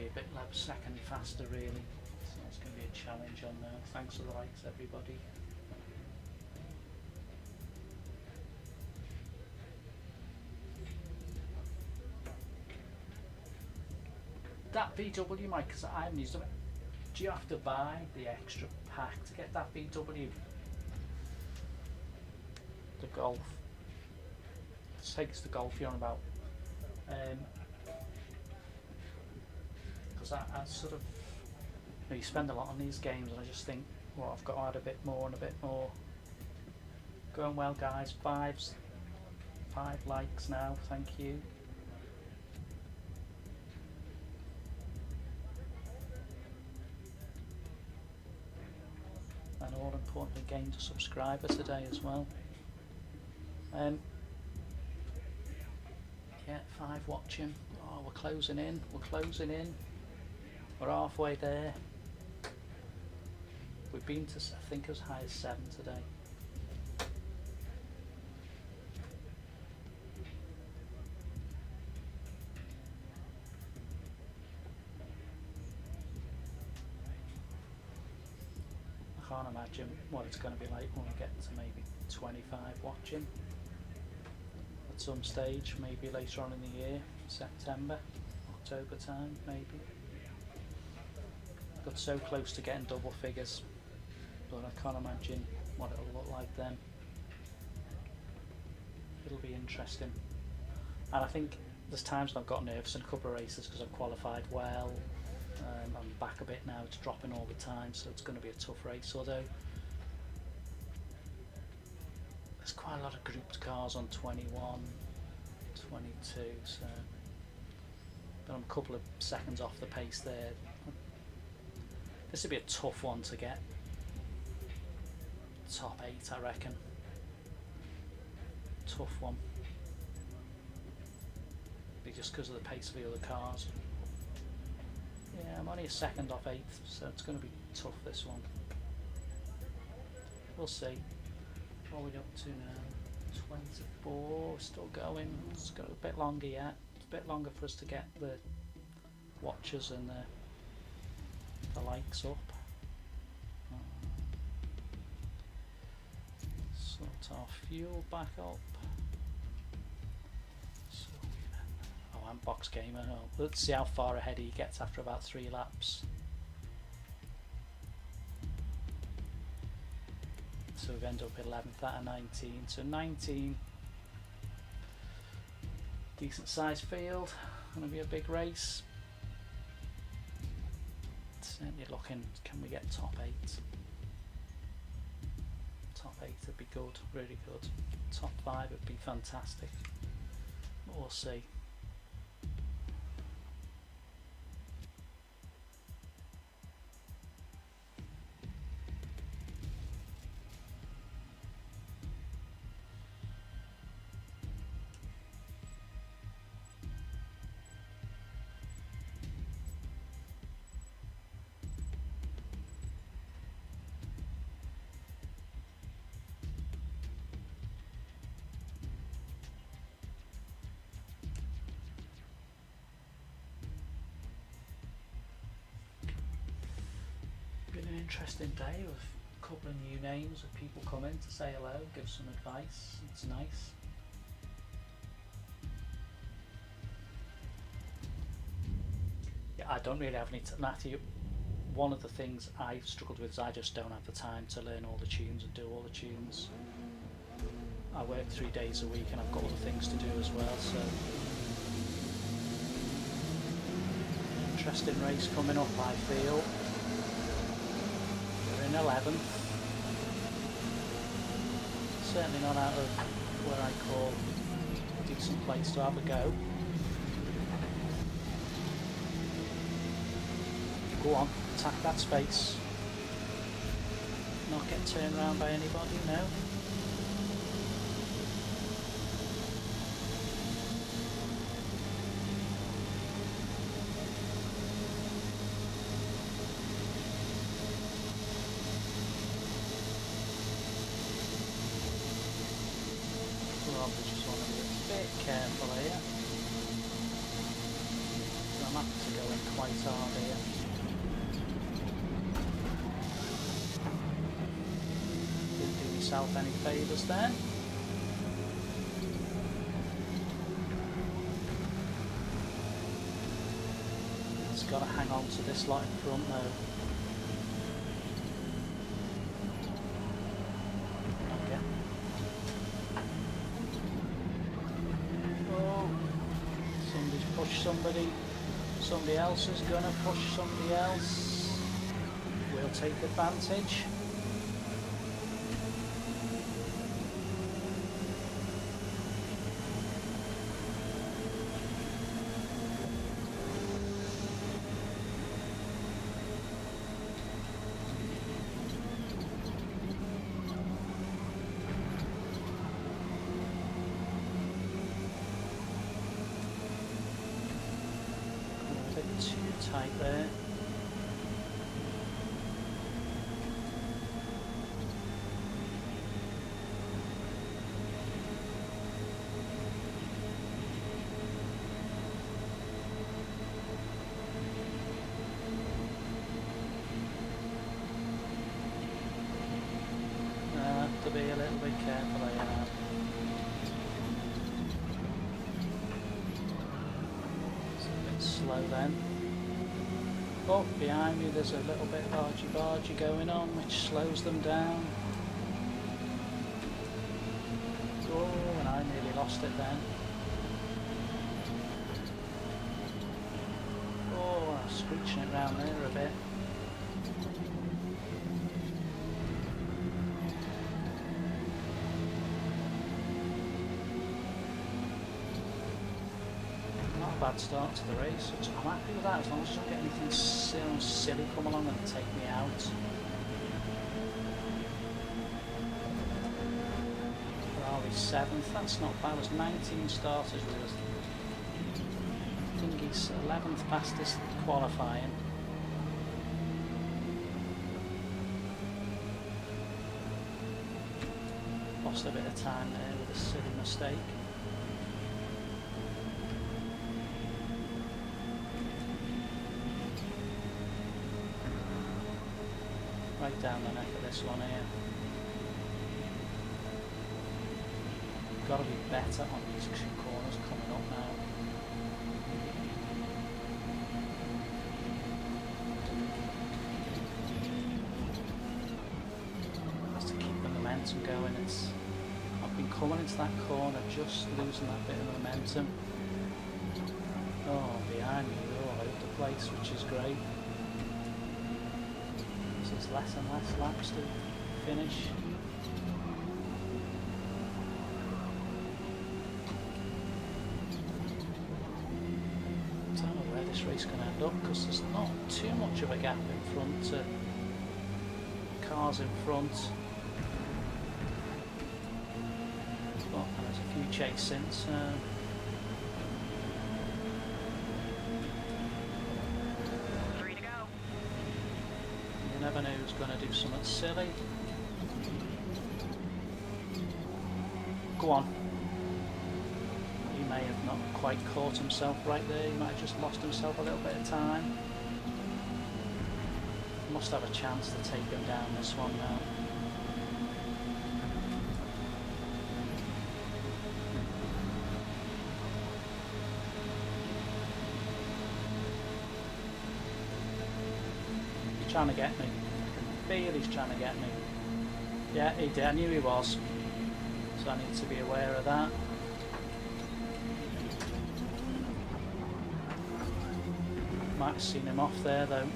be a bit second faster really, so it's going to be a challenge on there. Thanks for the likes everybody. That VW, Mike, because I haven't used it, do you have to buy the extra pack to get that VW? The Golf. It takes the Golf you're on about. Because I sort of, you know, you spend a lot on these games and I just think, well, I've got to add a bit more and a bit more. Going well, guys. 5 likes now, thank you. And all importantly, gained a subscriber today as well. Yeah, 5 watching. Oh, we're closing in. We're halfway there. We've been to, I think, as high as 7 today. I can't imagine what it's going to be like when we get to maybe 25 watching at some stage, maybe later on in the year, September, October time maybe. Got so close to getting double figures, but I can't imagine what it'll look like then. It'll be interesting, and I think there's times when I've got nervous in a couple of races because I've qualified well. I'm back a bit now, it's dropping all the time, so it's going to be a tough race, although there's quite a lot of grouped cars on 21, 22, so but I'm a couple of seconds off the pace there. This would be a tough one to get top 8, I reckon. Tough one. Be just because of the pace of the other cars. Yeah, I'm only a second off 8th, so it's going to be tough, this one. We'll see. What are we up to now? 24, we're still going. It's got a bit longer yet. It's a bit longer for us to get the watchers and the likes up. Sort our fuel back up. Oh, I'm Box Gamer. Oh, let's see how far ahead he gets after about 3 laps. So we've ended up 11th out of 19. So 19, decent sized field. Going to be a big race. Certainly looking, can we get top 8? Top 8 would be good, really good. Top 5 would be fantastic. We'll see. Interesting day with a couple of new names of people coming to say hello, give some advice. It's nice. Yeah, I don't really have any Matthew, one of the things I've struggled with is I just don't have the time to learn all the tunes and do all the tunes. I work 3 days a week and I've got other things to do as well, so interesting race coming up, I feel. 11th, certainly not out of where I call a decent place to have a go. Go on, attack that space. Not get turned around by anybody, no. Just want to be a bit careful here. I'm laps are going quite hard here. Didn't do myself any favours then. Just got to hang on to this lot in front though. Okay. Oh, somebody's pushed somebody. Somebody else is gonna push somebody else. We'll take advantage. A bit too tight there. Have to be a little bit careful, I am. It's a bit slow then. Oh, behind me there's a little bit of argy-bargy going on, which slows them down. Oh, and I nearly lost it then. Oh, I'm screeching it round there a bit. Bad start to the race, which I'm happy with that as long as I don't get anything silly come along and take me out. Ferrari 7th, that's not bad. There's 19 starters with us. I think he's 11th fastest qualifying. Lost a bit of time there with a silly mistake. Right down the neck of this one here. Got to be better on these two corners coming up now. Just to keep the momentum going. I've been coming into that corner, just losing that bit of momentum. Oh, behind me, they're all over the place, which is great. There's less and less laps to finish. I don't know where this race is going to end up because there's not too much of a gap in front to cars in front. But there's a few chase since. Never know who's going to do something silly. Go on. He may have not quite caught himself right there. He might have just lost himself a little bit of time. Must have a chance to take him down this one now. Trying to get me. I can feel he's trying to get me. Yeah, he did. I knew he was. So I need to be aware of that. Might have seen him off there though.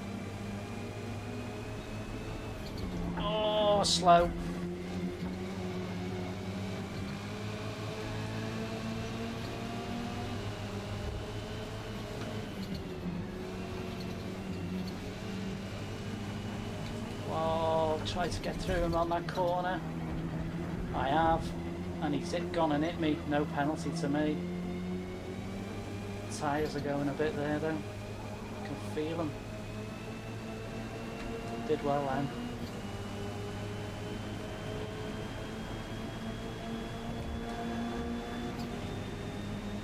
Oh, slow. Try to get through him on that corner. I have, and he's gone and hit me. No penalty to me. Tyres are going a bit there though. I can feel them. Did well then.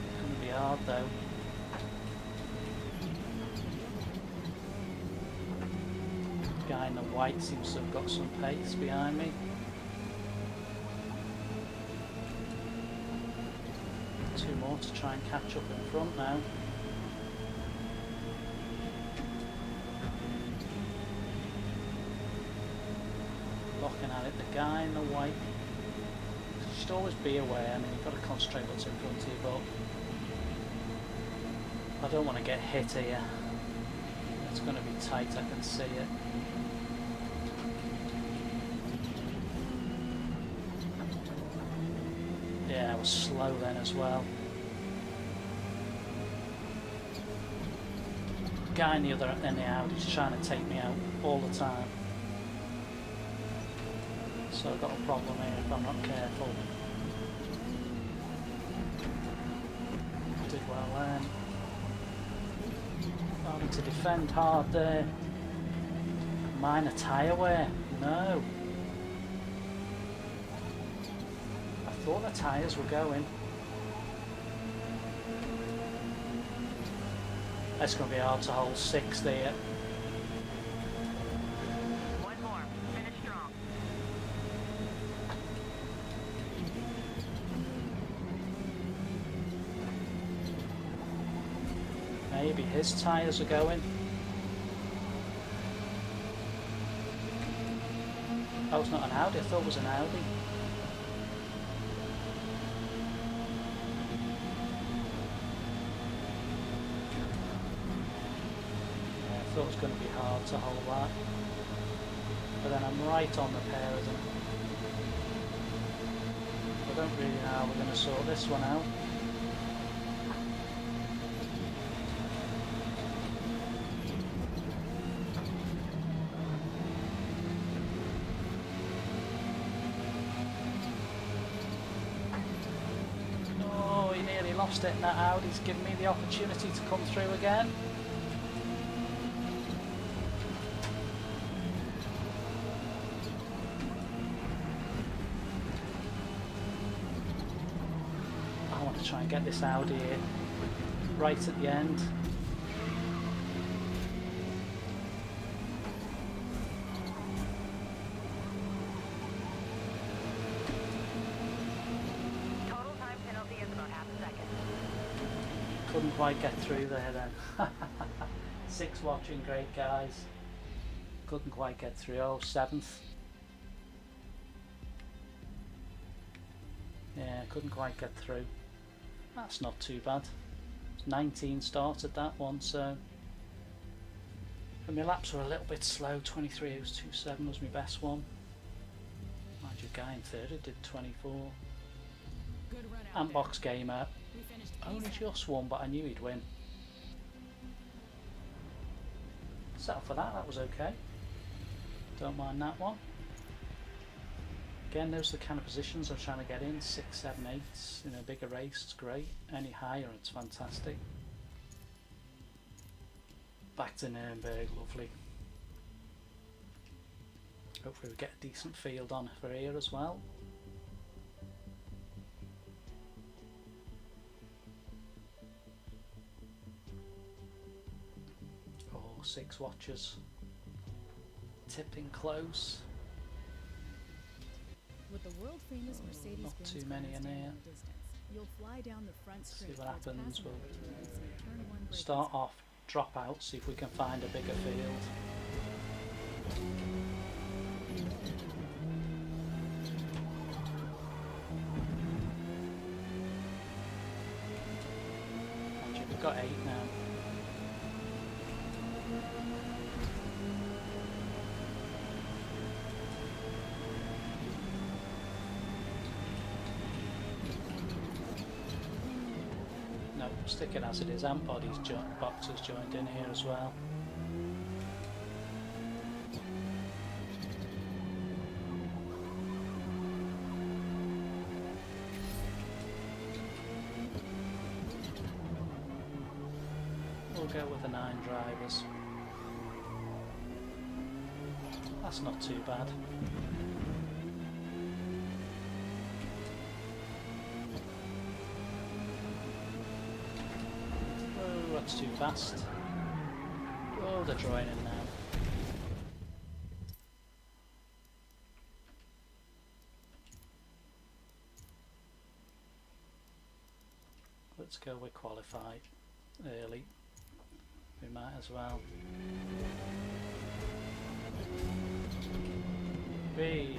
It's going to be hard though. guy in the white seems to have got some pace behind me. Two more to try and catch up in front now. Looking at it, the guy in the white. You should always be aware. I mean, you've got to concentrate what's in front of you, but I don't want to get hit here. It's going to be tight, I can see it. Yeah, I was slow then as well. Guy in the other end of the Audi's trying to take me out all the time. So I've got a problem here if I'm not careful. Did well then. Having to defend hard there. Minor tyre wear. No. I thought the tyres were going. It's going to be hard to hold 6 there. One more. Finish strong. Maybe his tyres are going. Oh, it's not an Audi. I thought it was an Audi. Yeah, I thought it was going to be hard to hold that. But then I'm right on the pair of them. I don't really know how we're going to sort this one out. Lost it, and that Audi's given me the opportunity to come through again. I want to try and get this Audi in right at the end. Couldn't quite get through there then. 6 watching, great guys. Couldn't quite get through. Oh, 7th. Yeah, couldn't quite get through. That's not too bad. 19 started that one, so. And my laps were a little bit slow. 23.027 was my best one. Mind you, guy in third did 24. Good run out Antbox gamer. We finished Only P7. just won, but I knew he'd win. Settle for that, that was okay. Don't mind that one. Again, those are the kind of positions I'm trying to get in. 6, 7, 8 in a bigger race, it's great. Any higher, it's fantastic. Back to Nürnberg, lovely. Hopefully we get a decent field on for here as well. Oh, 6 watchers. Tipping close. With the world famous Mercedes Not Benz too many in here. distance, you'll fly down the front See straight what towards happens. passenger We'll turns and turn 1 braking start zone. off, drop out, see if we can find a bigger field. Actually, we've got 8 now. No, stick it as it is. And boxes joined in here as well. We'll go with the 9 drivers. That's not too bad. Oh, that's too fast. Oh, they're drawing in now. Let's go with qualified early. We might as well. Be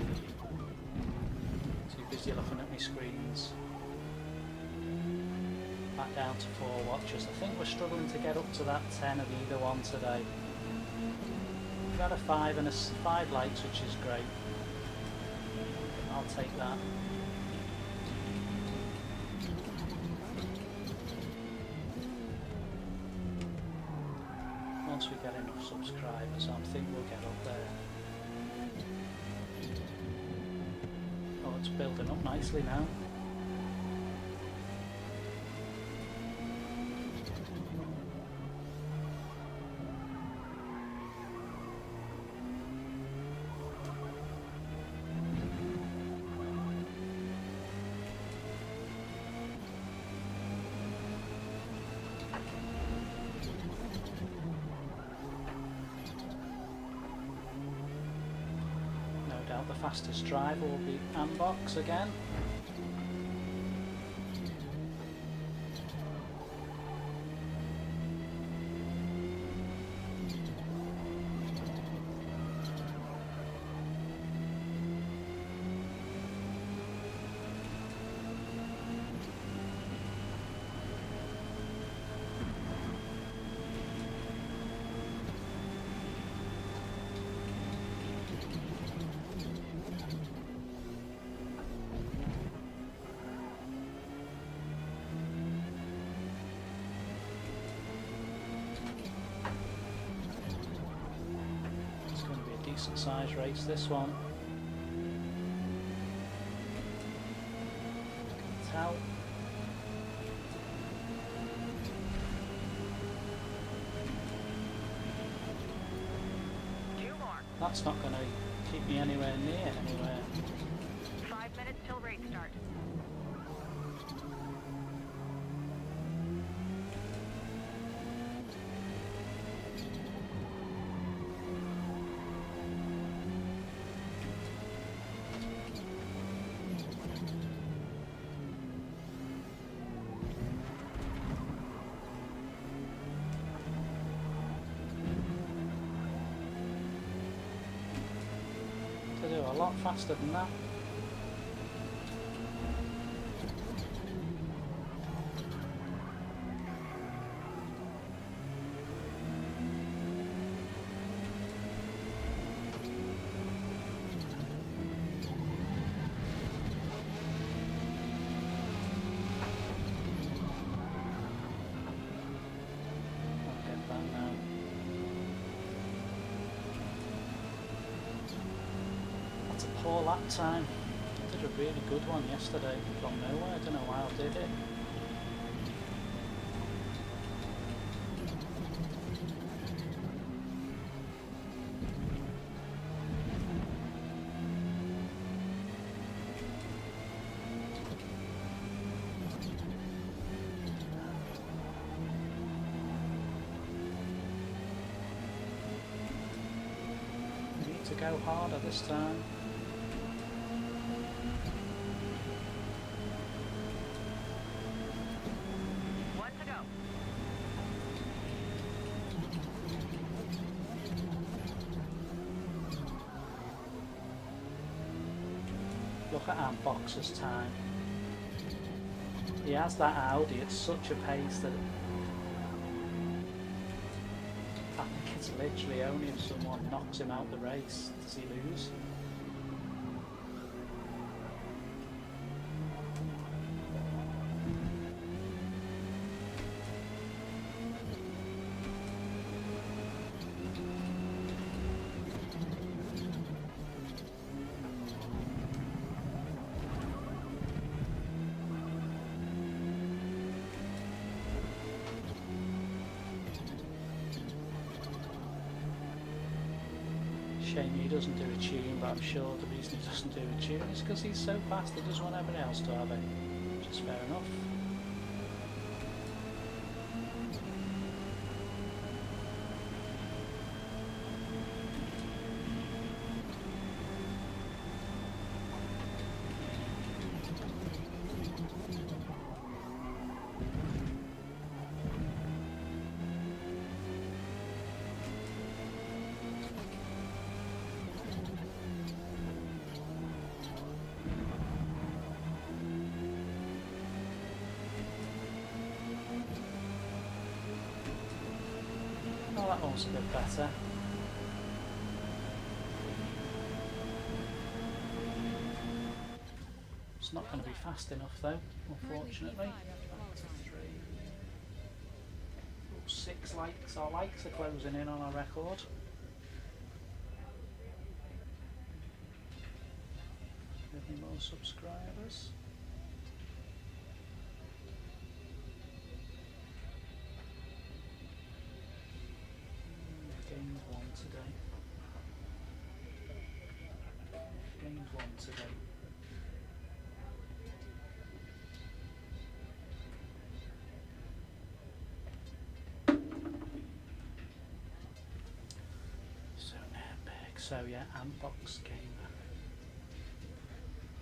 too busy looking at my screens. Back down to 4 watches. I think we're struggling to get up to that 10 of either one today. We've had a 5 and a 5 likes, which is great. I'll take that. Once we get enough subscribers, I think we'll get up there. Oh, it's building up nicely now. The fastest driver will be Ambox again. Decent size race, this one. Can tell. Two more. That's not going to keep me anywhere near anywhere. 5 minutes till race start. To do a lot faster than that. I'll get that now. That's a poor lap time. I did a really good one yesterday from nowhere. I don't know why I did it. Need to go harder this time. One to go. Look at Ambox's time. He has that Audi at such a pace that I think it's literally only if someone knocks him out the race does he lose. Shame he doesn't do a tune, but I'm sure the reason he doesn't do a tune is because he's so fast he doesn't want everyone else to have it, which is fair enough. that one was a bit better. It's not going to be fast enough though, unfortunately. 6 likes. Our likes are closing in on our record. Any more subscribers? Gained 1 today. Gained 1 today. So yeah, Antbox Gamer.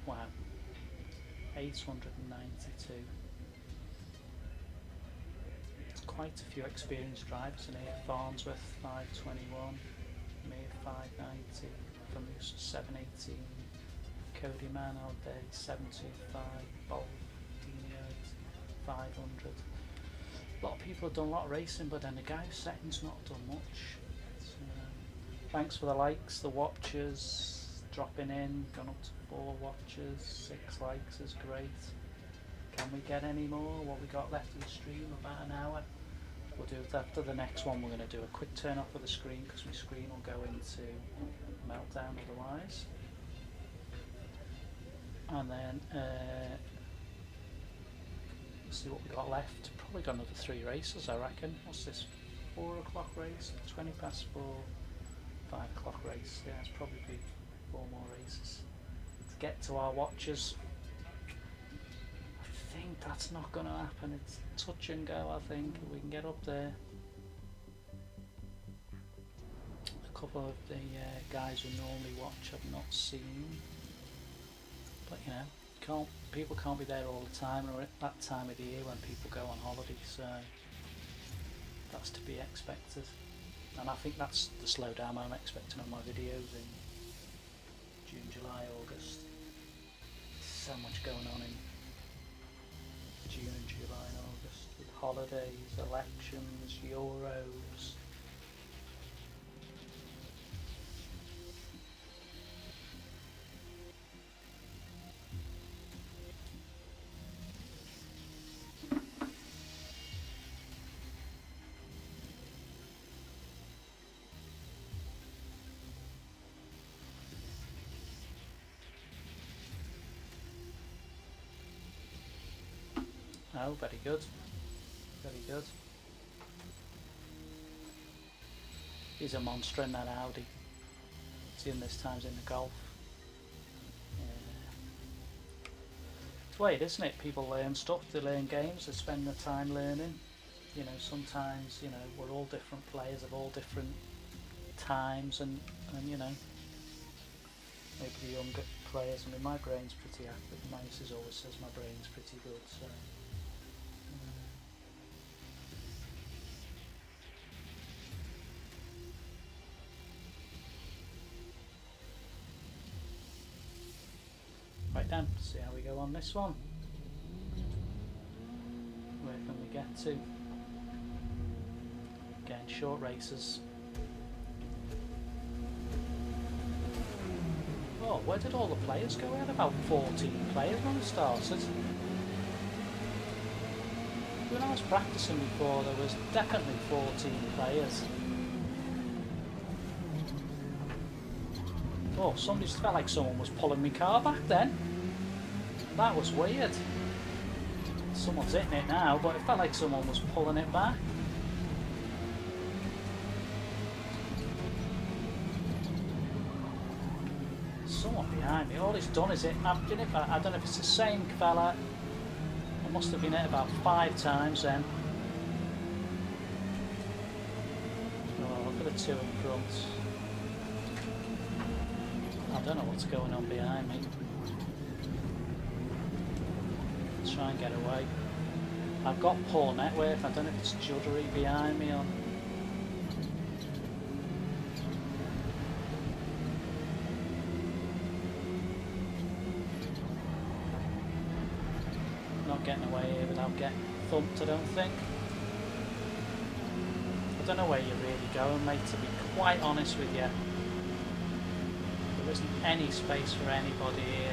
Wow. 892. Quite a few experienced drivers in here. Farnsworth 521, me 590, Vermoose 718, Cody Man all day 725, Bolt Dino 500. A lot of people have done a lot of racing, but then the guy who's second's not done much. Thanks for the likes, the watchers, dropping in, gone up to 4 watchers, 6 likes is great. Can we get any more? What we got left of the stream? About an hour. We'll do it after the next one. We're going to do a quick turn off of the screen because my screen will go into meltdown otherwise. And then let's see what we got left. Probably got another 3 races, I reckon. What's this? 4 o'clock race, 20 past 4. 5 o'clock race, yeah, it's probably 4 more races to get to our watchers. I think that's not going to happen. It's touch and go. I think if we can get up there. A couple of the guys who normally watch I've not seen, but you know, people can't be there all the time, or at that time of the year when people go on holiday, so that's to be expected. And I think that's the slowdown I'm expecting on my videos in June, July, August. So much going on in June, July and August with holidays, elections, Euros. Oh, very good. Very good. He's a monster in that Audi. See him this time's in the Golf. Yeah. It's weird, isn't it? People learn stuff, they learn games, they spend their time learning. You know, sometimes, you know, we're all different players of all different times and you know, maybe the younger players. I mean, my brain's pretty active. My missus always says my brain's pretty good, so. Right then, see how we go on this one. Where can we get to? Again, short races. Oh, where did all the players go? We had about 14 players when we started. When I was practicing before, there was definitely 14 players. Oh, somebody felt like someone was pulling my car back then. That was weird. Someone's hitting it now, but it felt like someone was pulling it back. Someone behind me. All he's done is I don't know if it's the same fella. I must have been hit about 5 times then. Oh, look at the 2 in front. I don't know what's going on behind me. Let's try and get away. I've got poor network. I don't know if it's juddery behind me or... Not getting away here without getting thumped, I don't think. I don't know where you're really going, mate, to be quite honest with you. There isn't any space for anybody here.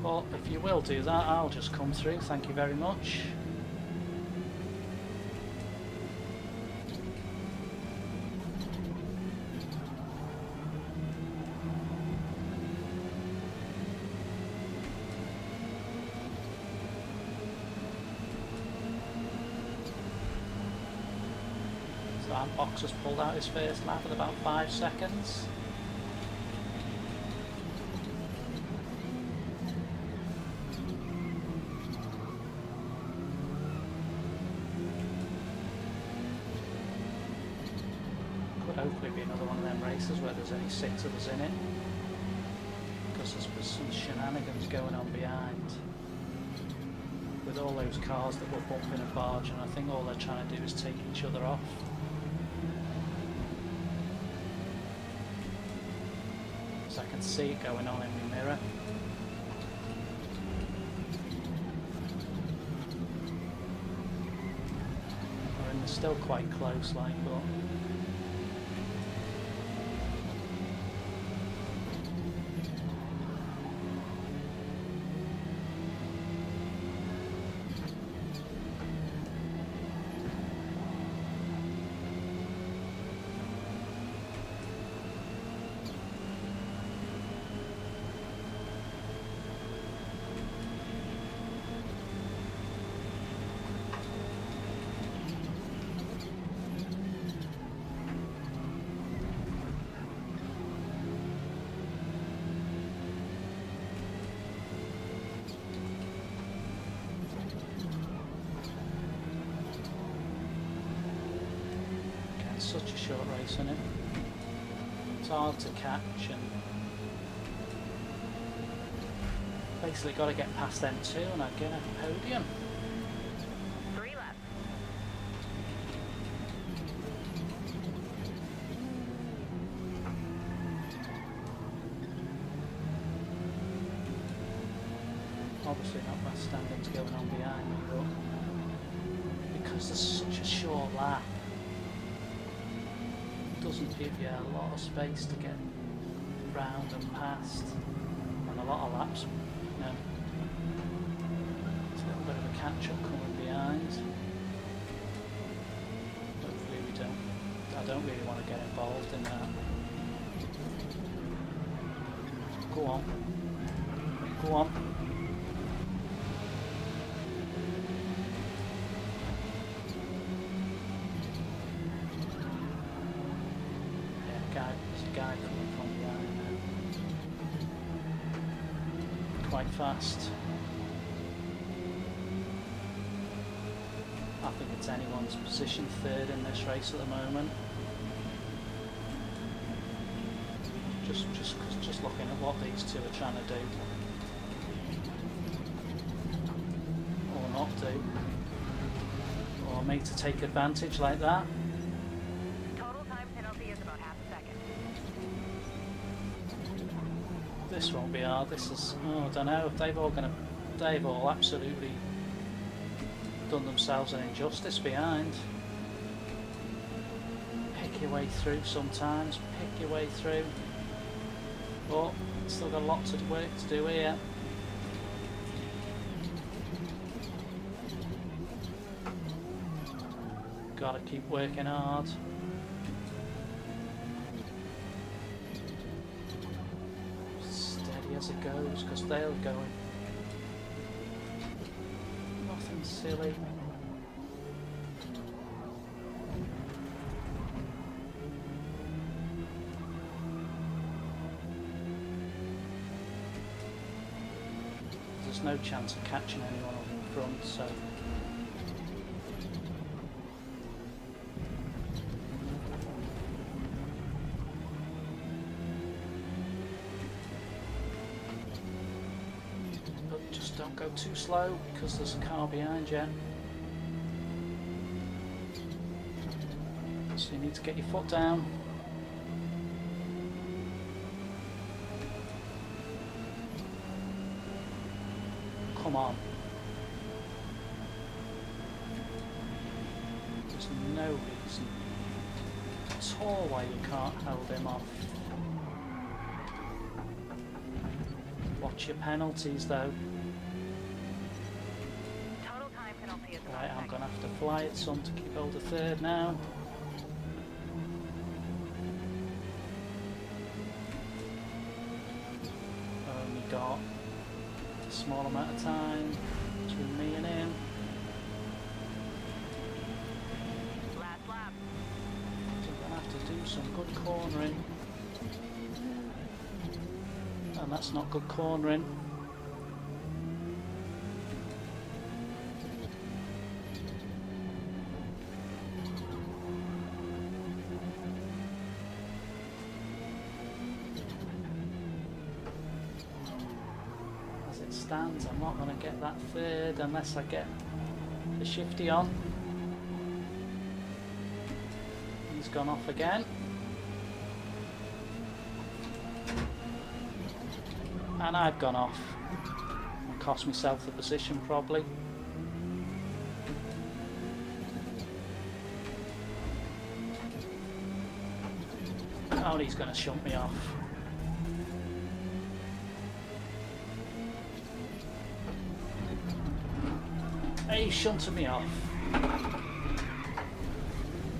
But if you will do that, I'll just come through, thank you very much. So that box has pulled out his first lap at about 5 seconds. Hopefully be another one of them races where there's only 6 of us in it, because there's some shenanigans going on behind with all those cars that were bumping and barging. I think all they're trying to do is take each other off. So I can see it going on in my mirror. I mean, they're still quite close, like, but such a short race, isn't it? It's hard to catch, and basically got to get past them two and I get a podium. 3 left. Obviously not my standings going on behind me, but because there's such a short lap, doesn't give you a lot of space to get round and past, and a lot of laps, you know, it's a little bit of a catch-up coming behind. Hopefully we don't, I don't really want to get involved in that. Go on, go on. There's a guy coming from behind there. Quite fast. I think it's anyone's position, 3rd in this race at the moment. Just looking at what these two are trying to do. Or not do. Or me to take advantage like that. This won't be hard. This is, oh, I don't know. They've all absolutely done themselves an injustice behind. Pick your way through sometimes. Pick your way through. But still got a lot of work to do here. Gotta keep working hard. As it goes, because they're going. Nothing silly. There's no chance of catching anyone up in front, so don't go too slow because there's a car behind you. So you need to get your foot down. Come on. no reason at all why you can't hold him off. Watch your penalties though. Total time penalty is about Right, a I'm second. going to have to fly it some to keep hold of third now. Only got a small amount of time between me and him. Last lap. So I'm going to have to do some good cornering. And that's not good cornering. As it stands, I'm not going to get that third unless I get the shifty on. He's gone off again. And I've gone off. Cost myself the position probably. Oh, he's going to shunt me off. Hey, he's shunting me off.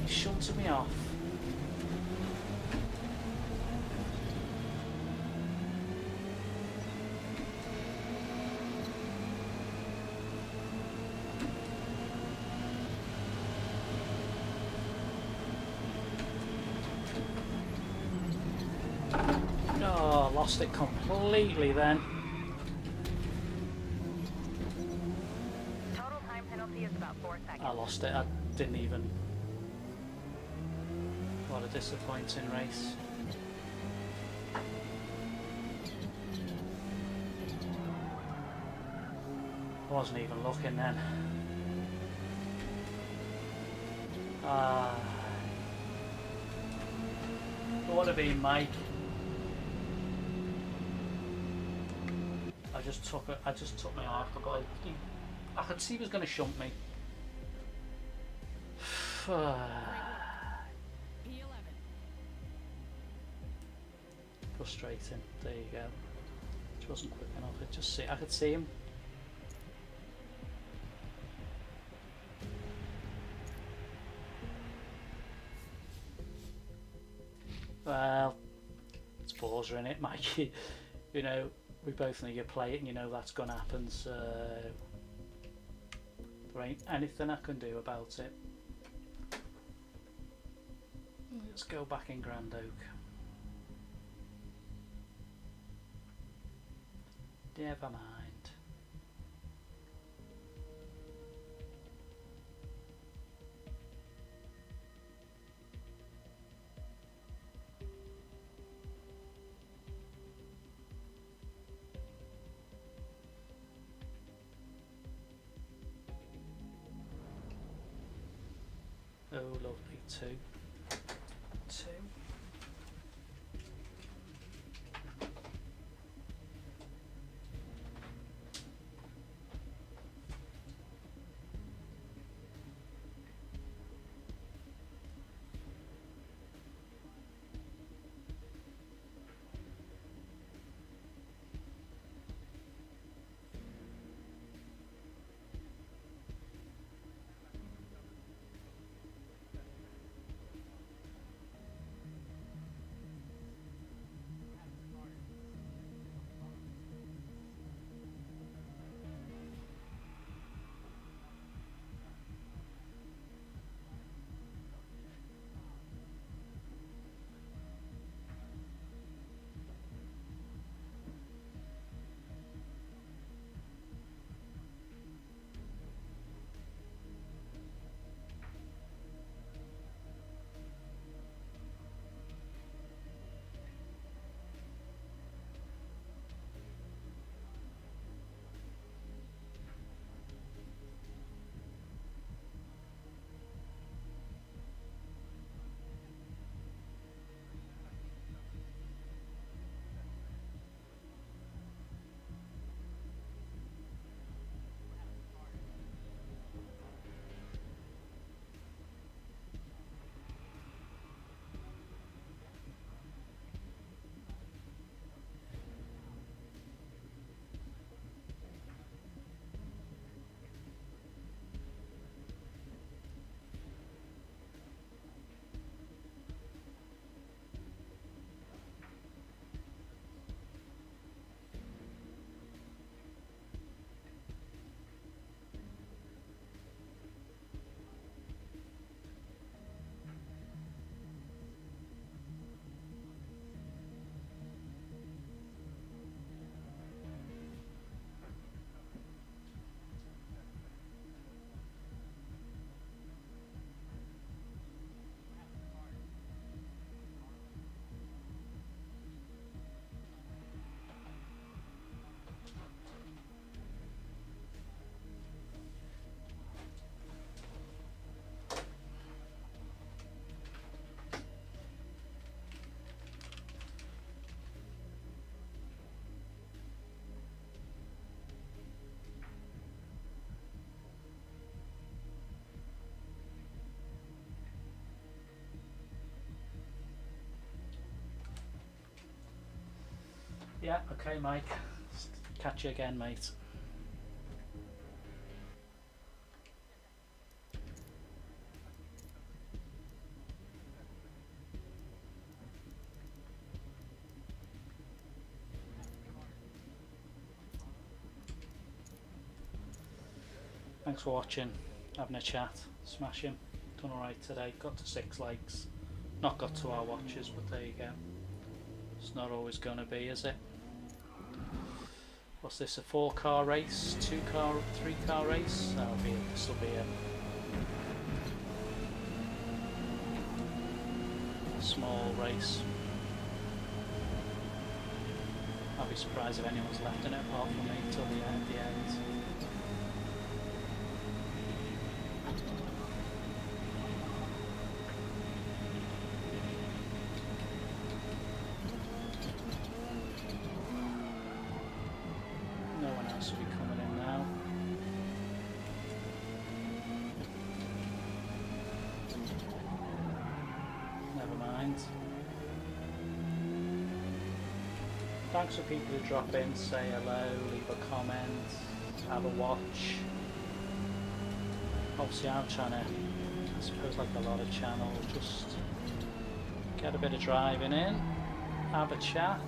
He's shunting me off. Oh, lost it completely then. Total time penalty is about 4 seconds. I lost it. I didn't even. What a disappointing race. I wasn't even looking then. It would have been Mike. I just took my eye off, but I could see he was going to shunt me. P11. Frustrating. There you go. Which wasn't quick enough. I could see him. Well, it's Forza in it, Mikey. You know, we both know you play it and you know that's gonna happen, so there ain't anything I can do about it. Let's go back in Grand Oak. Never mind. Oh, lovely. Two. Yeah, okay, Mike. Catch you again, mate. Thanks for watching, having a chat, smashing. Done alright today, got to 6 likes. Not got to our watches, but there you go. It's not always going to be, is it? What's this, a 4-car race, 2-car, 3-car race? This will be a small race. I'll be surprised if anyone's left in it apart from me till the end. No one else will be coming in now. Never mind. Thanks for people who drop in, say hello, leave a comment, have a watch. Obviously I'm trying to, I suppose like a lot of channels, just get a bit of driving in, have a chat,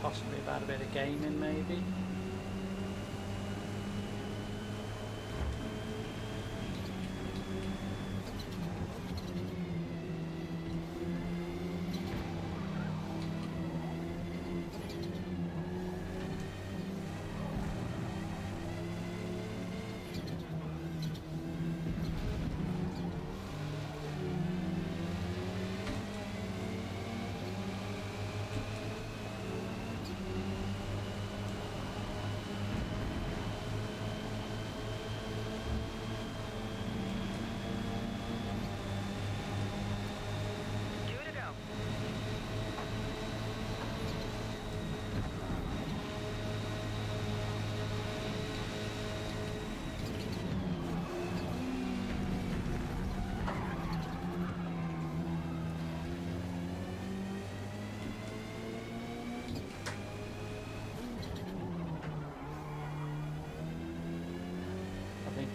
possibly about a bit of gaming maybe.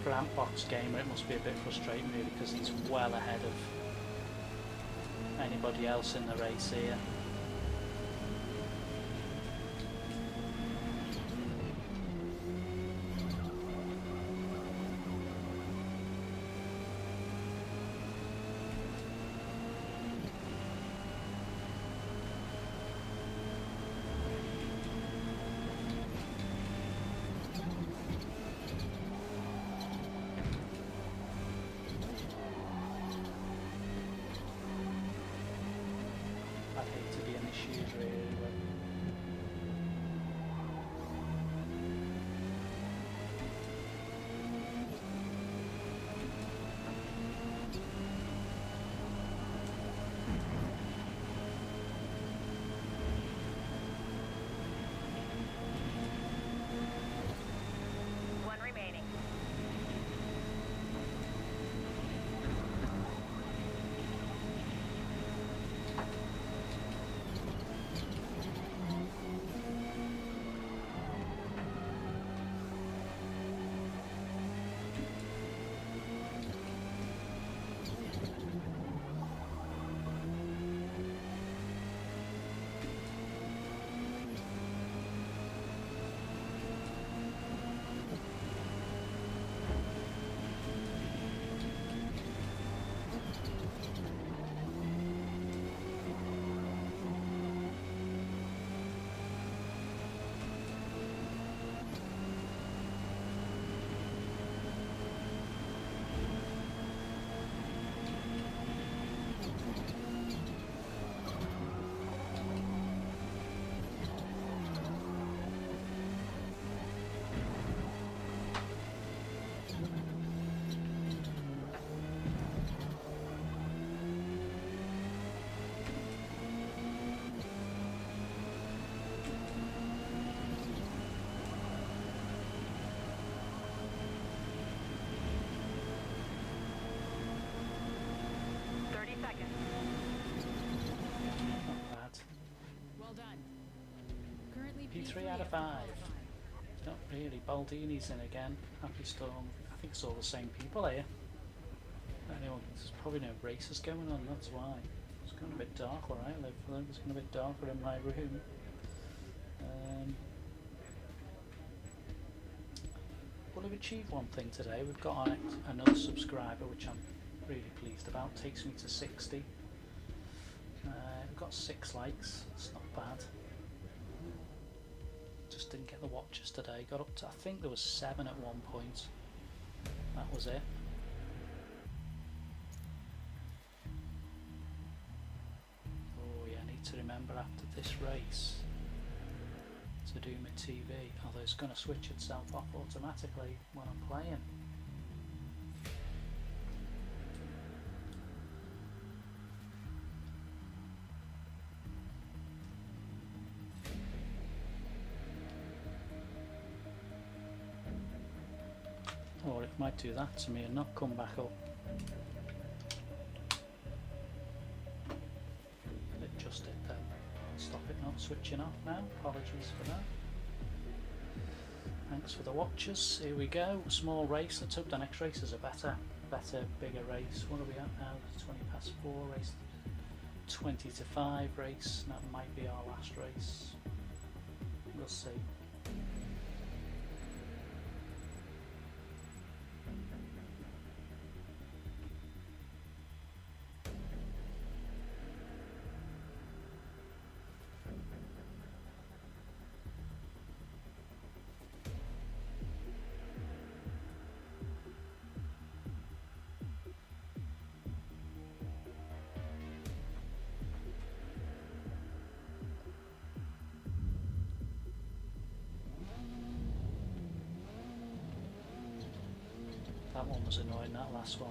For Antbox Gamer it must be a bit frustrating really because it's well ahead of anybody else in the race here. 3 out of 5. Not really. Baldini's in again. Happy Storm. I think it's all the same people here. Anyway, there's probably no races going on, that's why. It's going a bit dark where I live. I think it's going a bit darker in my room. Well, we've achieved one thing today. We've got another subscriber, which I'm really pleased about. Takes me to 60. We've got 6 likes. It's not bad. Just didn't get the watches today. Got up to, I think there was 7 at one point. That was it. Oh yeah, I need to remember after this race to do my TV, although it's going to switch itself off automatically when I'm playing. Or it might do that to me and not come back up. Adjust it then. Stop it not switching off now. Apologies for that. Thanks for the watches. Here we go. Small race. Let's hope the next race is a better, bigger race. What are we at now? 20 past 4 race. 20 to 5 race. That might be our last race. We'll see. That one was annoying, that last one.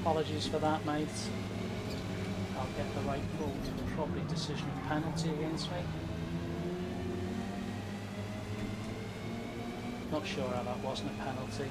Apologies for that, mate. I'll get the rightful, probably decision of penalty against me. Not sure how that wasn't a penalty.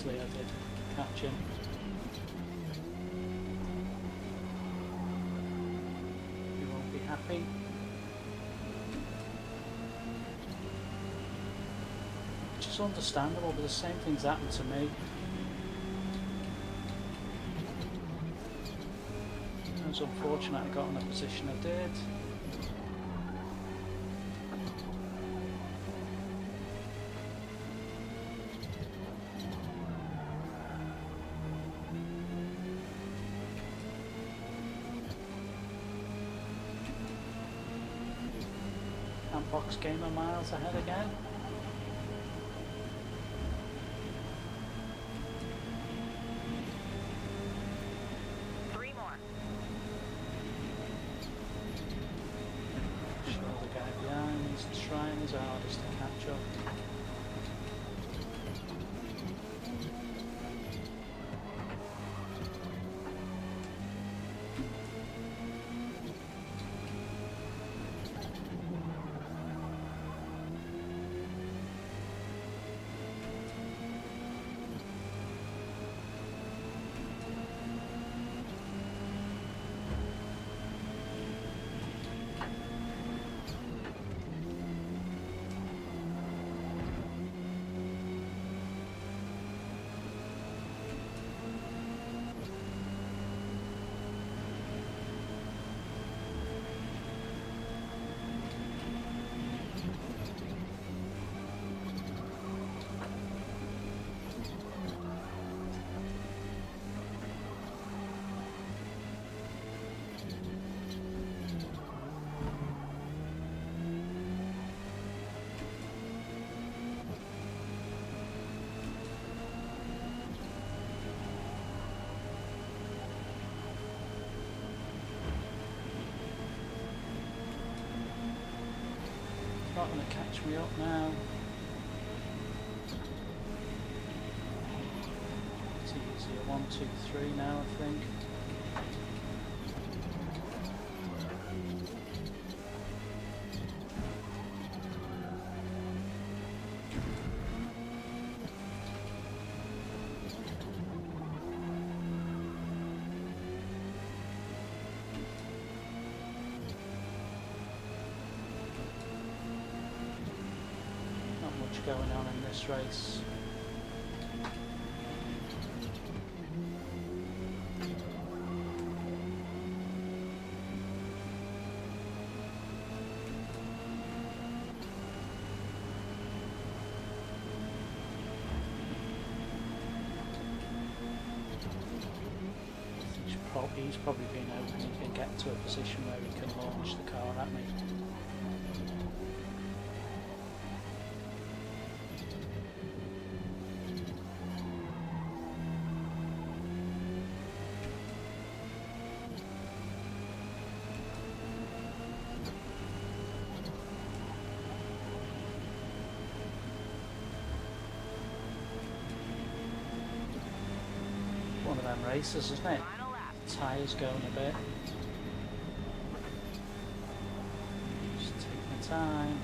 Obviously I did catch him. He won't be happy. Which is understandable, but the same things happened to me. It was unfortunate I got in the position I did. Box gamer miles ahead again. Three more. Sure, the guy behind is trying his hardest to catch up. Not going to catch me up now. It's easier. 1, 2, 3 now, I think. Going on in this race. He's probably been hoping he can get to a position where he can launch the car at me. One of them races, isn't it? Final lap. Tyres going a bit. Just take my time.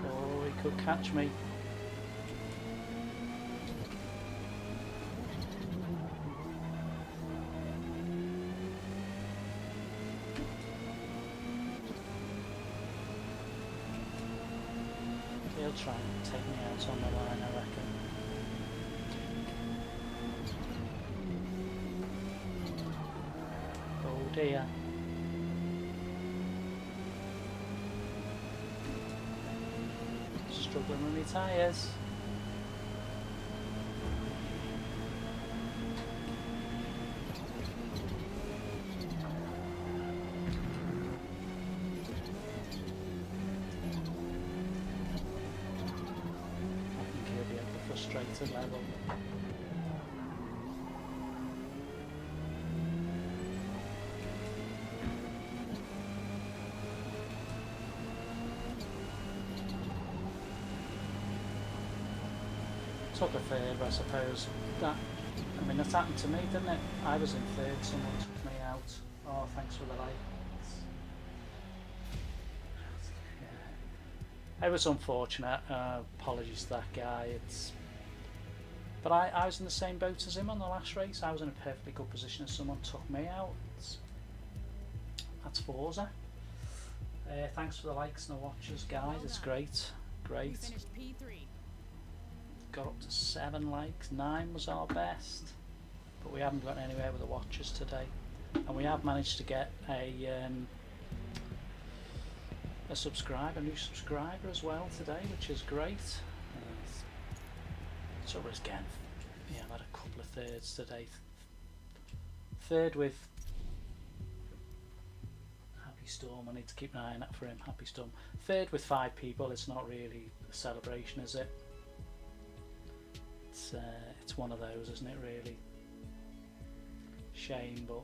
Oh, he could catch me. He'll try and take me out on the line, I reckon. Oh dear. Struggling with my tyres. Frustrated level. Took a third, I suppose. I mean, that happened to me, didn't it? I was in third, someone took me out. Oh, thanks for the like. It was unfortunate. Apologies to that guy. But I was in the same boat as him on the last race. I was in a perfectly good position as someone took me out. That's Forza. Thanks for the likes and the watches, guys. It's great. We finished P3. Got up to 7 likes. 9 was our best. But we haven't gotten anywhere with the watches today. And we have managed to get a new subscriber as well today, which is great. So again, yeah, I've had a couple of thirds today. Third with Happy Storm. I need to keep an eye on that for him. Happy Storm. Third with 5 people. It's not really a celebration, is it? It's one of those, isn't it? Really. Shame, but.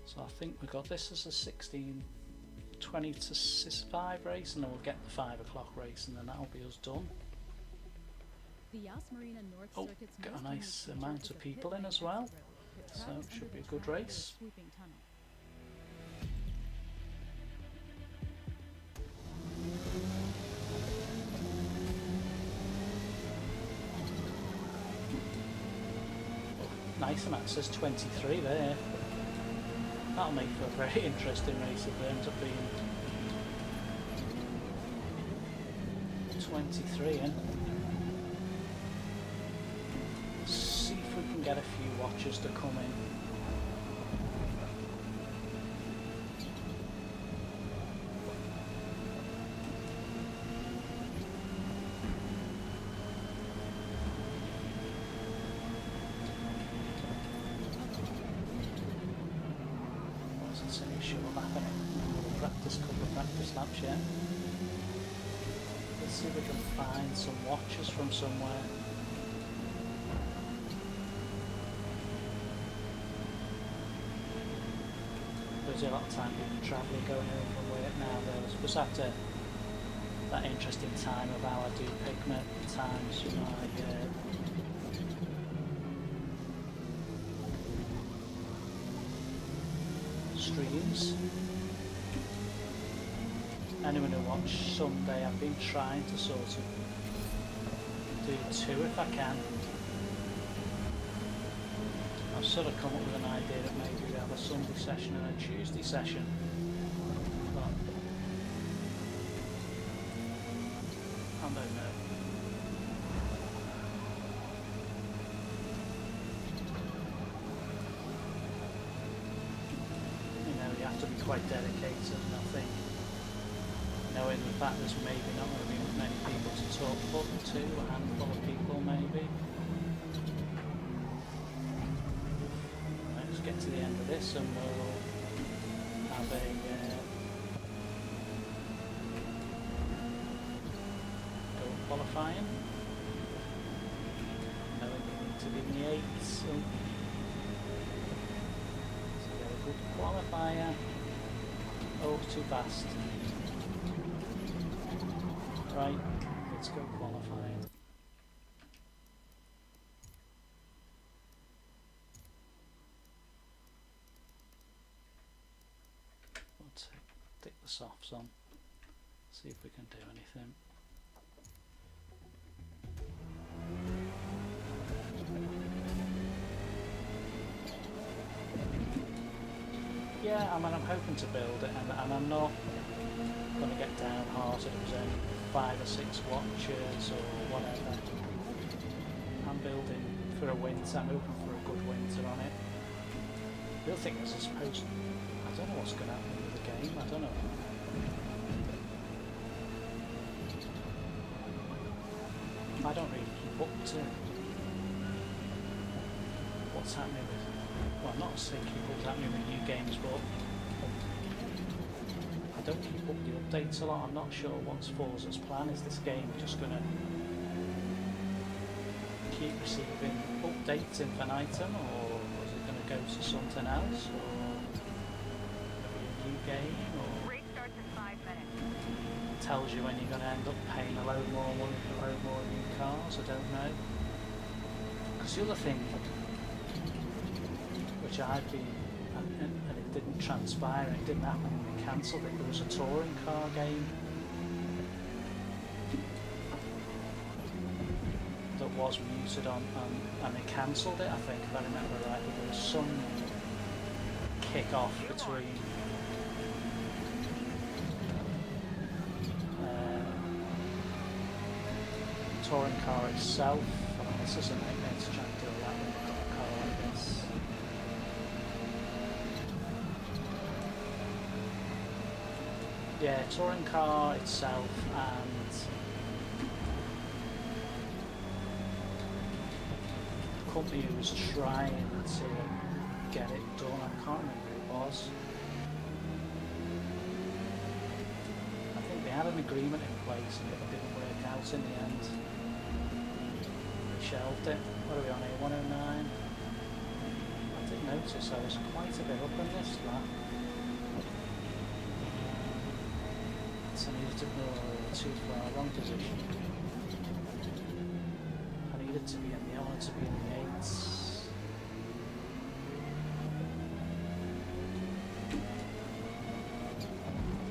So I think we got this as a 16:20 to 5 race, and then we'll get the 5 o'clock race, and then that'll be us done. The Yas Marina North Oh, Circuit's got a most nice unique amount feature of is a people pit in lane as well, exit road that so runs it should under be a the good track with race. sweeping tunnel. Nice amount, it says 23 there. That'll make for a very interesting race if it ends up being 23 in. See if we can get a few watchers to come in. Laps yet. Let's see if we can find some watches from somewhere. There's a lot of time people travelling going home from work now though. It's just after that interesting time of how I do pick my times for my streams. Anyone who watched Sunday, I've been trying to sort of do 2 if I can. I've sort of come up with an idea that maybe we have a Sunday session and a Tuesday session. But I don't know. You know, you have to be quite dedicated, and I think knowing the fact there's maybe not going to be many people to talk to, a handful of people maybe. Let's get to the end of this and we'll have a go qualifying. Knowing we need to be in the 8s. So get a good qualifier. Oh, too fast. Right, let's go qualifying. Let's stick the softs on, see if we can do anything. Yeah, I mean, I'm hoping to build it, and I'm not going to get downhearted if there's only 5 or 6 watches or whatever. I'm building for a winter, I'm hoping for a good winter on it. The other thing is, I suppose, I don't know what's going to happen with the game, I don't know. I don't really keep up to what's happening with, well, not saying keep up what's happening with new games, but I don't keep up the updates a lot. I'm not sure what's Forza's plan. Is this game just going to keep receiving updates infinitum, or is it going to go to something else, or maybe a new game, or Race starts in 5 minutes. tells you when you're going to end up paying a load more money for a load more new cars? I don't know. Because the other thing which I've been and it didn't transpire, and it didn't happen, and they cancelled it. There was a touring car game that was muted on and they cancelled it, I think, if I remember rightly. There was some kick-off between touring car itself. Oh, this is a nightmare to try and do that when you've got a car like this. Yeah, touring car itself and the company who was trying to get it done, I can't remember who it was. I think they had an agreement in place and it didn't work out in the end. They shelved it. What are we on here? 109? I did notice I was quite a bit up on this lap. So I needed to go too far, wrong position. I needed to be in the, I wanted to be in the 8s.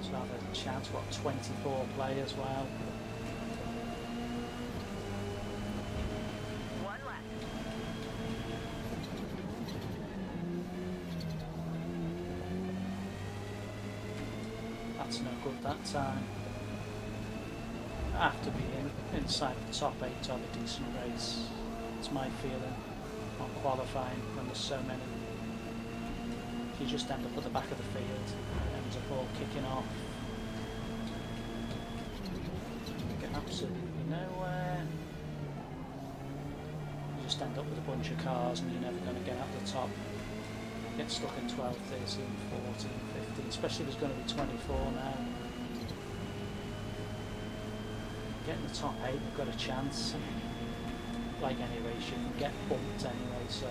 So I have a chance, what, 24 players, wow. One left. That's no good that time. I have to be inside the top 8 to have a decent race. It's my feeling on qualifying when there's so many. You just end up at the back of the field and ends up all kicking off. You get absolutely nowhere. You just end up with a bunch of cars and you're never going to get out the top. Get stuck in 12, 13, 14, 15, especially if there's going to be 24 now. Getting the top 8, we've got a chance. Like any race, you can get bumped anyway, so.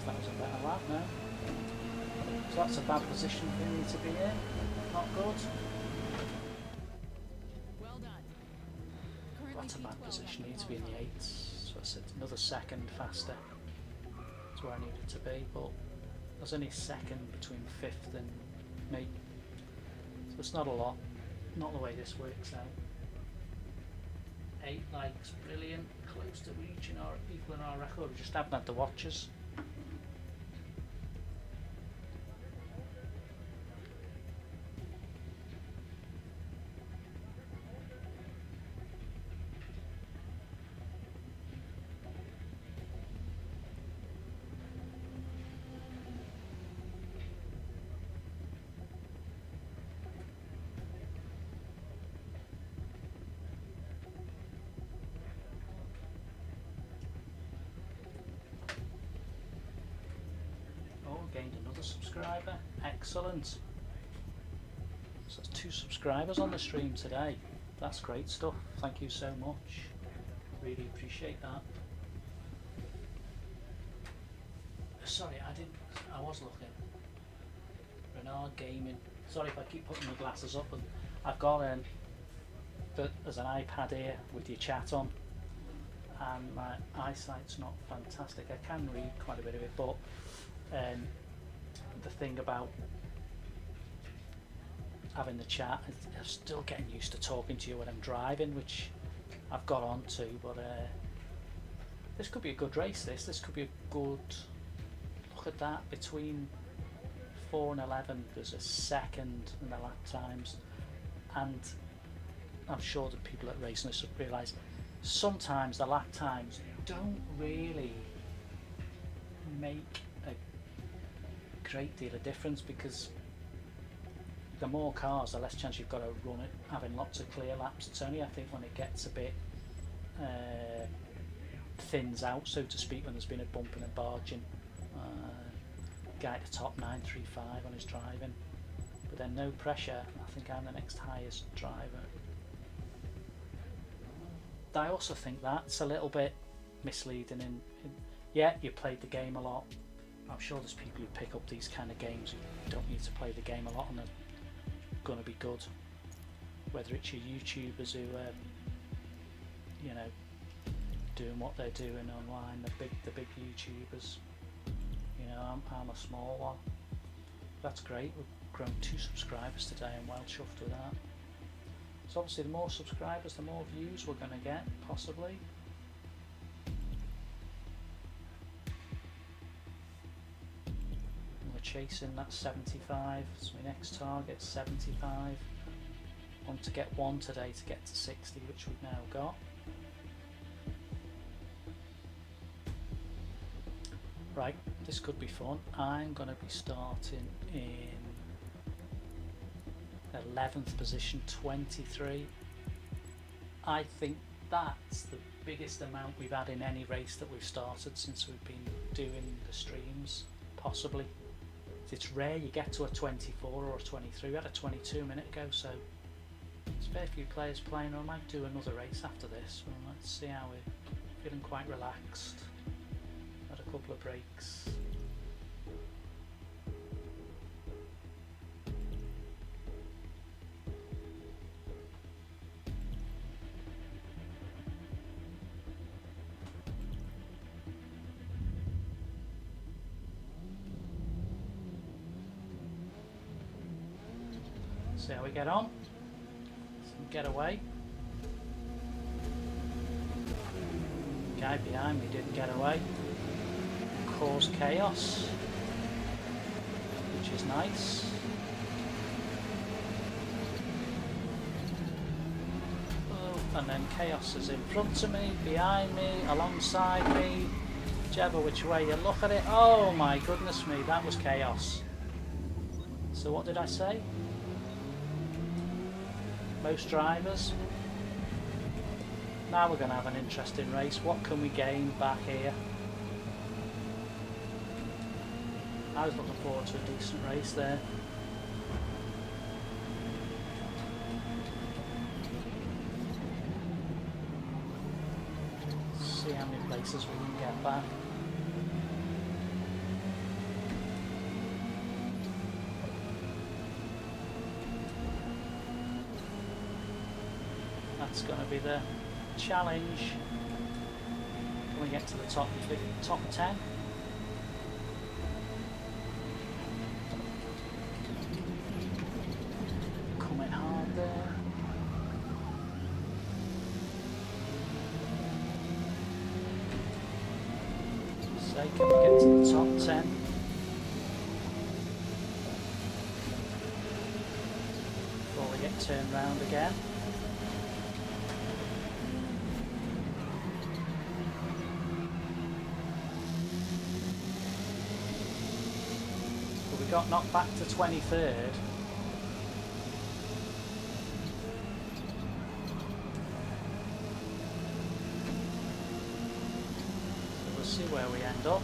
That was a better lap now. So that's a bad position for me to be in. Not good. Well done. Currently That's a bad P12 position. after Need to be in the qualifying. 8s. So I said another second faster. That's where I needed to be, but there's only a second between 5th and me. So it's not a lot. Not the way this works out. 8 likes, brilliant. Close to reaching our equaling our record. We just haven't had the watches. Gained another subscriber. Excellent. So there's 2 subscribers on the stream today. That's great stuff. Thank you so much. Really appreciate that. Sorry, I was looking. Renard Gaming. Sorry if I keep putting my glasses up, and I've got there's an iPad here with your chat on, and my eyesight's not fantastic. I can read quite a bit of it, but the thing about having the chat is I'm still getting used to talking to you when I'm driving, which I've got on to, but this could be a good race. This could be a good look at that. Between 4 and 11 there's a second in the lap times, and I'm sure that people at racing this realise sometimes the lap times don't really make a great deal of difference, because the more cars, the less chance you've got to run it having lots of clear laps. It's only, I think, when it gets a bit thins out, so to speak, when there's been a bumping and barging. Guy at the top 935 on his driving, but then no pressure. I think I'm the next highest driver. I also think that's a little bit misleading. Yeah, you played the game a lot, I'm sure there's people who pick up these kind of games who don't need to play the game a lot and are going to be good. Whether it's your YouTubers who you know, doing what they're doing online, the big YouTubers. You know, I'm a small one. That's great. We've grown 2 subscribers today. I'm well chuffed with that. So obviously, the more subscribers, the more views we're going to get, possibly. And we're chasing that 75. So my next target, 75. I want to get 1 today to get to 60, which we've now got. Right, this could be fun. I'm going to be starting in 11th position, 23. I think that's the biggest amount we've had in any race that we've started since we've been doing the streams, possibly. It's rare you get to a 24 or a 23. We had a 22 a minute ago, so there's a fair few players playing. I might do another race after this. Well, let's see how we're feeling. Quite relaxed. Had a couple of breaks. See how we get on. Some getaway. Guy behind me didn't get away. Caused chaos, which is nice. Oh, and then chaos is in front of me, behind me, alongside me, whichever which way you look at it. Oh my goodness me, that was chaos. So what did I say? Most drivers. Now we're going to have an interesting race. What can we gain back here? I was looking forward to a decent race there. See how many places we can get back. That's going to be the challenge. Can we get to the top 10? Coming hard there. Say, can we get to the top 10? Before we get turned round again. Got knocked back to 23rd. So we'll see where we end up.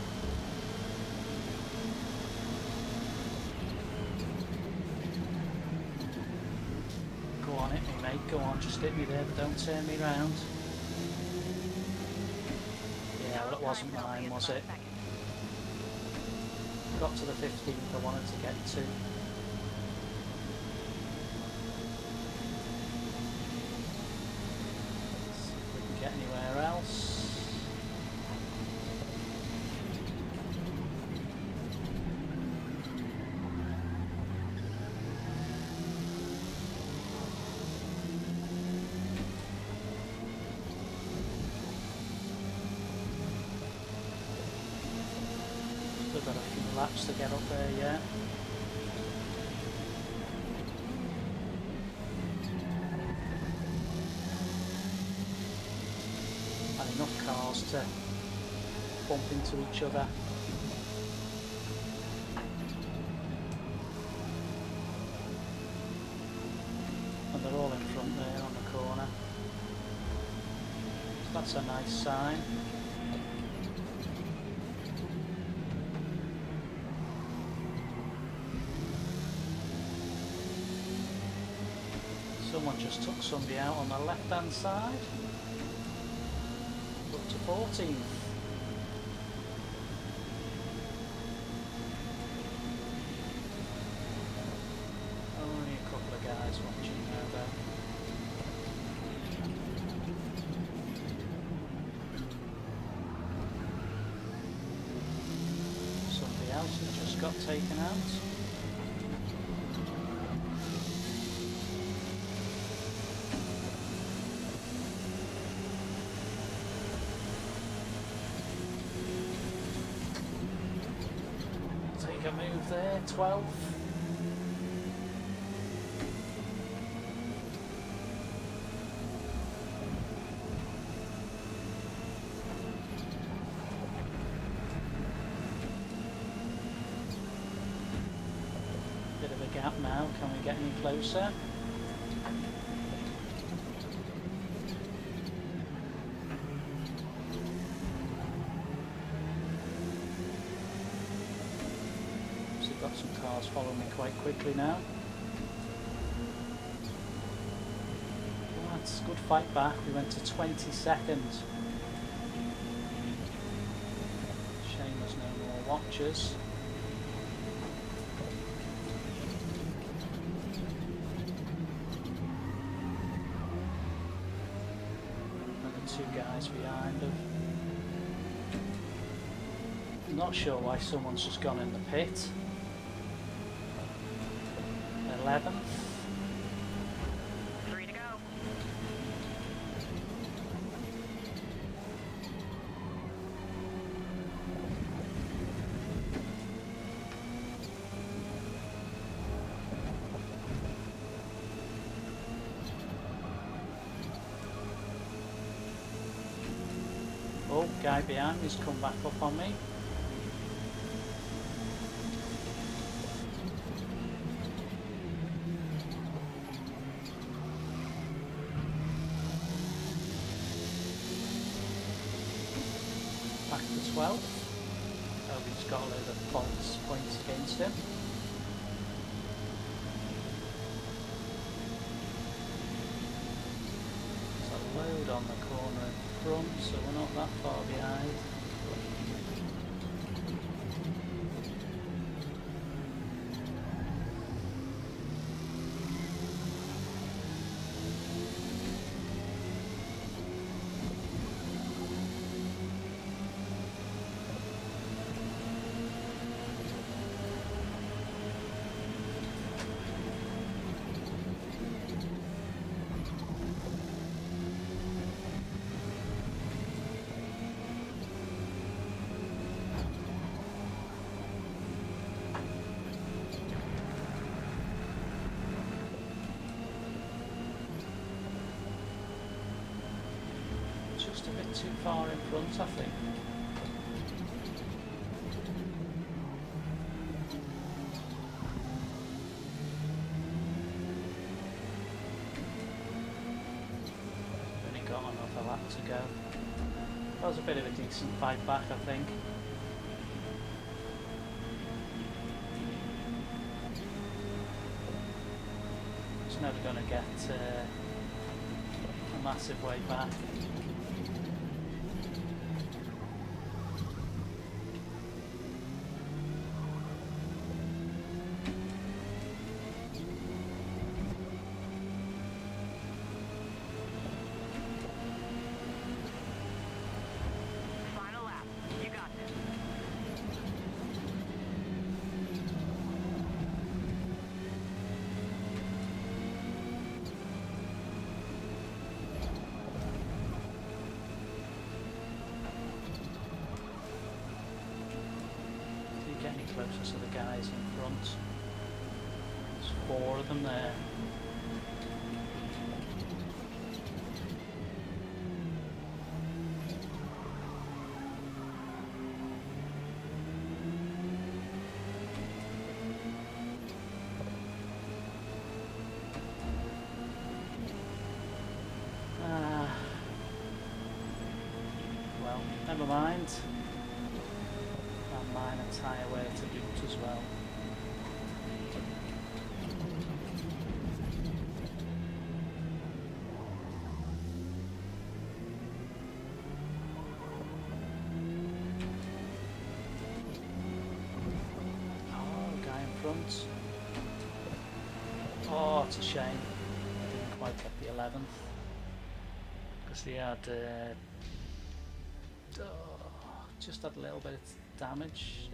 Go on, hit me, mate. Go on, just hit me there, but don't turn me round. Yeah, well, it wasn't mine, was it? Got to the 15th I wanted to get to. Let's see if we can get anywhere else. Still got a few laps to get up there yet. And enough cars to bump into each other. And they're all in front there on the corner. So that's a nice sign. Someone just took somebody out on the left hand side. Up to 14th. guys watching now though. Somebody else has just got taken out. Take a move there, 12. Bit of a gap now, can we get any closer? So we've got some cars following me quite quickly now. Well, that's a good fight back, we went to 20 seconds. Shame there's no more watchers. Two guys behind them. Not sure why someone's just gone in the pit. 11th. 3 to go. Oh, guy behind me's come back up on me. Back to 12. Oh, he's got a load of points against him. There's a load on the corner in front, so we're not that far behind. Just a bit too far in front, I think. Only got another lap to go. That was a bit of a decent fight back, I think. It's never going to get a massive way back. Final lap. You got this. Did you get any closer to the guys in front? There's 4 of them there. Well, never mind. And minor tyre wear to boot as well. Oh, guy in front. Oh, it's a shame I didn't quite get the 11th because he had just had a little bit of damage,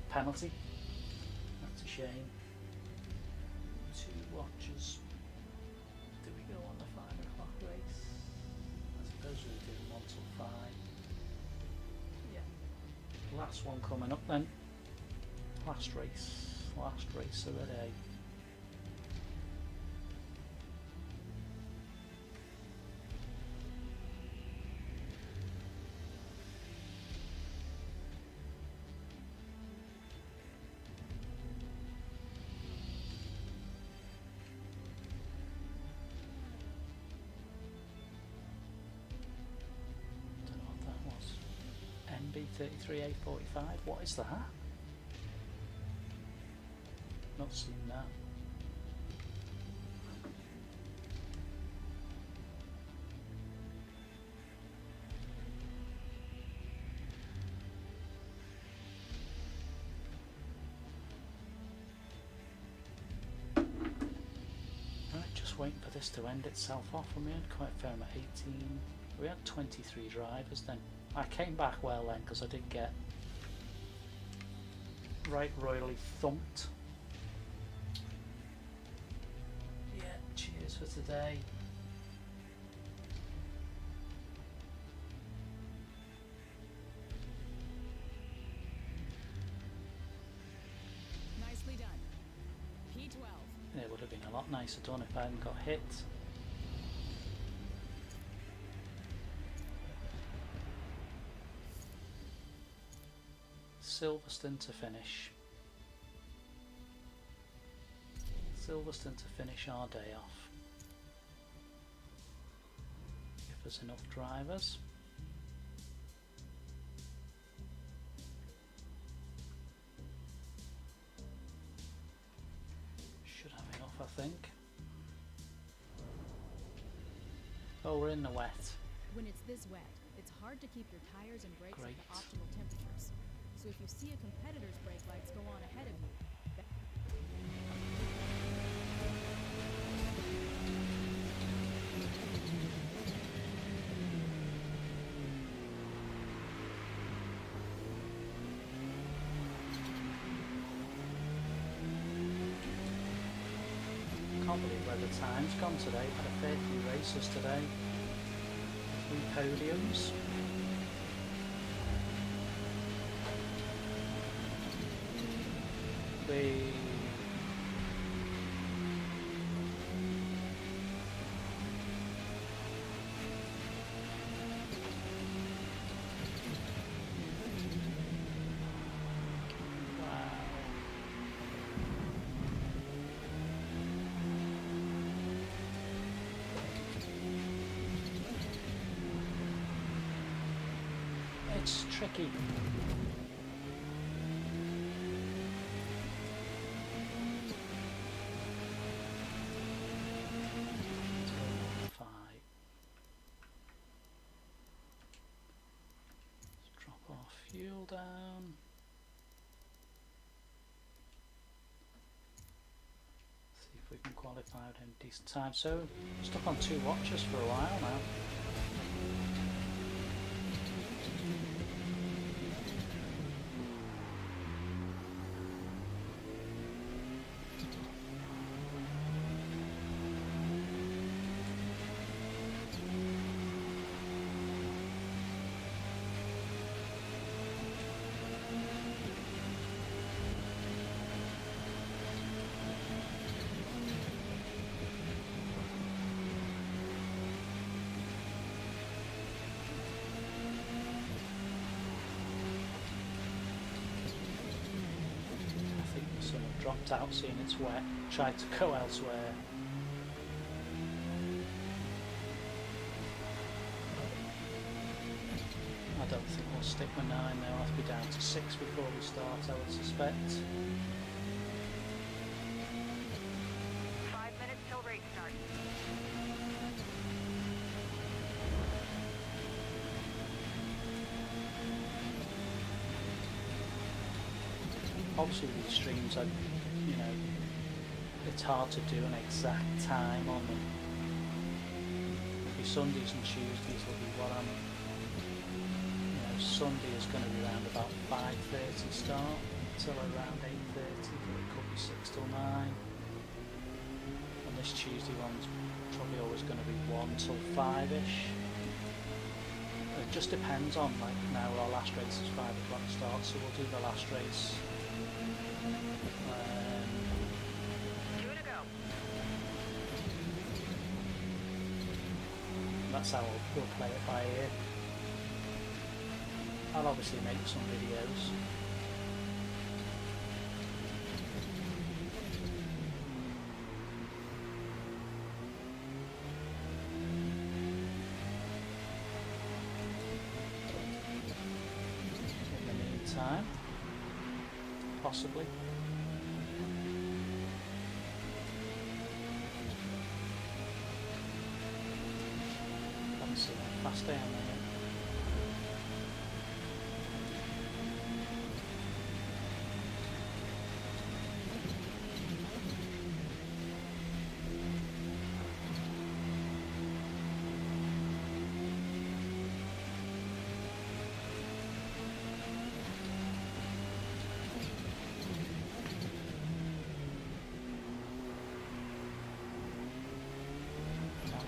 penalty. That's a shame. 2 watches. Do we go on the 5 o'clock race? I suppose we'll do 1 till 5. Yeah. Last one coming up then. Last race of the day. Don't know what that was. NB33845. What is that? Not seen that. Right, just waiting for this to end itself off. We had quite a fair amount, 18. We had 23 drivers then. I came back well then because I did get right royally thumped. Yeah, cheers for today. Nicely done. P12. It would have been a lot nicer done if I hadn't got hit. Silverstone to finish. Silverstone to finish our day off. If there's enough drivers. Should have enough, I think. Oh, we're in the wet. When it's this wet, it's hard to keep your tires and brakes Great. at the optimal temperatures. So if you see a competitor's brake lights go on ahead of you, Can't believe where the time's gone today. Had a fair few races today. 3 podiums. We it's tricky. Let's go 5. Let's drop our fuel down. See if we can qualify at a decent time. So stuck on 2 watches for a while now. Dropped out seeing it's wet, tried to go elsewhere. I don't think we'll stick with 9 now, I'll have to be down to 6 before we start, I would suspect. 5 minutes till race start. Obviously with these streams, it's hard to do an exact time on them. Your Sundays and Tuesdays will be what I'm, Sunday is going to be around about 5:30 start till around 8:30, but it could be 6 till 9. And this Tuesday one's probably always going to be 1 till 5ish. It just depends on, like now our last race is 5 o'clock start, so we'll do the last race. 2 to go. That's how we'll play it by ear. I'll obviously make some videos. In the meantime, possibly. Haven't seen how fast I am there.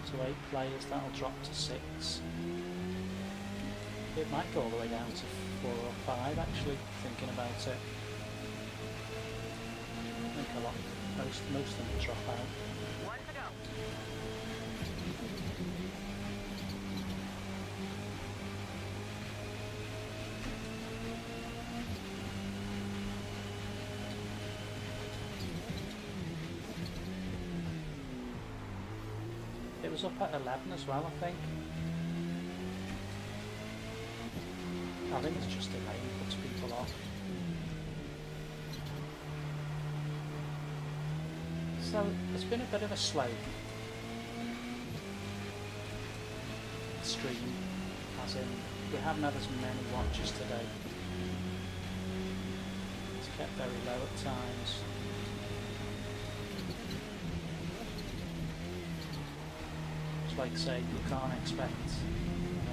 To 8 players, that'll drop to 6. It might go all the way down to 4 or 5 actually, thinking about it. I think most of them will drop out. 1 to go. It was up at 11 as well, I think. I think it's just the rain puts people off. So it's been a bit of a slow stream, as in we haven't had as many watches today. It's kept very low at times. Like I say, you can't expect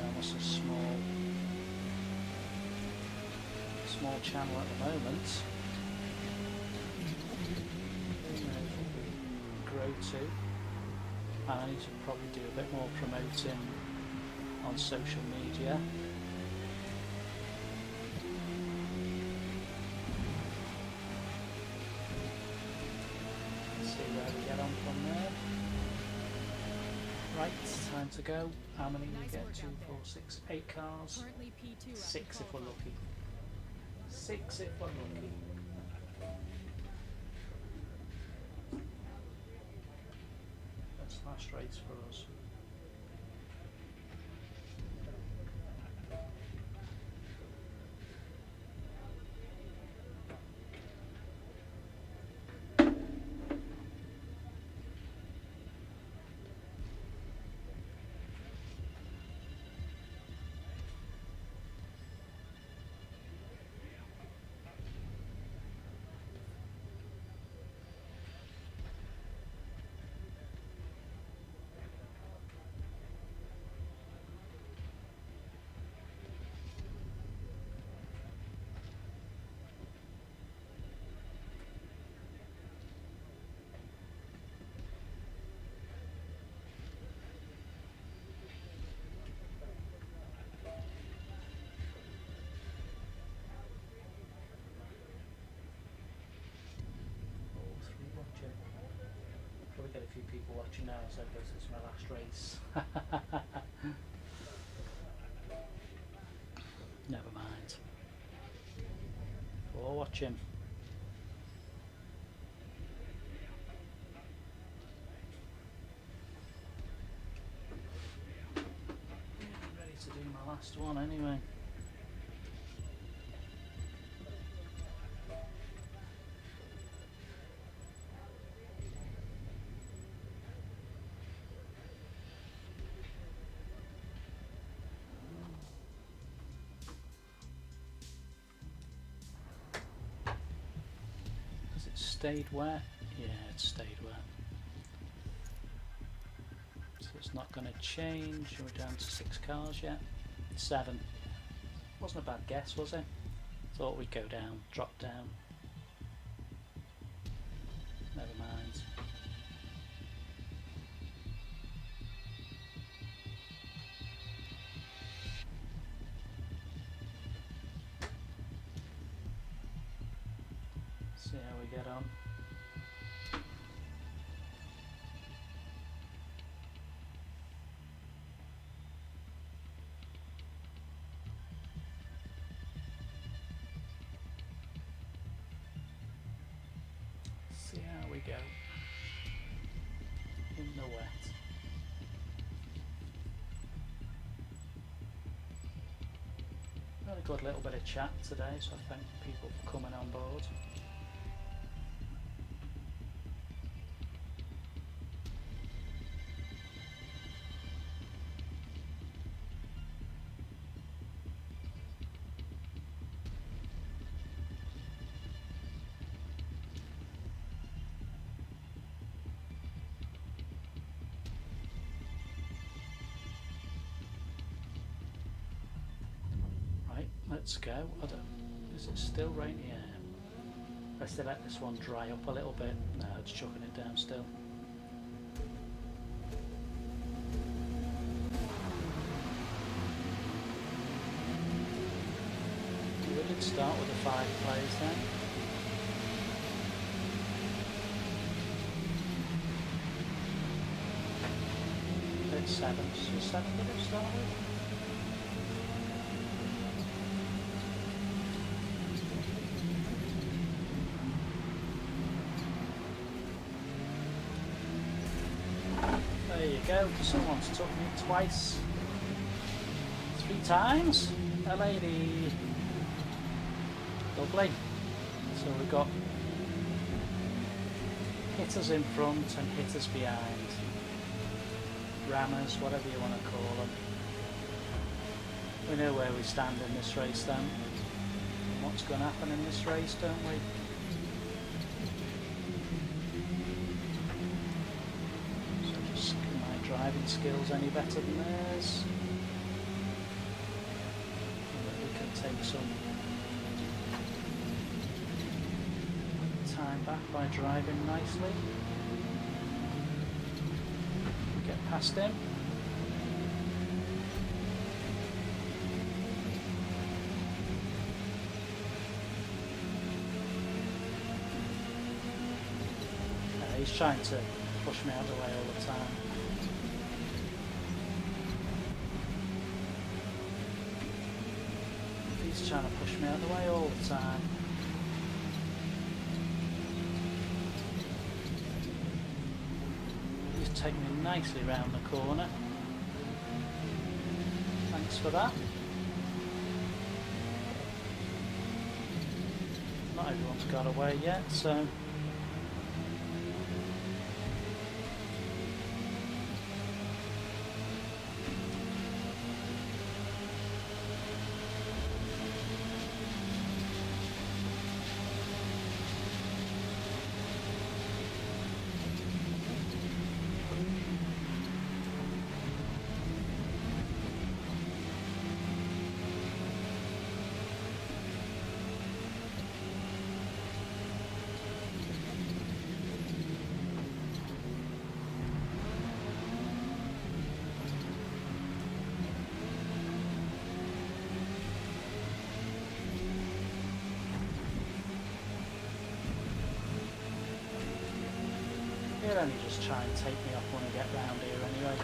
almost a small channel at the moment. Grow to, and I need to probably do a bit more promoting on social media. Let's see where we get on from there. Right, time to go. How many we get? 2, 4, 6, 8 cars. Currently P2 at 6 if we're qualifying. lucky. 6 if we're lucky. That's last race for us. Probably get a few people watching now, so I guess it's my last race. Never mind. Or watching. Ready to do my last one anyway. Stayed wet, Yeah, it stayed wet. So it's not going to change. We're down to 6 cars yet. 7. Wasn't a bad guess, was it? Thought we'd go down, drop down. Never mind. See how we get on. See how we go in the wet. Had a good little bit of chat today, so I thank people for coming on board. Let's go. Is it still raining? Yeah. Let's let this one dry up a little bit. No, it's chucking it down still. We did start with the 5 players then. It's 7. So 7 did it start with? There you go, someone's took me twice. 3 times? A lady. Lovely. So we've got hitters in front and hitters behind. Rammers, whatever you want to call them. We know where we stand in this race then. And what's going to happen in this race, don't we? Driving skills any better than theirs? We can take some time back by driving nicely. Get past him. He's trying to push me out of the way all the time. He's trying to push me out of the way all the time. He's taking me nicely round the corner. Thanks for that. Not everyone's got away yet, so he'll only just try and take me off when I get round here anyway.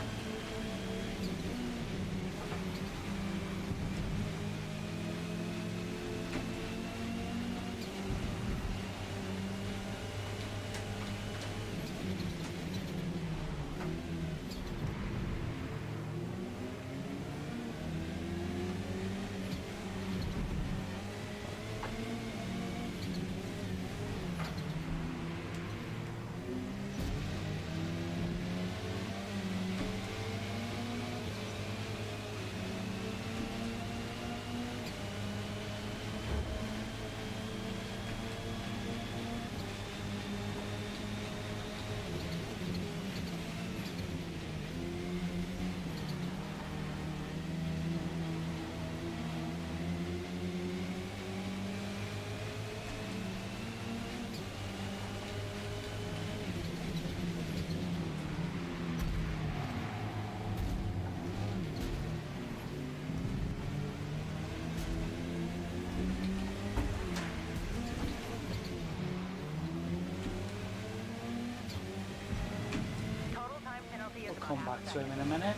to him in a minute.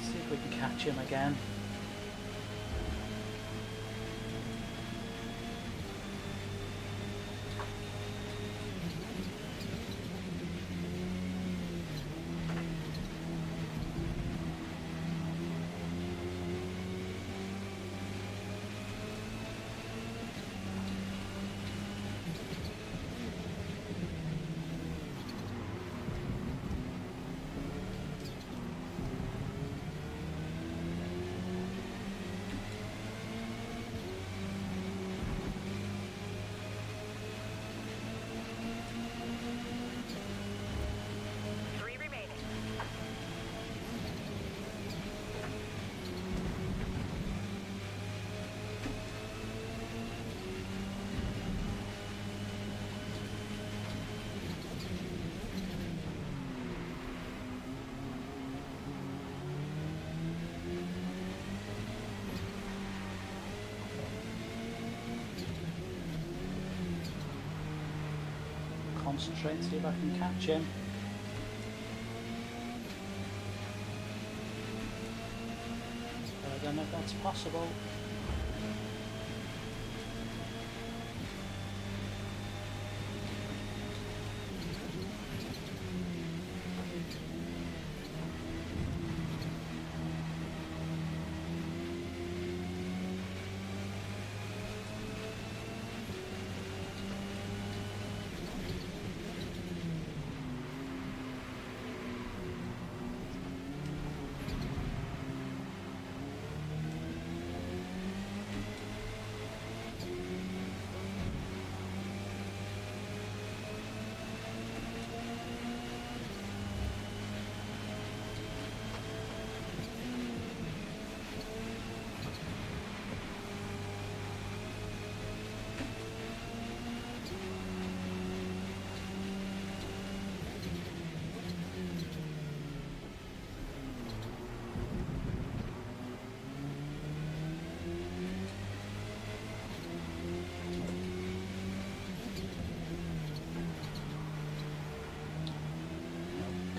See if we can catch him again. Three remaining. Concentrate and see if I can catch him. But I don't know if that's possible.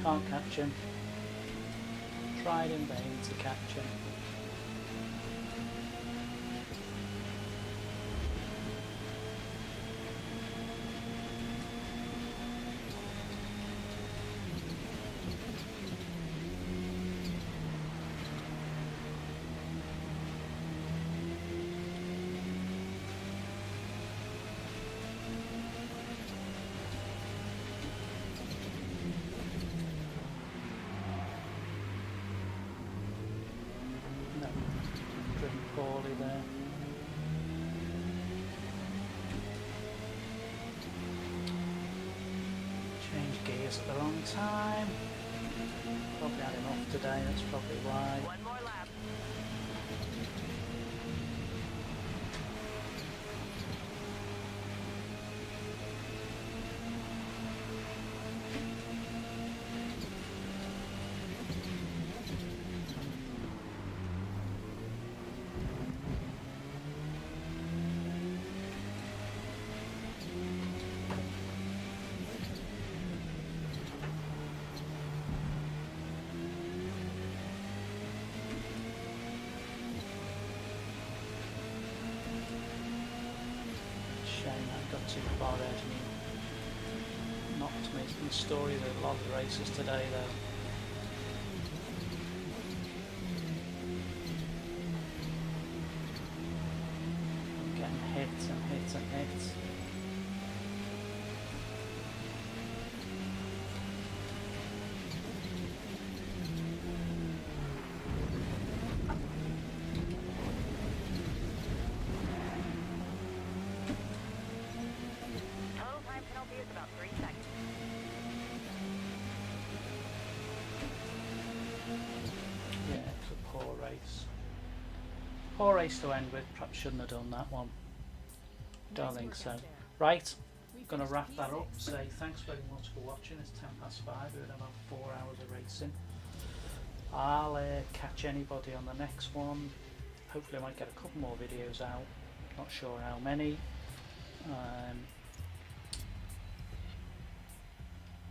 Can't catch him. Tried in vain to catch him. No, driven poorly there. Change gears at the wrong time. Probably had enough today, that's probably why. One more lap. Shame I got too far ahead and knocked me. It's been the story of a lot of the races today though. I'm getting hit and hit and hit. race. Poor race to end with. Perhaps shouldn't have done that one. Don't Nice think work so. out there. Right, We gonna finished wrap that up. P6. Say thanks very much for watching. It's 5:10. We're about 4 hours of racing. I'll catch anybody on the next one. Hopefully I might get a couple more videos out. Not sure how many.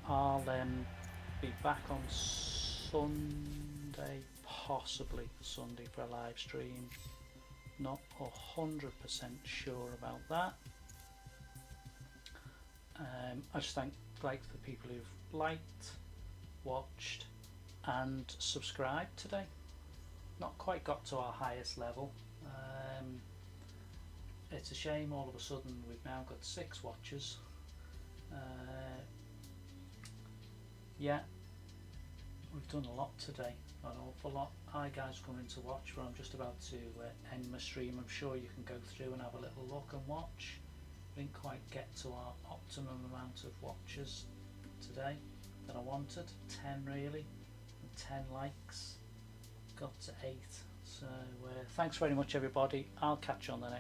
I'll be back on Sunday, possibly Sunday for a live stream. Not 100% sure about that. I just like the people who've liked, watched and subscribed today. Not quite got to our highest level. It's a shame all of a sudden we've now got 6 watchers. Yeah, we've done a lot today, an awful lot. Hi guys coming to watch, but I'm just about to end my stream. I'm sure you can go through and have a little look and watch. Didn't quite get to our optimum amount of watchers today that I wanted. 10 really, and 10 likes. Got to 8. So thanks very much everybody. I'll catch you on the next